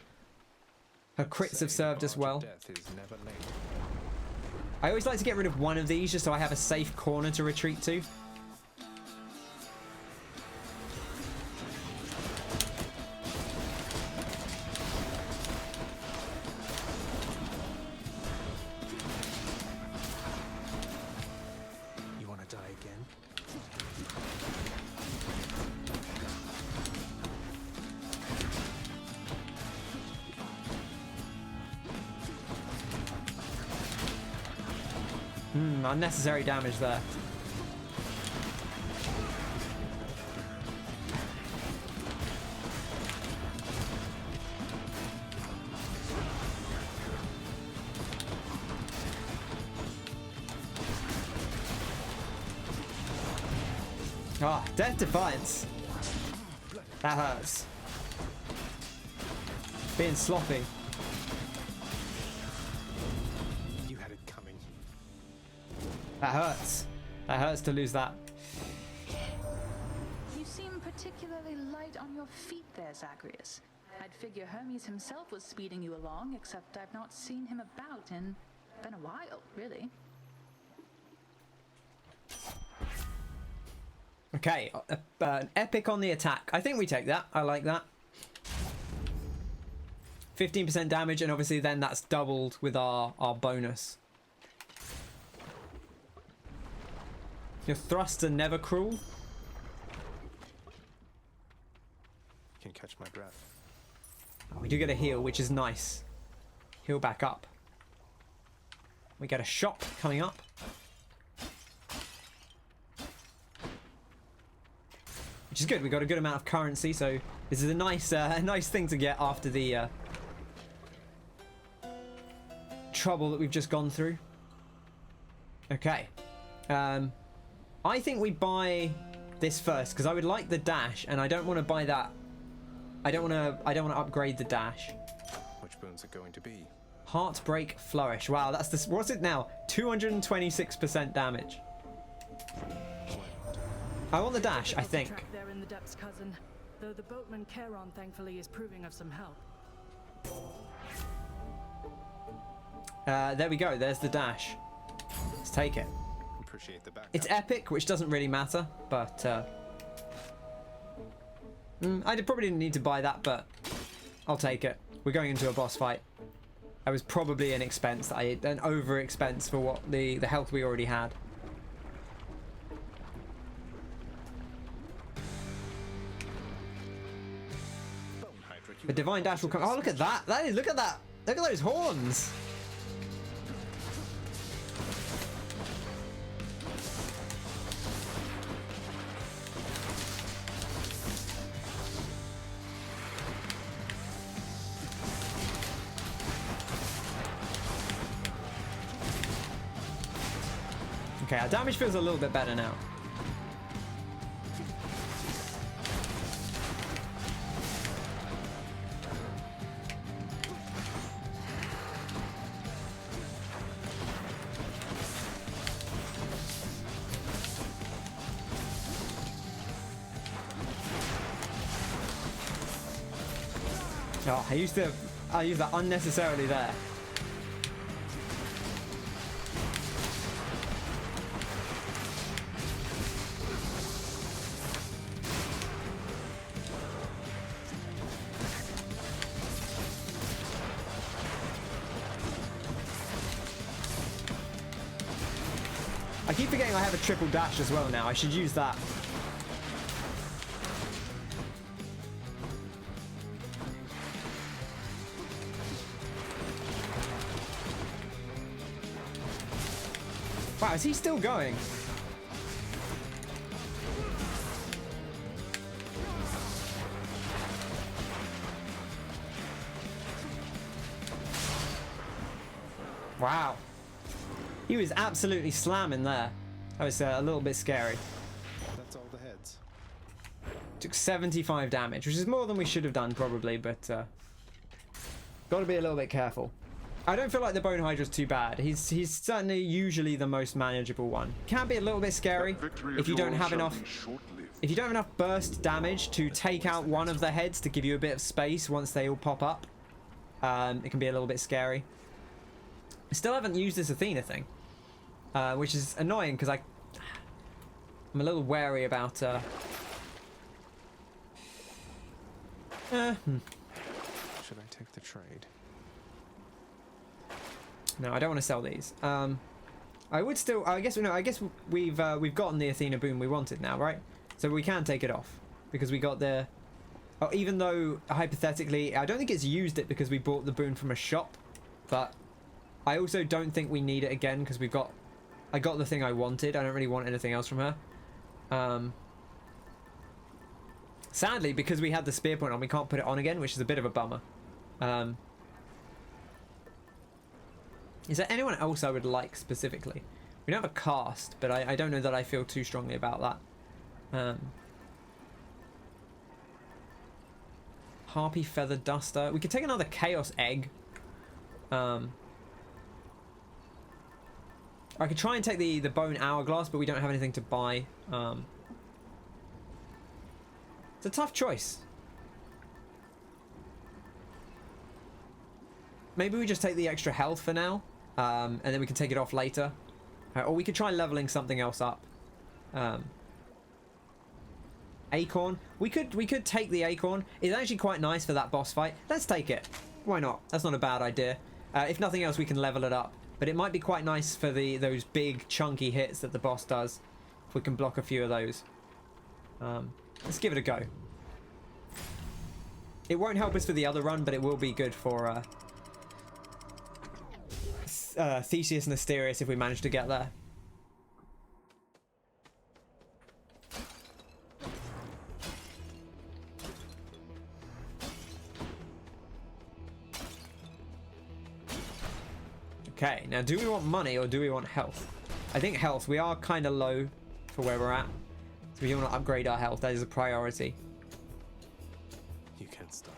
Speaker 1: Her crits have served us well. I always like to get rid of one of these just so I have a safe corner to retreat to.
Speaker 4: You want to die again?
Speaker 1: Unnecessary damage there. Ah, Death Defiance. That hurts. Being sloppy. That hurts. That hurts to lose that.
Speaker 7: You seem particularly light on your feet there, Zagreus. I'd figure Hermes himself was speeding you along, except I've not seen him about in been a while, really.
Speaker 1: Okay, an epic on the attack. I think we take that. I like that. 15% damage, and obviously then that's doubled with our bonus. Your thrusts are never cruel.
Speaker 4: Can catch my breath.
Speaker 1: Oh, we do get a heal, which is nice. Heal back up. We get a shop coming up. Which is good. We got a good amount of currency, so this is a nice thing to get after the trouble that we've just gone through. Okay. I think we buy this first because I would like the dash, and I don't want to buy that. I don't want to upgrade the dash.
Speaker 4: Which boons are going to be?
Speaker 1: Heartbreak Flourish. Wow, that's this. What's it now? 226% damage. I want the dash, I think.
Speaker 21: There in the depths, cousin. Though the boatman Charon thankfully is proving of some help.
Speaker 1: There we go. There's the dash. Let's take it.
Speaker 4: Appreciate the backup.
Speaker 1: It's epic, which doesn't really matter, but I probably didn't need to buy that, but I'll take it. We're going into a boss fight. I was probably an expense, an over expense for what the health we already had. The divine dash will come. Oh, look at that! Look at that! Look at those horns! Okay, our damage feels a little bit better now. Oh, I used that unnecessarily there. I keep forgetting I have a triple dash as well now. I should use that. Wow, is he still going? Wow. He was absolutely slamming there. That was a little bit scary.
Speaker 4: That's all the heads.
Speaker 1: Took 75 damage, which is more than we should have done probably, but got to be a little bit careful. I don't feel like the Bone Hydra's too bad. He's certainly usually the most manageable one. Can be a little bit scary if you don't have enough. If you don't have enough burst damage to take out one of the heads to give you a bit of space once they all pop up, it can be a little bit scary. I still haven't used this Athena thing, which is annoying because I'm a little wary about.
Speaker 4: Should I take the trade?
Speaker 1: No, I don't want to sell these. I would still. I guess no. I guess we've gotten the Athena boon we wanted now, right? So we can take it off because we got the. Oh, even though hypothetically, I don't think it's used it because we bought the boon from a shop, but I also don't think we need it again because we've got. I got the thing I wanted. I don't really want anything else from her. Sadly, because we had the spear point on, we can't put it on again, which is a bit of a bummer. Is there anyone else I would like specifically? We don't have a cast, but I don't know that I feel too strongly about that. Harpy Feather Duster. We could take another Chaos Egg. I could try and take the Bone Hourglass, but we don't have anything to buy. It's a tough choice. Maybe we just take the extra health for now, and then we can take it off later. Or we could try leveling something else up. Acorn. We could take the acorn. It's actually quite nice for that boss fight. Let's take it. Why not? That's not a bad idea. If nothing else, we can level it up. But it might be quite nice for those big chunky hits that the boss does. If we can block a few of those. Let's give it a go. It won't help us for the other run, but it will be good for Theseus and Asterius if we manage to get there. Okay, now do we want money or do we want health? I think health. We are kind of low for where we're at. So we want to upgrade our health. That is a priority.
Speaker 3: You can't stop me.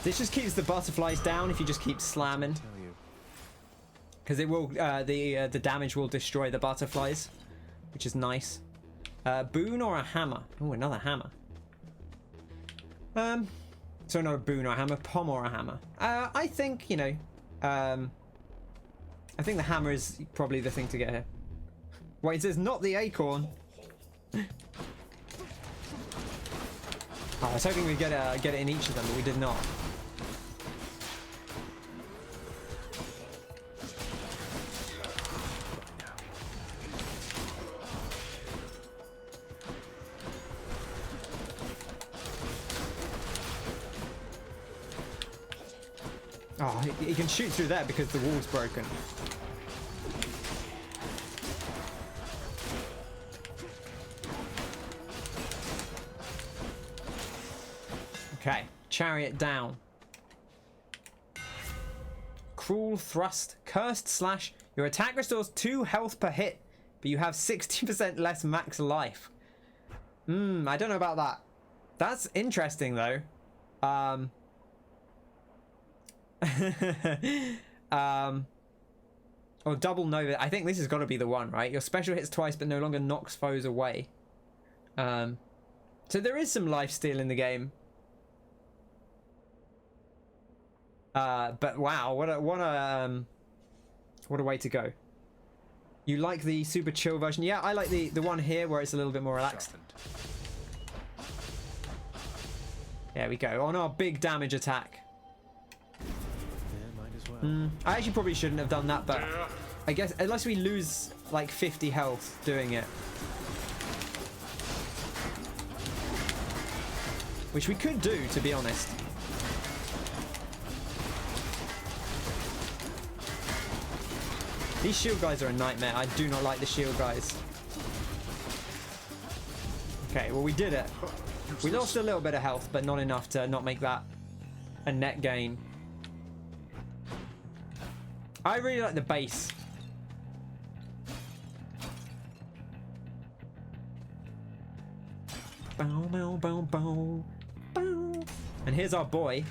Speaker 1: This just keeps the butterflies down if you just keep slamming. Because it will, the damage will destroy the butterflies, which is nice. Boon or a hammer? Oh, another hammer. So not a boon or a hammer, pom or a hammer. I think, you know, I think the hammer is probably the thing to get here. Wait, it says not the acorn. Oh, I was hoping we'd get it in each of them, but we did not. Oh, he can shoot through there because the wall's broken. Okay, chariot down. Cruel thrust, cursed slash. Your attack restores 2 health per hit, but you have 60% less max life. I don't know about that. That's interesting though. Or double nova. I think this has got to be the one, right? Your special hits twice but no longer knocks foes away. So there is some life steal in the game. But wow, what a way to go. You like the super chill version? Yeah, I like the one here where it's a little bit more relaxed. There we go, on our big damage attack. I actually probably shouldn't have done that, but I guess unless we lose like 50 health doing it, which we could do, to be honest. These shield guys are a nightmare. I do not like the shield guys. Okay, well we did it. We lost a little bit of health, but not enough to not make that a net gain. I really like the base. Bow, bow, bow, bow, bow. And here's our boy.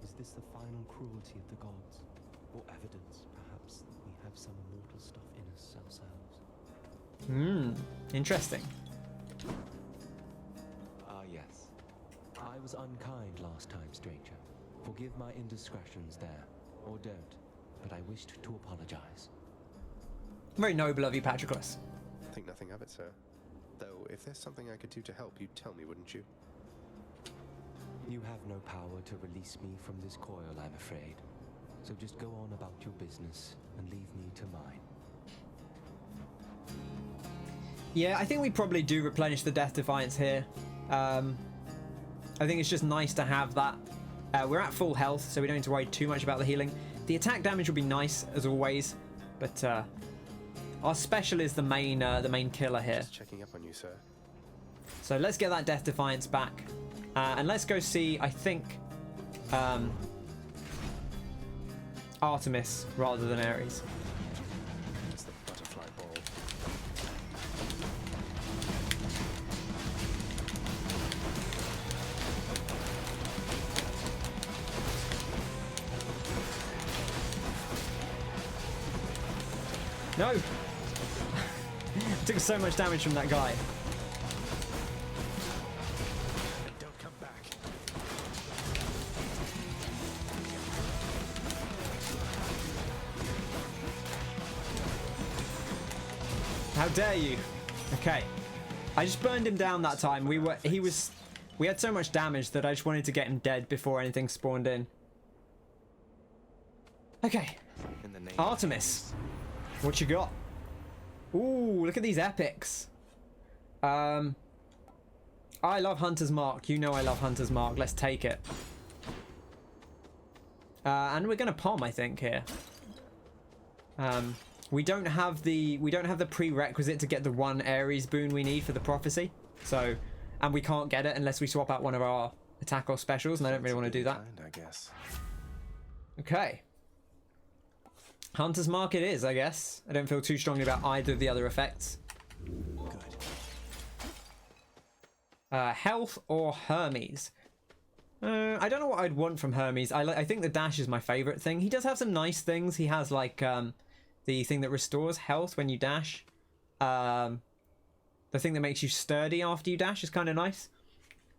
Speaker 12: Is this the final cruelty of the gods? Or evidence, perhaps, that we have some immortal stuff in us ourselves?
Speaker 1: Interesting.
Speaker 12: Yes. I was unkind last time, stranger. Forgive my indiscretions there. Or don't. But I wished to apologize.
Speaker 1: Very noble of you, Patroclus.
Speaker 4: Think nothing of it, sir. Though, if there's something I could do to help, you'd tell me, wouldn't you?
Speaker 12: You have no power to release me from this coil, I'm afraid. So just go on about your business and leave me to mine.
Speaker 1: Yeah, I think we probably do replenish the Death Defiance here. I think it's just nice to have that. We're at full health, so we don't need to worry too much about the healing. The attack damage will be nice, as always, but Our special is the main killer here.
Speaker 3: Just checking up on you, sir.
Speaker 1: So let's get that Death Defiance back. And let's go see, I think, Artemis rather than Ares.
Speaker 3: It's the butterfly ball.
Speaker 1: No! Took so much damage from that guy.
Speaker 3: Don't come back.
Speaker 1: How dare you? Okay. I just burned him down that time. We had so much damage that I just wanted to get him dead before anything spawned in. Okay. Artemis. What you got? Ooh, look at these epics. I love Hunter's Mark. You know I love Hunter's Mark. Let's take it. And we're gonna palm, I think, here. We don't have the prerequisite to get the one Ares boon we need for the prophecy. So, and we can't get it unless we swap out one of our attack or specials, and I don't really want to do that.
Speaker 3: I guess.
Speaker 1: Okay. Hunter's Mark it is, I guess. I don't feel too strongly about either of the other effects. Health or Hermes? I don't know what I'd want from Hermes. I think the dash is my favorite thing. He does have some nice things. He has like the thing that restores health when you dash. The thing that makes you sturdy after you dash is kind of nice.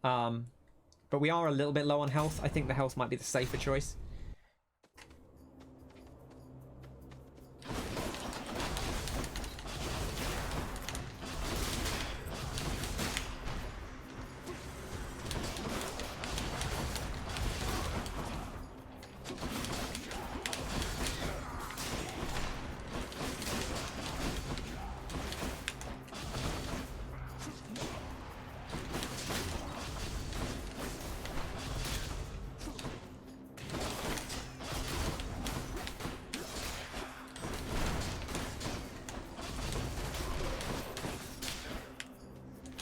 Speaker 1: But we are a little bit low on health. I think the health might be the safer choice.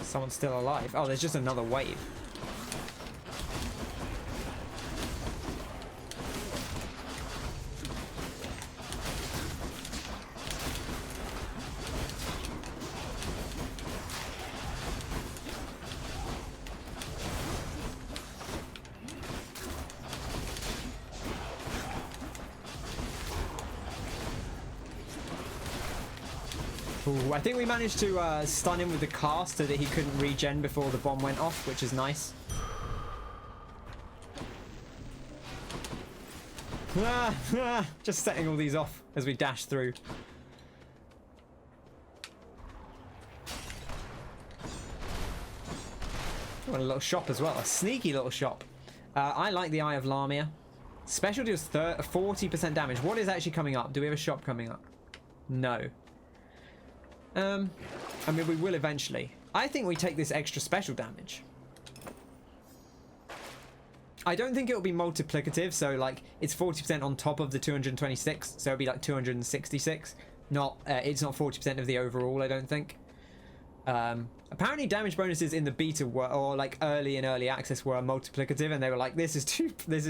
Speaker 1: Someone's still alive. Oh, there's just another wave. Ooh, I think we managed to stun him with the cast so that he couldn't regen before the bomb went off, which is nice. Just setting all these off as we dash through. Oh, and a little shop as well, a sneaky little shop. I like the Eye of Lamia. Special deals 40% damage. What is actually coming up? Do we have a shop coming up? No. I mean, we will eventually. I think we take this extra special damage. I don't think it'll be multiplicative, so like it's 40% on top of the 226, so it'll be like 266. Not, it's not 40% of the overall, I don't think. Apparently damage bonuses in the beta were, or like early and early access were multiplicative, and they were like, this is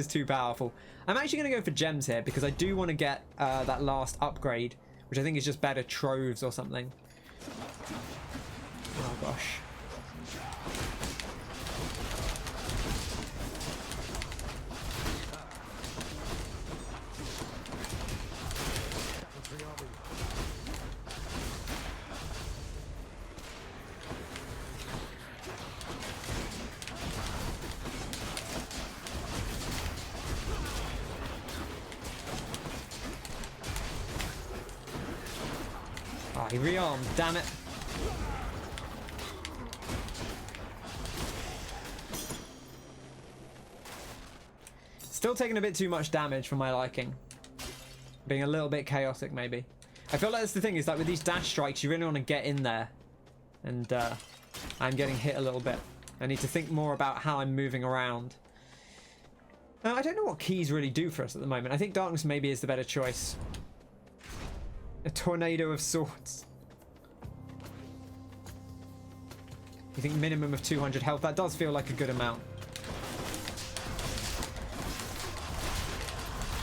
Speaker 1: too powerful. I'm actually going to go for gems here because I do want to get that last upgrade, which I think is just better troves or something. Oh gosh. Oh, he rearmed, damn it. Still taking a bit too much damage for my liking. Being a little bit chaotic, maybe. I feel like that's the thing, is like with these dash strikes, you really want to get in there. And I'm getting hit a little bit. I need to think more about how I'm moving around. I don't know what keys really do for us at the moment. I think darkness maybe is the better choice. A tornado of swords. You think minimum of 200 health? That does feel like a good amount.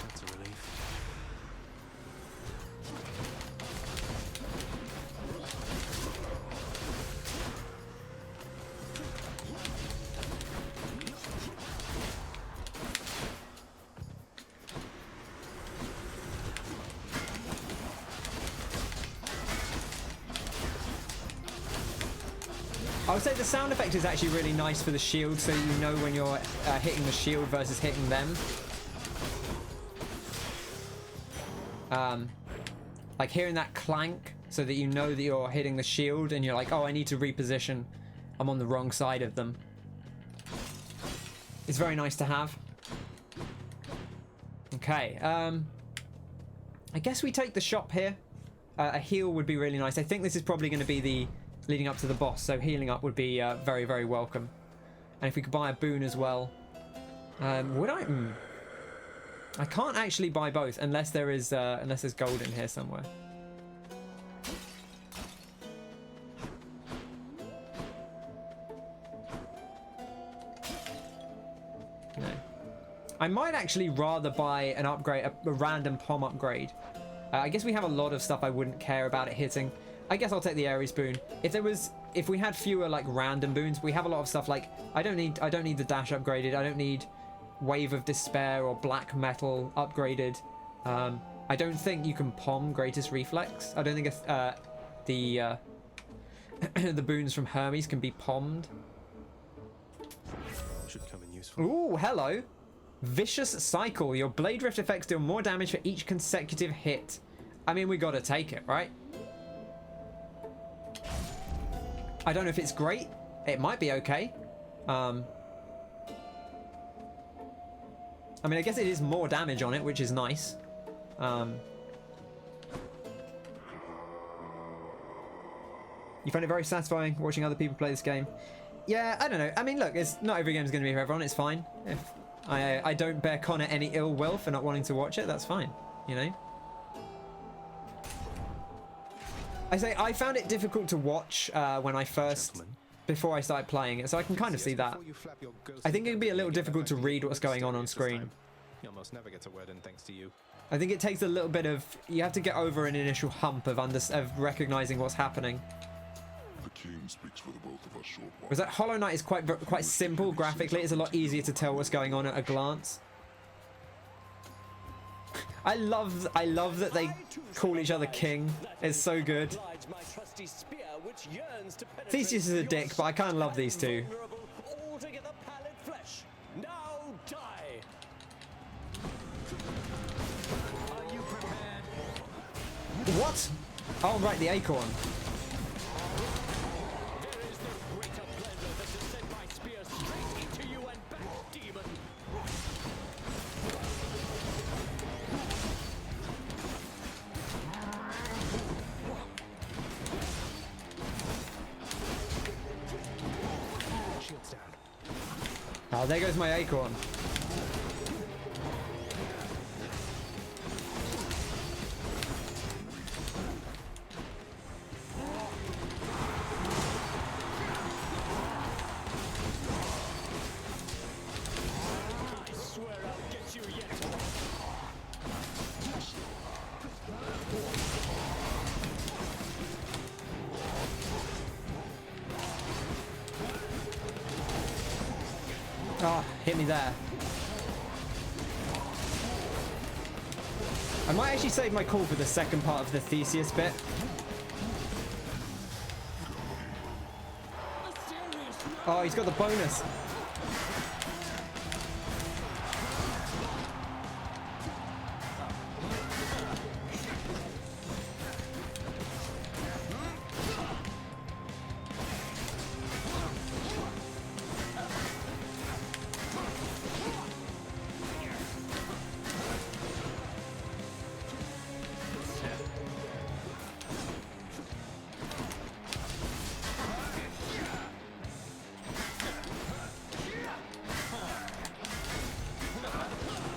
Speaker 3: That's a relief.
Speaker 1: I would say the sound effect is actually really nice for the shield, so you know when you're hitting the shield versus hitting them. Like hearing that clank, so that you know that you're hitting the shield, and you're like, oh, I need to reposition. I'm on the wrong side of them. It's very nice to have. Okay, I guess we take the shop here. A heal would be really nice. I think this is probably going to be the leading up to the boss, so healing up would be very, very welcome. And if we could buy a boon as well. Would I? I can't actually buy both unless there is unless there's gold in here somewhere. No. I might actually rather buy an upgrade, a random POM upgrade. I guess we have a lot of stuff I wouldn't care about it hitting. I guess I'll take the Ares boon. If we had fewer like random boons, we have a lot of stuff like I don't need the dash upgraded. I don't need Wave of Despair or Black Metal upgraded. I don't think you can POM Greatest Reflex. I don't think the the boons from Hermes can be POM'd.
Speaker 3: Should come in useful.
Speaker 1: Ooh, hello. Vicious Cycle. Your Blade Rift effects deal more damage for each consecutive hit. I mean, we gotta take it, right? I don't know if it's great. It might be okay. I mean, I guess it is more damage on it, which is nice. You find it very satisfying watching other people play this game? Yeah, I don't know. I mean, look, not every game's going to be for everyone. It's fine. If I don't bear Connor any ill will for not wanting to watch it, that's fine. You know? I found it difficult to watch when I first, before I started playing it, so I can kind of see that. I think it can be a little difficult to read what's going on screen.
Speaker 4: You almost never get a word in thanks to you.
Speaker 1: I think it takes a little bit of, you have to get over an initial hump of recognizing what's happening.
Speaker 5: The king speaks for the both of us, short one.
Speaker 1: Whereas that Hollow Knight is quite simple graphically. It's a lot easier to tell what's going on at a glance. I love that they call each other king. It's so good. Theseus is a dick, but I kind of love these two. What? Oh, right, the acorn. Oh, there goes my acorn. Oh, hit me there. I might actually save my call for the second part of the Theseus bit. Oh, he's got the bonus.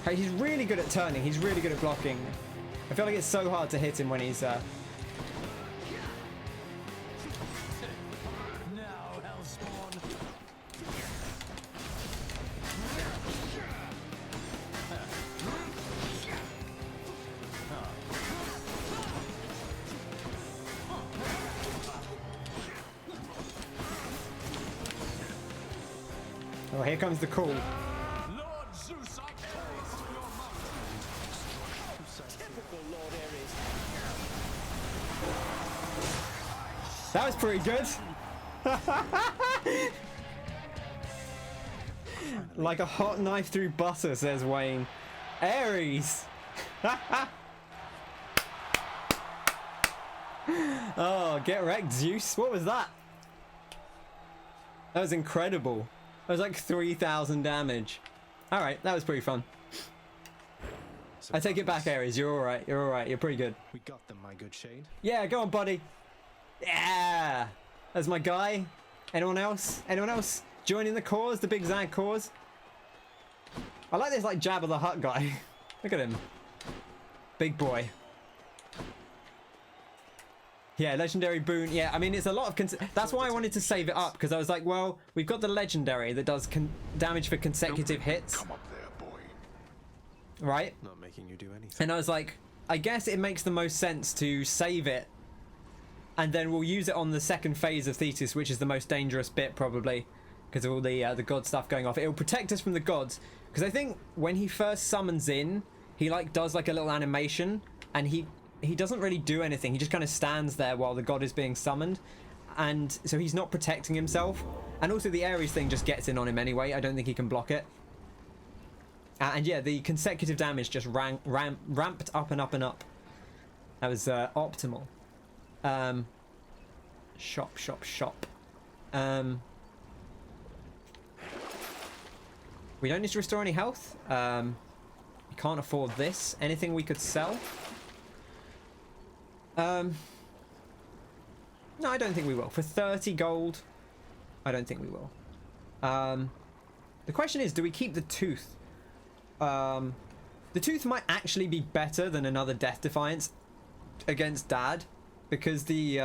Speaker 1: He's really good at turning. He's really good at blocking. I feel like it's so hard to hit him when he's
Speaker 13: Now, Hellspawn.
Speaker 1: Oh, here comes the call.
Speaker 13: Lord Zeus, I praise your might. Typical Lord Ares.
Speaker 1: That was pretty good. Like a hot knife through butter, says Wayne. Ares. Oh, get wrecked, Zeus. What was that? That was incredible. That was like 3,000 damage. All right, that was pretty fun. I take it back, Ares. You're all right. You're all right. You're pretty good.
Speaker 4: We got them, my good shade.
Speaker 1: Yeah, go on, buddy. Yeah, that's my guy. Anyone else? Anyone else joining the cause? The big Zag cause? I like this like Jabba the Hutt guy. Look at him. Big boy. Yeah, legendary boon. Yeah, I mean, it's a lot of... That's why I wanted to save it up, because I was like, well, we've got the legendary that does damage for consecutive hits.
Speaker 5: Come up there, boy.
Speaker 1: Right?
Speaker 4: Not making you do anything.
Speaker 1: And I was like, I guess it makes the most sense to save it, and then we'll use it on the second phase of Thetis, which is the most dangerous bit, probably, because of all the god stuff going off. It'll protect us from the gods, because I think when he first summons in, he like does like a little animation, and he doesn't really do anything. He just kind of stands there while the god is being summoned, and so he's not protecting himself. And also the Ares thing just gets in on him anyway. I don't think he can block it. And yeah, the consecutive damage just ramped up and up and up. That was optimal. Shop. We don't need to restore any health. We can't afford this. Anything we could sell? No, I don't think we will. For 30 gold, I don't think we will. The question is, do we keep the tooth? The tooth might actually be better than another Death Defiance against Dad, because this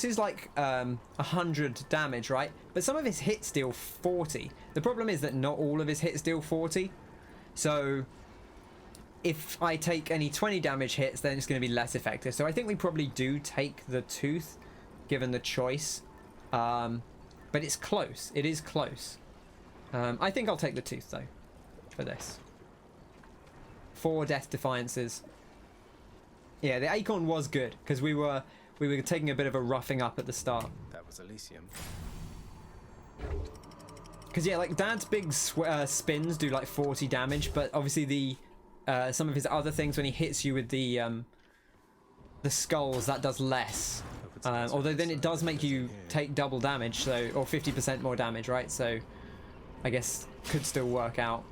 Speaker 1: is like 100 damage, right? But some of his hits deal 40. The problem is that not all of his hits deal 40. So if I take any 20 damage hits, then it's going to be less effective. So I think we probably do take the tooth, given the choice. But it's close. It is close. I think I'll take the tooth, though, for this. 4 Death Defiances. Yeah, the Acorn was good, because we were taking a bit of a roughing up at the start.
Speaker 4: That was Elysium.
Speaker 1: Because yeah, like Dad's big spins do like 40 damage, but obviously the some of his other things, when he hits you with the skulls, that does less. Although then it does make you take double damage, so, or 50% more damage, right? So I guess could still work out.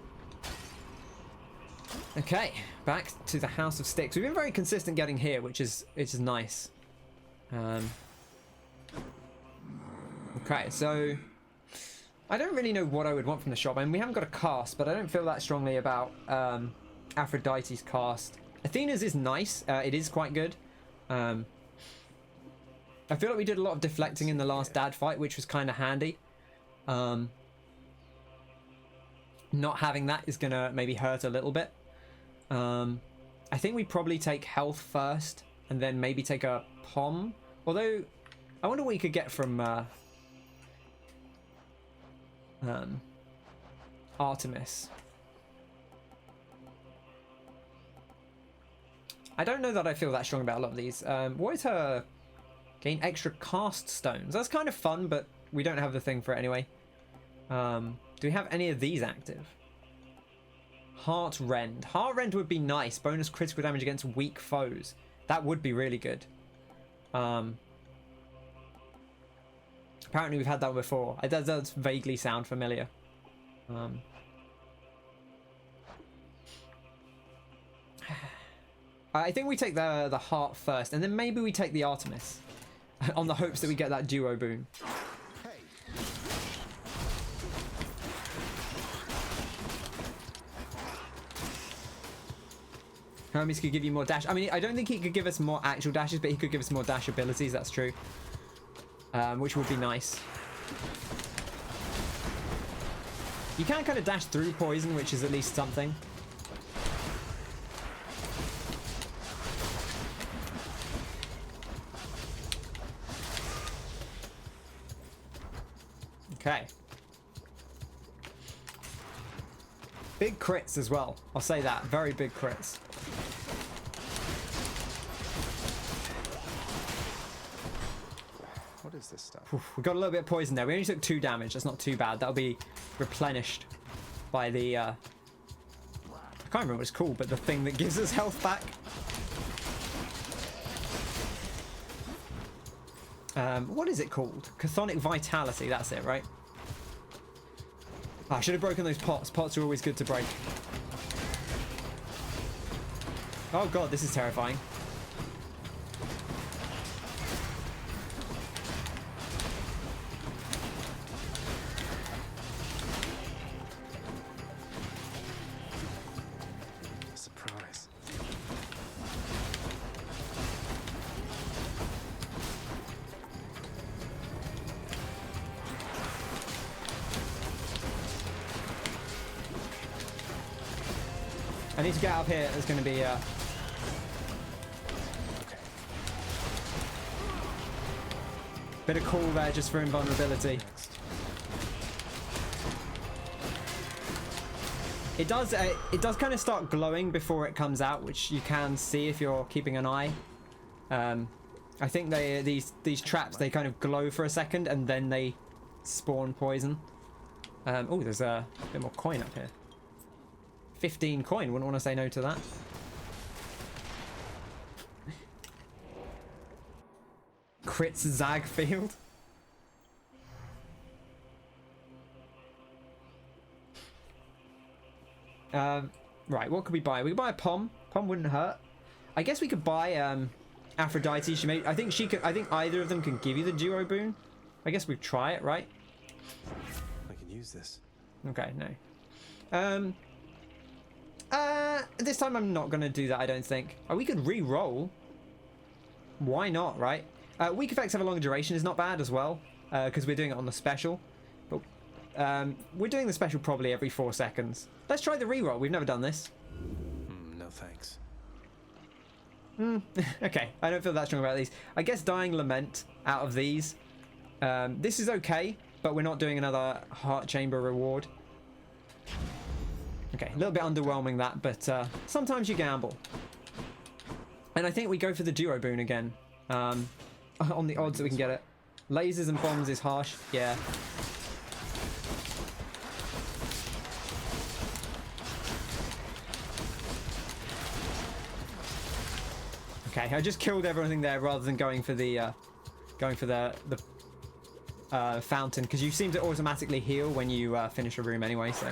Speaker 1: Okay, back to the House of Styx. We've been very consistent getting here, which is nice. Okay, so I don't really know what I would want from the shop. I mean, we haven't got a cast, but I don't feel that strongly about Aphrodite's cast. Athena's is nice. It is quite good. I feel like we did a lot of deflecting in the last Dad fight, which was kind of handy. Not having that is going to maybe hurt a little bit. I think we probably take health first, and then maybe take a pom. Although, I wonder what you could get from Artemis. I don't know that I feel that strong about a lot of these. What is her... Gain extra cast stones. That's kind of fun, but we don't have the thing for it anyway. Do we have any of these active? Heart Rend. Heart Rend would be nice. Bonus critical damage against weak foes. That would be really good. Apparently we've had that before. It does vaguely sound familiar. I think we take the heart first, and then maybe we take the Artemis. On the hopes that we get that duo boon. Hermes could give you more dash. I mean, I don't think he could give us more actual dashes, but he could give us more dash abilities. That's true. Which would be nice. You can kind of dash through poison, which is at least something. Okay. Big crits as well. I'll say that. Very big crits.
Speaker 4: What is this stuff?
Speaker 1: Oof, we got a little bit of poison there. We only took 2 damage. That's not too bad. That'll be replenished by the... I can't remember what it's called, but the thing that gives us health back. What is it called? Chthonic Vitality. That's it, right? Oh, I should have broken those pots. Pots are always good to break. Oh god, this is terrifying.
Speaker 4: Surprise.
Speaker 1: I need to get out of here. There's going to be bit of cool there just for invulnerability. It does kind of start glowing before it comes out, which you can see if you're keeping an eye. I think these traps, they kind of glow for a second and then they spawn poison. Oh, there's a bit more coin up here. 15 coin, wouldn't want to say no to that. Crits Zag field. Right, what could we buy? We could buy a pom. Pom wouldn't hurt. I guess we could buy Aphrodite. I think either of them can give you the duo boon. I guess we'd try it, right?
Speaker 4: I can use this.
Speaker 1: Okay, no. This time I'm not going to do that, I don't think. Oh, we could re-roll. Why not, right? Weak effects have a longer duration is not bad as well, because we're doing it on the special. But we're doing the special probably every 4 seconds. Let's try the re-roll. We've never done this.
Speaker 4: No thanks.
Speaker 1: Okay, I don't feel that strong about these. I guess Dying Lament out of these. This is okay, but we're not doing another Heart Chamber reward. Okay, a little bit underwhelming that, but sometimes you gamble. And I think we go for the duo boon again. On the odds that we can get it. Lasers and bombs is harsh, yeah. Okay, I just killed everything there rather than going for the fountain, because you seem to automatically heal when you finish a room anyway, so.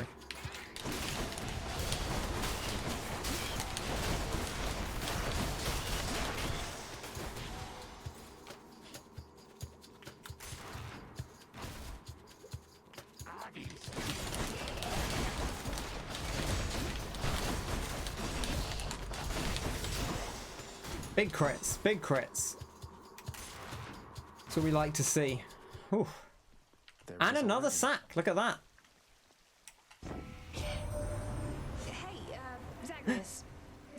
Speaker 1: Big crits, big crits. That's what we like to see. Ooh. And another sack, look at that.
Speaker 7: Hey, Zagreus,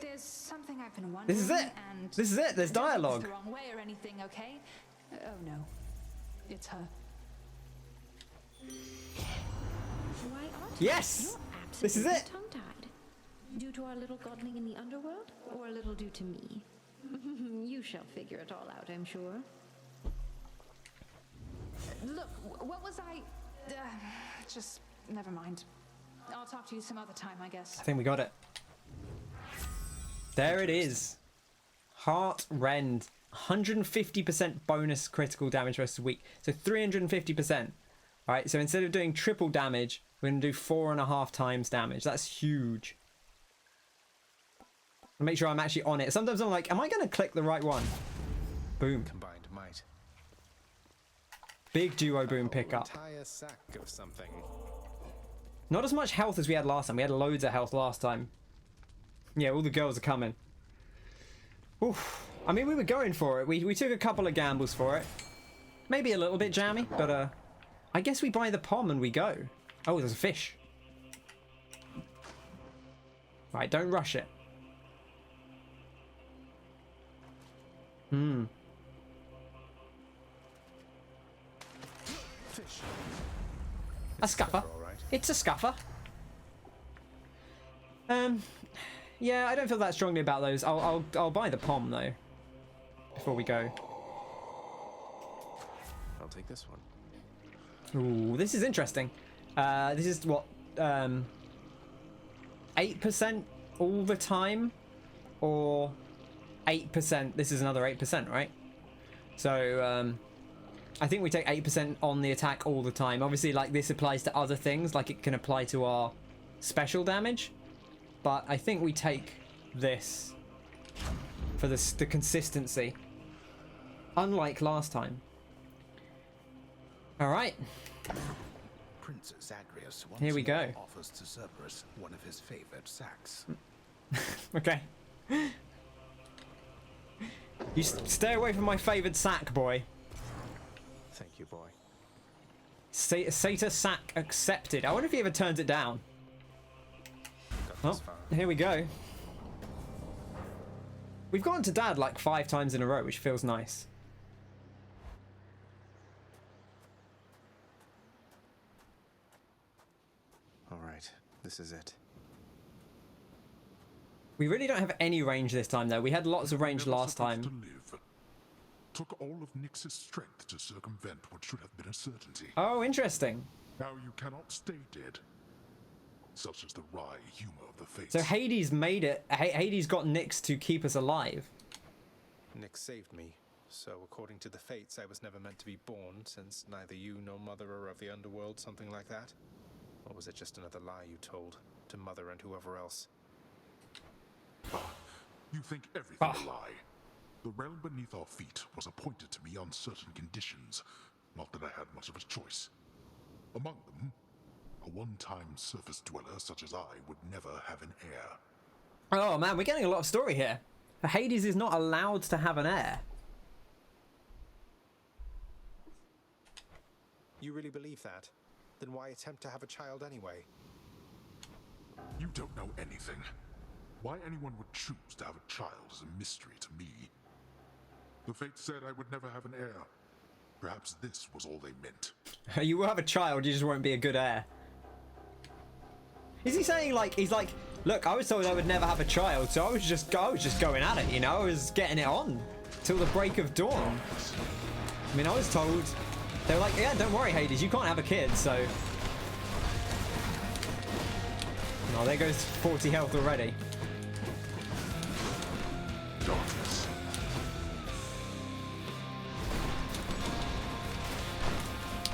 Speaker 7: there's something I've been wondering.
Speaker 1: This is it.
Speaker 7: And
Speaker 1: this is it. There's dialogue.
Speaker 7: The wrong way or anything, okay? Oh no, it's her.
Speaker 18: Why aren't
Speaker 1: Yes!
Speaker 18: You're
Speaker 1: This is it.
Speaker 18: tongue-tied. Due to our little godling in the underworld, or a little due to me? You shall figure it all out, I'm sure.
Speaker 7: Look, what was I... just never mind. I'll talk to you some other time, I guess.
Speaker 1: I think we got it. There it is. Heart Rend. 150% bonus critical damage versus weak. So 350%. Alright, so instead of doing triple damage, we're going to do 4.5 times damage. That's huge. I'll make sure I'm actually on it. Sometimes I'm like, am I going to click the right one? Boom.
Speaker 4: Combined might.
Speaker 1: Big duo boom pickup.
Speaker 4: Entire sack of something.
Speaker 1: Not as much health as we had last time. We had loads of health last time. Yeah, all the girls are coming. Oof. I mean, we were going for it. We took a couple of gambles for it. Maybe a little bit jammy, but I guess we buy the pom and we go. Oh, there's a fish. Right, don't rush it.
Speaker 4: Fish.
Speaker 1: A scuffer. It's a scuffer. Yeah, I don't feel that strongly about those. I'll buy the pom though. Before we go.
Speaker 3: I'll take this one.
Speaker 1: Ooh, this is interesting. This is what 8% all the time, or 8%. This is another 8%, right? So I think we take 8% on the attack all the time. Obviously, like this applies to other things, like it can apply to our special damage. But I think we take this for the consistency, unlike last time. All right.
Speaker 2: Prince Zagreus once
Speaker 1: Here we go.
Speaker 2: offers to Cerberus one of his favorite sacks.
Speaker 1: Okay. You stay away from my favored sack, boy.
Speaker 4: Thank you, boy.
Speaker 1: Satyr sack accepted. I wonder if he ever turns it down. Oh, here we go. We've gone to Dad like 5 times in a row, which feels nice.
Speaker 4: All right, this is it.
Speaker 1: We really don't have any range this time, though. We had lots of range
Speaker 5: Never
Speaker 1: last
Speaker 5: supposed
Speaker 1: time.
Speaker 5: to live. Took all of Nyx's strength to circumvent what should have been a certainty.
Speaker 1: Oh, interesting.
Speaker 5: Now you cannot stay dead. Such is the wry humor of the fates.
Speaker 1: So Hades made it. Hades got Nyx to keep us alive.
Speaker 4: Nyx saved me, so according to the fates, I was never meant to be born, since neither you nor Mother are of the underworld, something like that? Or was it just another lie you told to Mother and whoever else?
Speaker 5: You think everything a lie. The realm beneath our feet was appointed to me on certain conditions. Not that I had much of a choice. Among them, a one-time surface dweller such as I would never have an heir.
Speaker 1: Oh man, we're getting a lot of story here. Hades is not allowed to have an heir.
Speaker 4: You really believe that? Then why attempt to have a child anyway?
Speaker 5: You don't know anything. Why anyone would choose to have a child is a mystery to me. The fates said I would never have an heir. Perhaps this was all they meant.
Speaker 1: You will have a child, you just won't be a good heir. Is he saying like, he's like, look, I was told I would never have a child, so I was just going at it, you know? I was getting it on till the break of dawn. I mean, I was told, they were like, yeah, don't worry, Hades, you can't have a kid, so. Oh, there goes 40 health already.
Speaker 5: Darkness.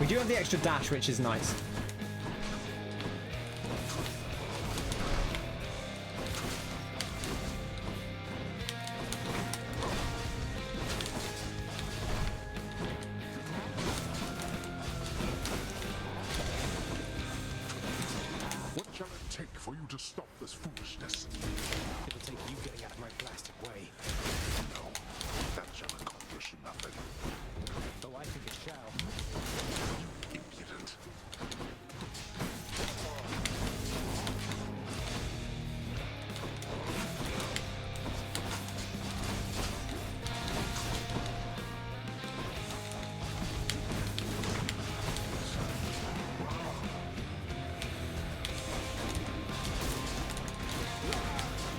Speaker 1: We do have the extra dash, which is nice.
Speaker 5: What shall it take for you to stop this foolishness?
Speaker 4: It'll take you getting out of my blasted way.
Speaker 5: No, that shall accomplish nothing.
Speaker 4: Though I think it shall.
Speaker 5: You impudent.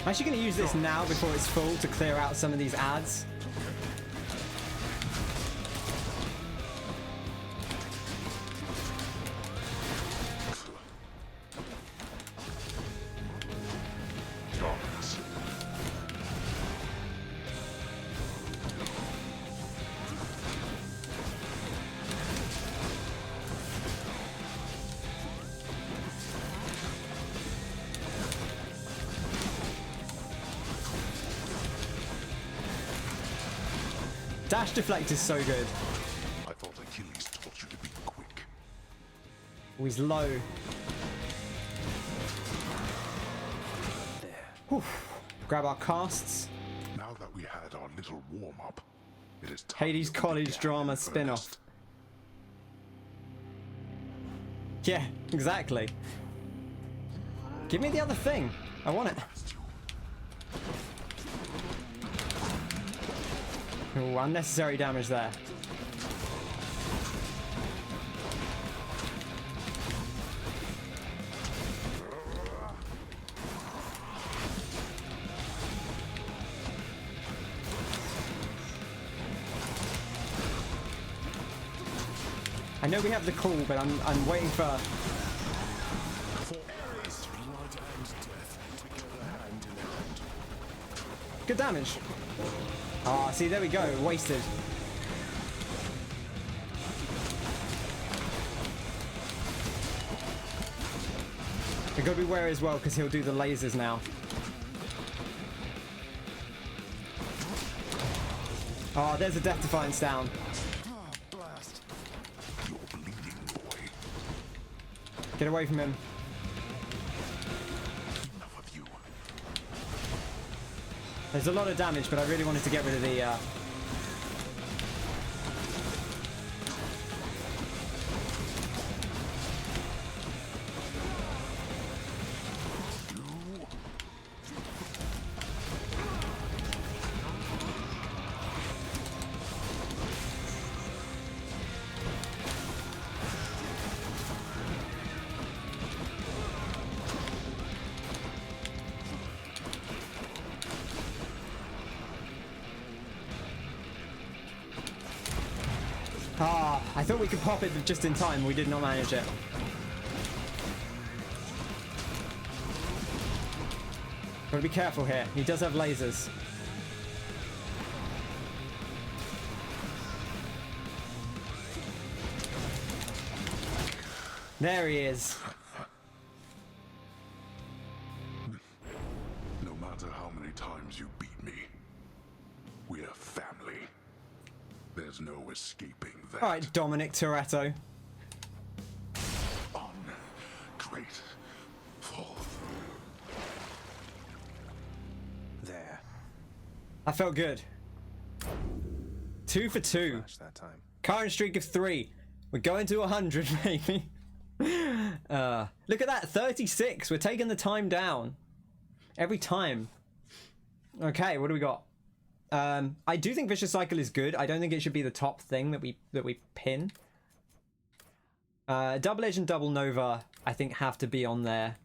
Speaker 1: I'm actually going to use this now before it's full to clear out some of these ads. Dash deflect is so good.
Speaker 5: I thought Achilles taught you to be quick.
Speaker 1: Oh, he's low.
Speaker 5: There.
Speaker 1: Whew. Grab our casts.
Speaker 5: Now that we had our little warm-up. It is time
Speaker 1: Hades
Speaker 5: that we
Speaker 1: college
Speaker 5: began
Speaker 1: drama
Speaker 5: in
Speaker 1: spin-off.
Speaker 5: earnest.
Speaker 1: Yeah, exactly. Give me the other thing. I want it. Ooh, unnecessary damage there. I know we have the call, but I'm waiting for.
Speaker 3: For Ares, blood and death together hand in hand.
Speaker 1: Good damage. Ah, see, there we go. Wasted. We've got to be wary as well, because he'll do the lasers now. Oh, there's a Death Defiance down.
Speaker 3: Blast.
Speaker 5: You're bleeding, boy.
Speaker 1: Get away from him.
Speaker 5: Enough of you.
Speaker 1: There's a lot of damage, but I really wanted to get rid of the... I thought we could pop it just in time. We did not manage it. Gotta be careful here. He does have lasers. There he is.
Speaker 5: No matter how many times you beat me, we're family. There's no escaping that.
Speaker 1: All right, Dominic Toretto.
Speaker 5: Ungrateful.
Speaker 4: There.
Speaker 1: I felt good. 2 for 2.
Speaker 4: That time.
Speaker 1: Current streak of 3. We're going to 100, maybe. Look at that, 36. We're taking the time down. Every time. Okay, what do we got? I do think Vicious Cycle is good. I don't think it should be the top thing that we pin. Double Edge and Double Nova, I think, have to be on there.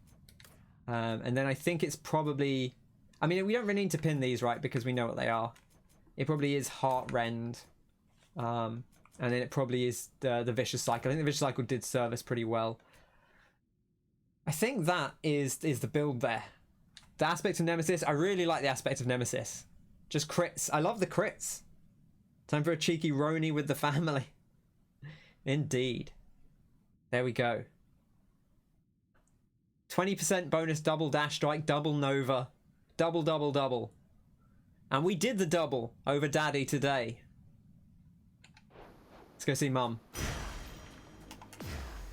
Speaker 1: And then I think it's probably... I mean, we don't really need to pin these, right? Because we know what they are. It probably is Heartrend. And then it probably is the Vicious Cycle. I think the Vicious Cycle did serve us pretty well. I think that is the build there. The aspect of Nemesis, I really like the aspect of Nemesis. Just crits. I love the crits. Time for a cheeky Roni with the family. Indeed. There we go. 20% bonus double dash strike, double Nova. Double, double, double. And we did the double over Daddy today. Let's go see Mum.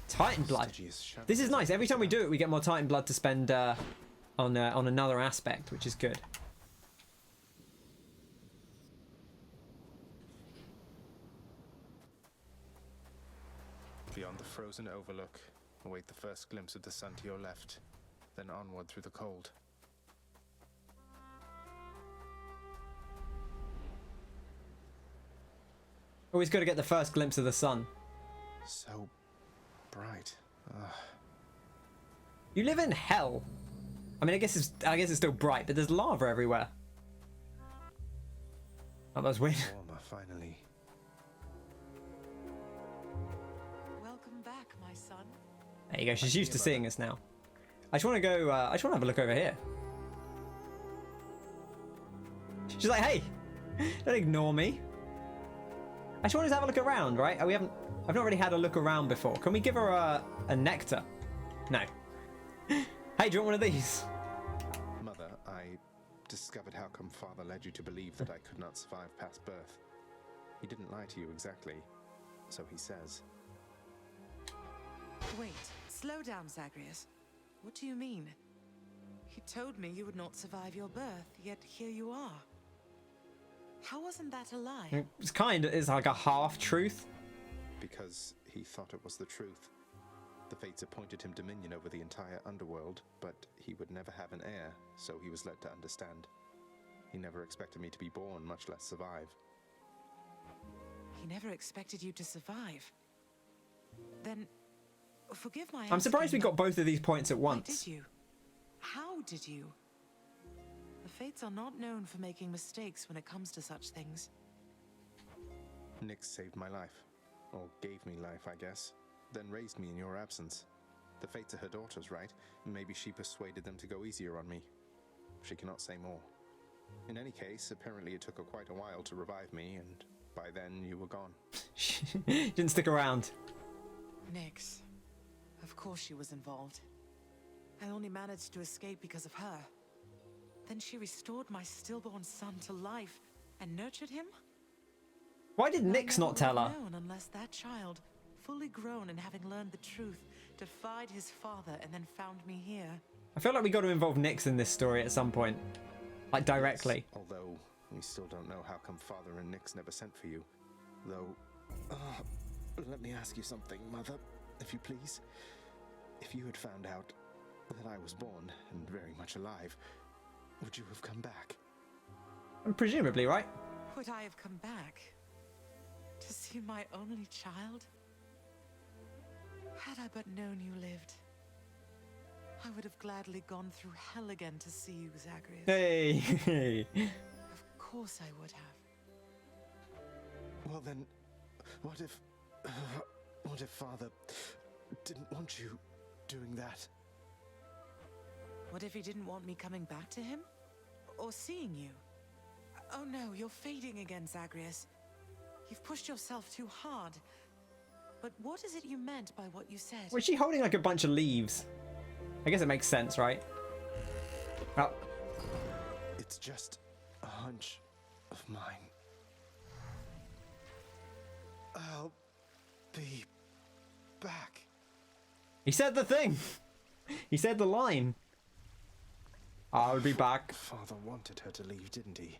Speaker 1: Titan Blood. This is nice. Every time we do it, we get more Titan Blood to spend on another aspect, which is good.
Speaker 4: Beyond the frozen overlook, await the first glimpse of the sun to your left, then onward through the cold.
Speaker 1: Always got to get the first glimpse of the sun.
Speaker 4: So bright. Ugh.
Speaker 1: You live in hell. I mean, I guess it's still bright, but there's lava everywhere. Oh, that was weird.
Speaker 4: Warmer, finally.
Speaker 11: Welcome back, my son.
Speaker 1: There you go. She's used to seeing us now. I just want to go. I just want to have a look over here. She's like, "Hey, don't ignore me." I just wanted to have a look around, right? I've not really had a look around before. Can we give her a nectar? No. Hey, do you want one of these?
Speaker 4: Mother, I discovered how come Father led you to believe that I could not survive past birth. He didn't lie to you exactly, so he says.
Speaker 11: Wait, slow down, Zagreus. What do you mean? He told me you would not survive your birth, yet here you are. How wasn't that a lie?
Speaker 1: It's like a half-truth.
Speaker 4: Because he thought it was the truth. The fates appointed him dominion over the entire underworld, but he would never have an heir, so he was led to understand. He never expected me to be born, much less survive.
Speaker 11: He never expected you to survive. Then, forgive my
Speaker 1: I'm surprised we
Speaker 11: asking,
Speaker 1: got both of these points at
Speaker 11: why
Speaker 1: once.
Speaker 11: did you? How did you? The fates are not known for making mistakes when it comes to such things.
Speaker 4: Nyx saved my life. Or gave me life, I guess. Then raised me in your absence. The fates are her daughters, right? Maybe she persuaded them to go easier on me. She cannot say more. In any case, apparently it took her quite a while to revive me, and by then you were gone.
Speaker 1: Didn't stick around.
Speaker 11: Nyx. Of course she was involved. I only managed to escape because of her. Then she restored my stillborn son to life and nurtured him?
Speaker 1: Why did Nyx not tell her?
Speaker 11: Unless that child, fully grown and having learned the truth, defied his father and then found me here.
Speaker 1: I feel like we got to involve Nyx in this story at some point. Like, directly.
Speaker 4: Yes, although, we still don't know how come Father and Nyx never sent for you. Though, let me ask you something, Mother, if you please. If you had found out that I was born and very much alive, would you have come back?
Speaker 1: Presumably, right?
Speaker 11: Would I have come back? To see my only child? Had I but known you lived, I would have gladly gone through hell again to see you, Zagreus.
Speaker 1: Hey!
Speaker 11: Of course I would have.
Speaker 4: Well then, what if Father didn't want you doing that?
Speaker 11: What if he didn't want me coming back to him? Or seeing you? Oh no, you're fading again, Zagreus. You've pushed yourself too hard. But what is it you meant by what you said?
Speaker 1: Was she holding like a bunch of leaves? I guess it makes sense, right? Oh.
Speaker 4: It's just a hunch of mine. I'll be back.
Speaker 1: He said the thing. He said the line. I'll be back.
Speaker 4: Father wanted her to leave, didn't he?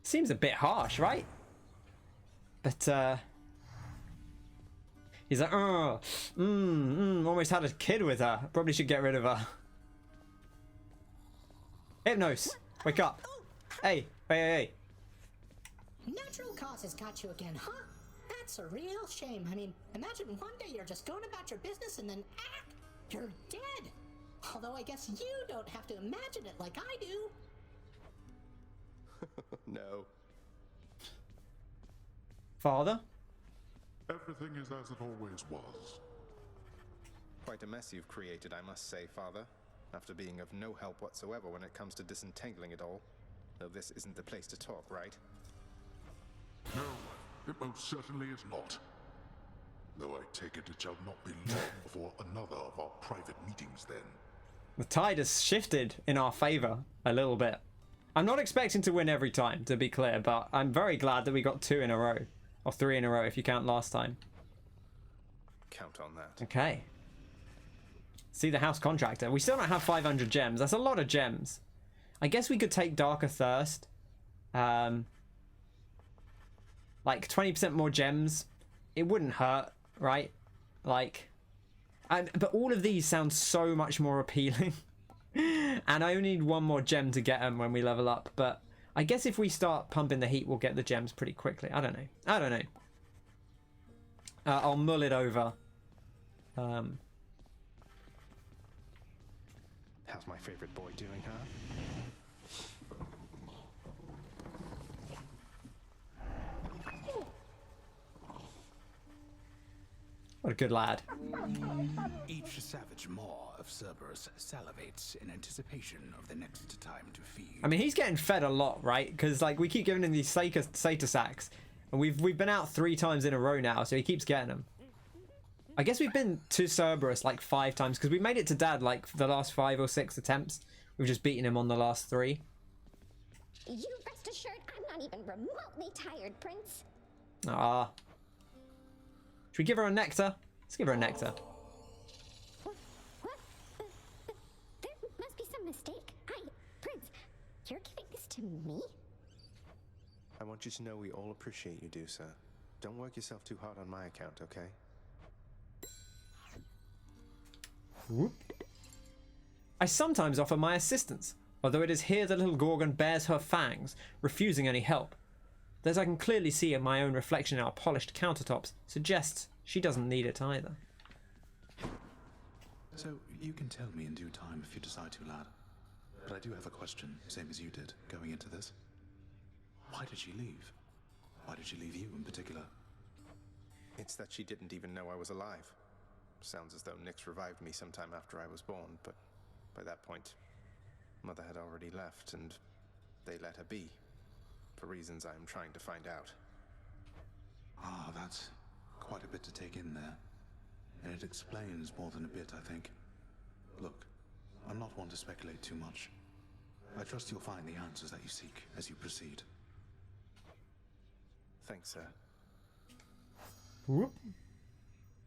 Speaker 1: Seems a bit harsh, right? But he's like, almost had a kid with her. Probably should get rid of her. Hypnos, wake up. Hey.
Speaker 14: Natural causes got you again, huh? That's a real shame. I mean, imagine one day you're just going about your business and then, you're dead. Although I guess you don't have to imagine it like I do.
Speaker 4: No.
Speaker 1: Father?
Speaker 5: Everything is as it always was.
Speaker 4: Quite a mess you've created, I must say, Father. After being of no help whatsoever when it comes to disentangling it all. Though this isn't the place to talk, right?
Speaker 5: No, it most certainly is not. Though I take it shall not be long before another of our private meetings then.
Speaker 1: The tide has shifted in our favor a little bit. I'm not expecting to win every time, to be clear, but I'm very glad that we got 2 in a row. Or 3 in a row, if you count last time.
Speaker 4: Count on that.
Speaker 1: Okay. See the house contractor. We still don't have 500 gems. That's a lot of gems. I guess we could take Darker Thirst. Like 20% more gems. It wouldn't hurt, right? Like... but all of these sound so much more appealing. And I only need 1 more gem to get them when we level up. But I guess if we start pumping the heat, we'll get the gems pretty quickly. I don't know. I'll mull it over.
Speaker 4: How's my favorite boy doing, huh?
Speaker 1: What a good lad.
Speaker 2: Each savage maw of Cerberus salivates in anticipation of the next time to feed.
Speaker 1: I mean, he's getting fed a lot, right? Because like we keep giving him these Satyr sacks, and we've been out 3 times in a row now, so he keeps getting them. I guess we've been to Cerberus like 5 times because we made it to Dad like the last 5 or 6 attempts. We've just beaten him on the last 3.
Speaker 18: You rest assured, I'm not even remotely tired, Prince.
Speaker 1: Ah. Should we give her a nectar? Let's give her a nectar.
Speaker 18: What? There must be some mistake. Prince, you're giving this To me?
Speaker 4: I want you to know we all appreciate you do, sir. Don't work yourself too hard on my account, okay?
Speaker 1: Whoop. I sometimes offer my assistance, although it is here the little Gorgon bears her fangs, refusing any help. As I can clearly see in my own reflection in our polished countertops, suggests she doesn't need it either.
Speaker 2: So, you can tell me in due time if you decide to, lad. But I do have a question, same as you did, going into this. Why did she leave? Why did she leave you in particular?
Speaker 4: It's that she didn't even know I was alive. Sounds as though Nyx revived me sometime after I was born, but by that point, Mother had already left, and they let her be. For reasons I am trying to find out.
Speaker 2: Ah, that's quite a bit to take in there. And it explains more than a bit, I think. Look, I'm not one to speculate too much. I trust you'll find the answers that you seek as you proceed.
Speaker 4: Thanks, sir.
Speaker 1: Whoop.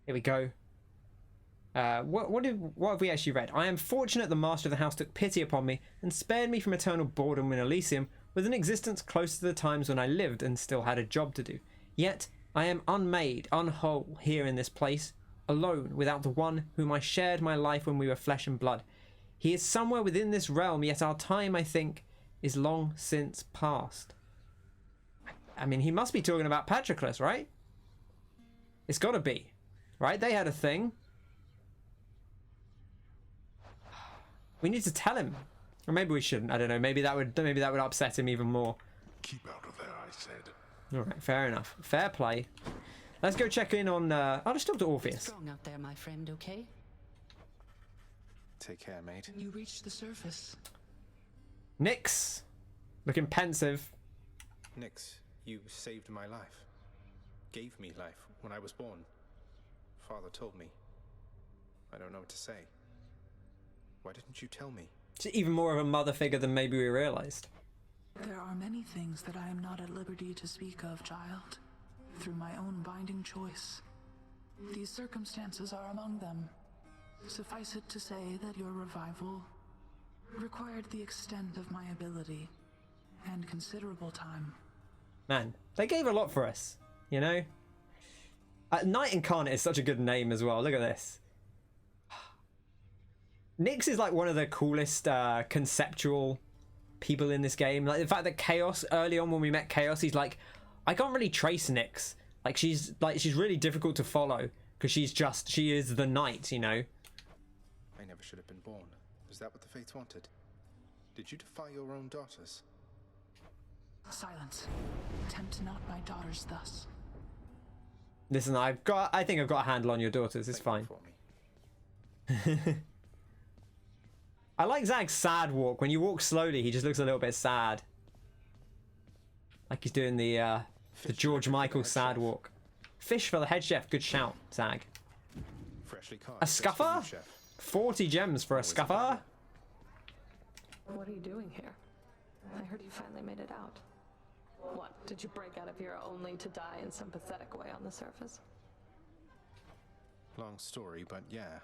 Speaker 1: Here we go. What have we actually read? I am fortunate the master of the house took pity upon me and spared me from eternal boredom in Elysium with an existence close to the times when I lived and still had a job to do. Yet I am unmade, unwhole here in this place, alone, without the one whom I shared my life when we were flesh and blood. He is somewhere within this realm, yet our time, I think, is long since past. I mean, he must be talking about Patroclus, right? It's got to be, right? They had a thing. We need to tell him, or maybe we shouldn't. I don't know. Maybe that would upset him even more.
Speaker 5: Keep out of there, I said.
Speaker 1: All right, fair enough. Fair play. Let's go check in on. I'll just talk to Orpheus.
Speaker 14: Strong out there, my friend. Okay.
Speaker 4: Take care, mate.
Speaker 15: You reached the surface.
Speaker 1: Nyx, looking pensive.
Speaker 4: Nyx, you saved my life. Gave me life when I was born. Father told me. I don't know what to say. Why didn't you tell me?
Speaker 1: She's even more of a mother figure than maybe we realized.
Speaker 15: There are many things that I am not at liberty to speak of, child, through my own binding choice. These circumstances are among them. Suffice it to say that your revival required the extent of my ability and considerable time.
Speaker 1: Man, they gave a lot for us, you know? Knight Incarnate is such a good name as well. Look at this. Nyx is like one of the coolest conceptual people in this game. Like the fact that Chaos, early on when we met Chaos, he's like, I can't really trace Nyx. She's really difficult to follow because she is the knight, you know.
Speaker 4: I never should have been born. Was that what the Fates wanted? Did you defy your own daughters?
Speaker 15: Silence. Tempt not my daughters thus.
Speaker 1: Listen, I think I've got a handle on your daughters. It's fine. I like Zag's sad walk. When you walk slowly, he just looks a little bit sad. Like he's doing the George Michael sad walk. Fish for the head chef. Good shout, Zag.
Speaker 4: Freshly caught.
Speaker 1: A scuffer? 40 gems for a scuffer?
Speaker 17: What are you doing here? I heard you finally made it out. What, did you break out of here only to die in some pathetic way on the surface?
Speaker 4: Long story, but yeah.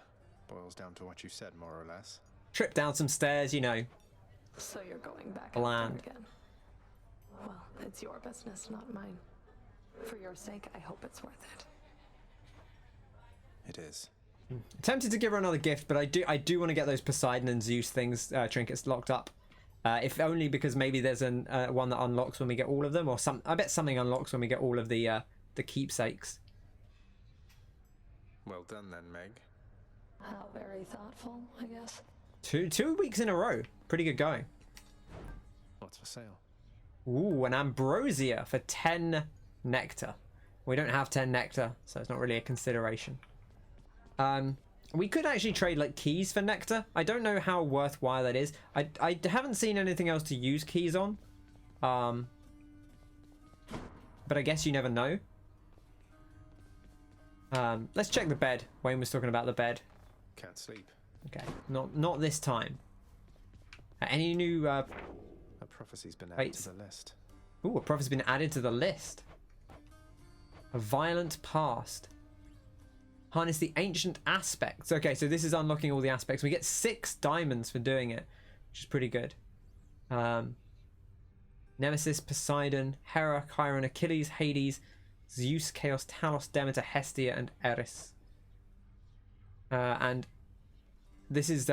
Speaker 4: Boils down to what you said, more or less.
Speaker 1: Trip down some stairs, you know.
Speaker 17: So you're going back
Speaker 1: Bland.
Speaker 17: out there again. Well, it's your business, not mine. For your sake, I hope it's worth it.
Speaker 4: It is.
Speaker 1: Tempted to give her another gift, but I do want to get those Poseidon and Zeus things, trinkets locked up. If only because maybe there's one that unlocks when we get all of them, or I bet something unlocks when we get all of the keepsakes.
Speaker 4: Well done then, Meg.
Speaker 17: How very thoughtful, I guess.
Speaker 1: Two weeks in a row. Pretty good going.
Speaker 4: What's for sale?
Speaker 1: Ooh, an ambrosia for 10 nectar. We don't have 10 nectar, so it's not really a consideration. We could actually trade like keys for nectar. I don't know how worthwhile that is. I haven't seen anything else to use keys on. But I guess you never know. Let's check the bed. Wayne was talking about the bed.
Speaker 4: Can't sleep.
Speaker 1: Okay, not this time. Any new
Speaker 4: a prophecy's been added to the list.
Speaker 1: Ooh, a prophecy's been added to the list. A violent past. Harness the ancient aspects. Okay, so this is unlocking all the aspects. We get 6 diamonds for doing it, which is pretty good. Nemesis, Poseidon, Hera, Chiron, Achilles, Hades, Zeus, Chaos, Talos, Demeter, Hestia, and Eris. And this is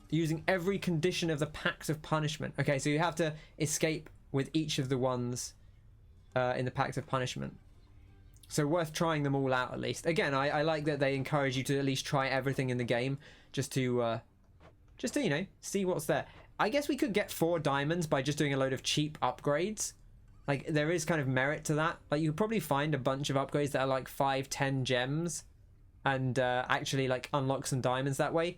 Speaker 1: using every condition of the Pact of Punishment. Okay, so you have to escape with each of the ones in the Pact of Punishment. So worth trying them all out at least. Again, I like that they encourage you to at least try everything in the game just to you know, see what's there. I guess we could get 4 diamonds by just doing a load of cheap upgrades. Like, there is kind of merit to that. Like, you could probably find a bunch of upgrades that are like 5-10 gems and actually like unlock some diamonds that way.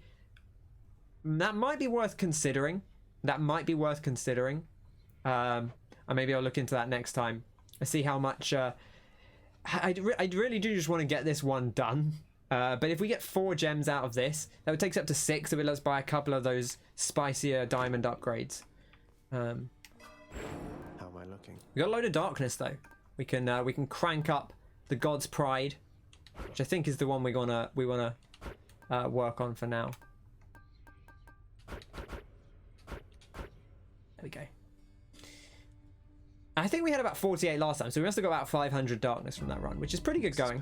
Speaker 1: That might be worth considering. And maybe I'll look into that next time. I see how much I really do just want to get this one done. But if we get 4 gems out of this, that would take us up to 6, so it lets us buy a couple of those spicier diamond upgrades.
Speaker 4: How am I looking?
Speaker 1: We got a load of darkness though. We can crank up the God's Pride, which I think is the one we wanna work on for now. There we go. I think we had about 48 last time, so we must have got about 500 darkness from that run, which is pretty good going.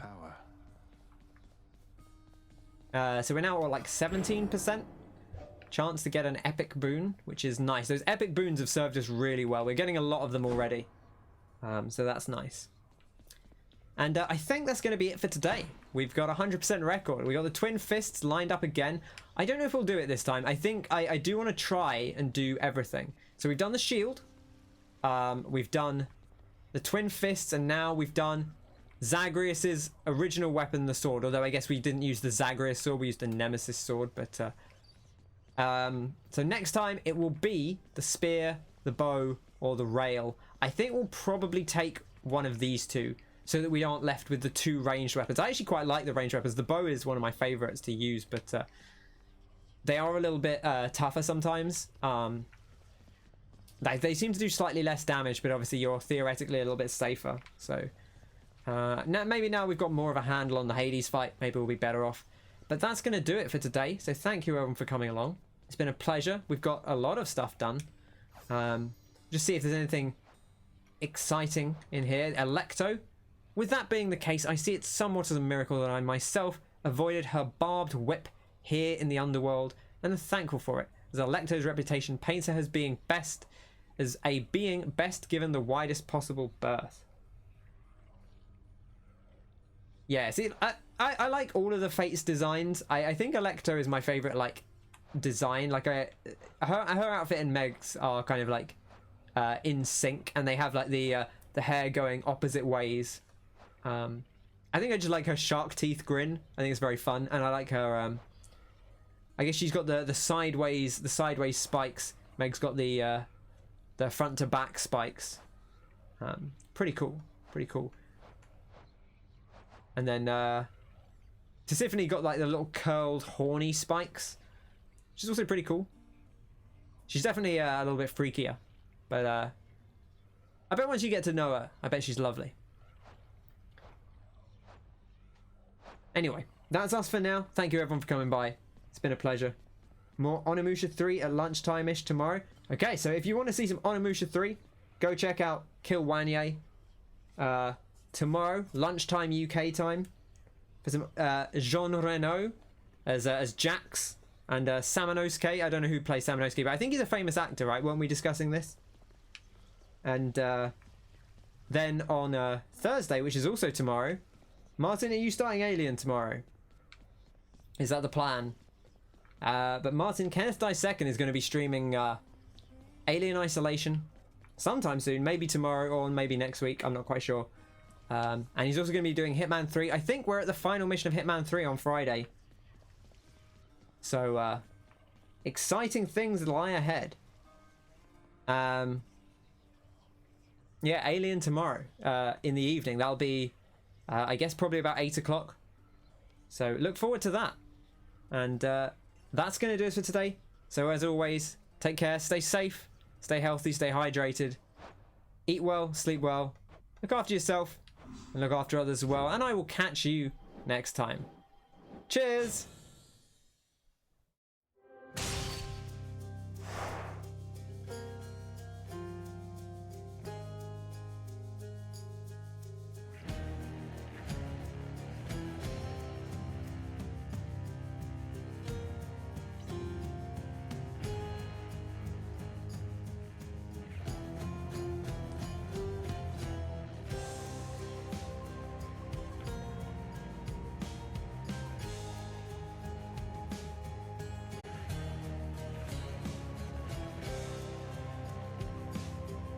Speaker 1: So we're now at like 17% chance to get an epic boon, which is nice. Those epic boons have served us really well. We're getting a lot of them already, so that's nice. And I think that's going to be it for today. We've got 100% record. We got the Twin Fists lined up again. I don't know if we'll do it this time. I think I do want to try and do everything. So we've done the shield, we've done the Twin Fists, and now we've done Zagreus's original weapon, the sword. Although I guess we didn't use the Zagreus sword, we used the Nemesis sword. But so next time it will be the spear, the bow, or the rail. I think we'll probably take one of these two, so that we aren't left with the 2 ranged weapons. I actually quite like the ranged weapons. The bow is one of my favorites to use, but they are a little bit tougher sometimes. They seem to do slightly less damage, but obviously you're theoretically a little bit safer. So maybe now we've got more of a handle on the Hades fight, maybe we'll be better off. But that's going to do it for today. So thank you everyone for coming along. It's been a pleasure. We've got a lot of stuff done. Just see if there's anything exciting in here. Electo. With that being the case, I see it somewhat as a miracle that I myself avoided her barbed whip here in the underworld, and am thankful for it, as Electo's reputation paints her as being best given the widest possible berth. Yeah, see, I like all of the Fates designs. I think Electo is my favorite, like, design. Like, her outfit and Meg's are kind of like in sync, and they have like the hair going opposite ways. I think I just like her shark teeth grin. I think it's very fun, and I like her. I guess she's got the sideways spikes. Meg's got the front to back spikes. Pretty cool. And then Tisiphone got like the little curled horny spikes, which is also pretty cool. She's definitely a little bit freakier, but I bet once you get to know her, I bet she's lovely. Anyway, that's us for now. Thank you everyone for coming by. It's been a pleasure. More Onimusha 3 at lunchtime-ish tomorrow. Okay, so if you want to see some Onimusha 3, go check out Kill Wanye tomorrow, lunchtime UK time, for some Jean Reno as Jax, and Samanosuke. I don't know who plays Samanosuke, but I think he's a famous actor, right? Weren't we discussing this? And then on Thursday, which is also tomorrow, Martin, are you starting Alien tomorrow? Is that the plan? But Martin, Kenneth Dice Second is going to be streaming Alien Isolation sometime soon, maybe tomorrow or maybe next week, I'm not quite sure. And he's also going to be doing Hitman 3. I think we're at the final mission of Hitman 3 on Friday. So, exciting things lie ahead. Yeah, Alien tomorrow in the evening. That'll be, I guess, probably about 8 o'clock. So, look forward to that. And that's going to do us for today. So, as always, take care, stay safe, stay healthy, stay hydrated, eat well, sleep well, look after yourself, and look after others as well. And I will catch you next time. Cheers!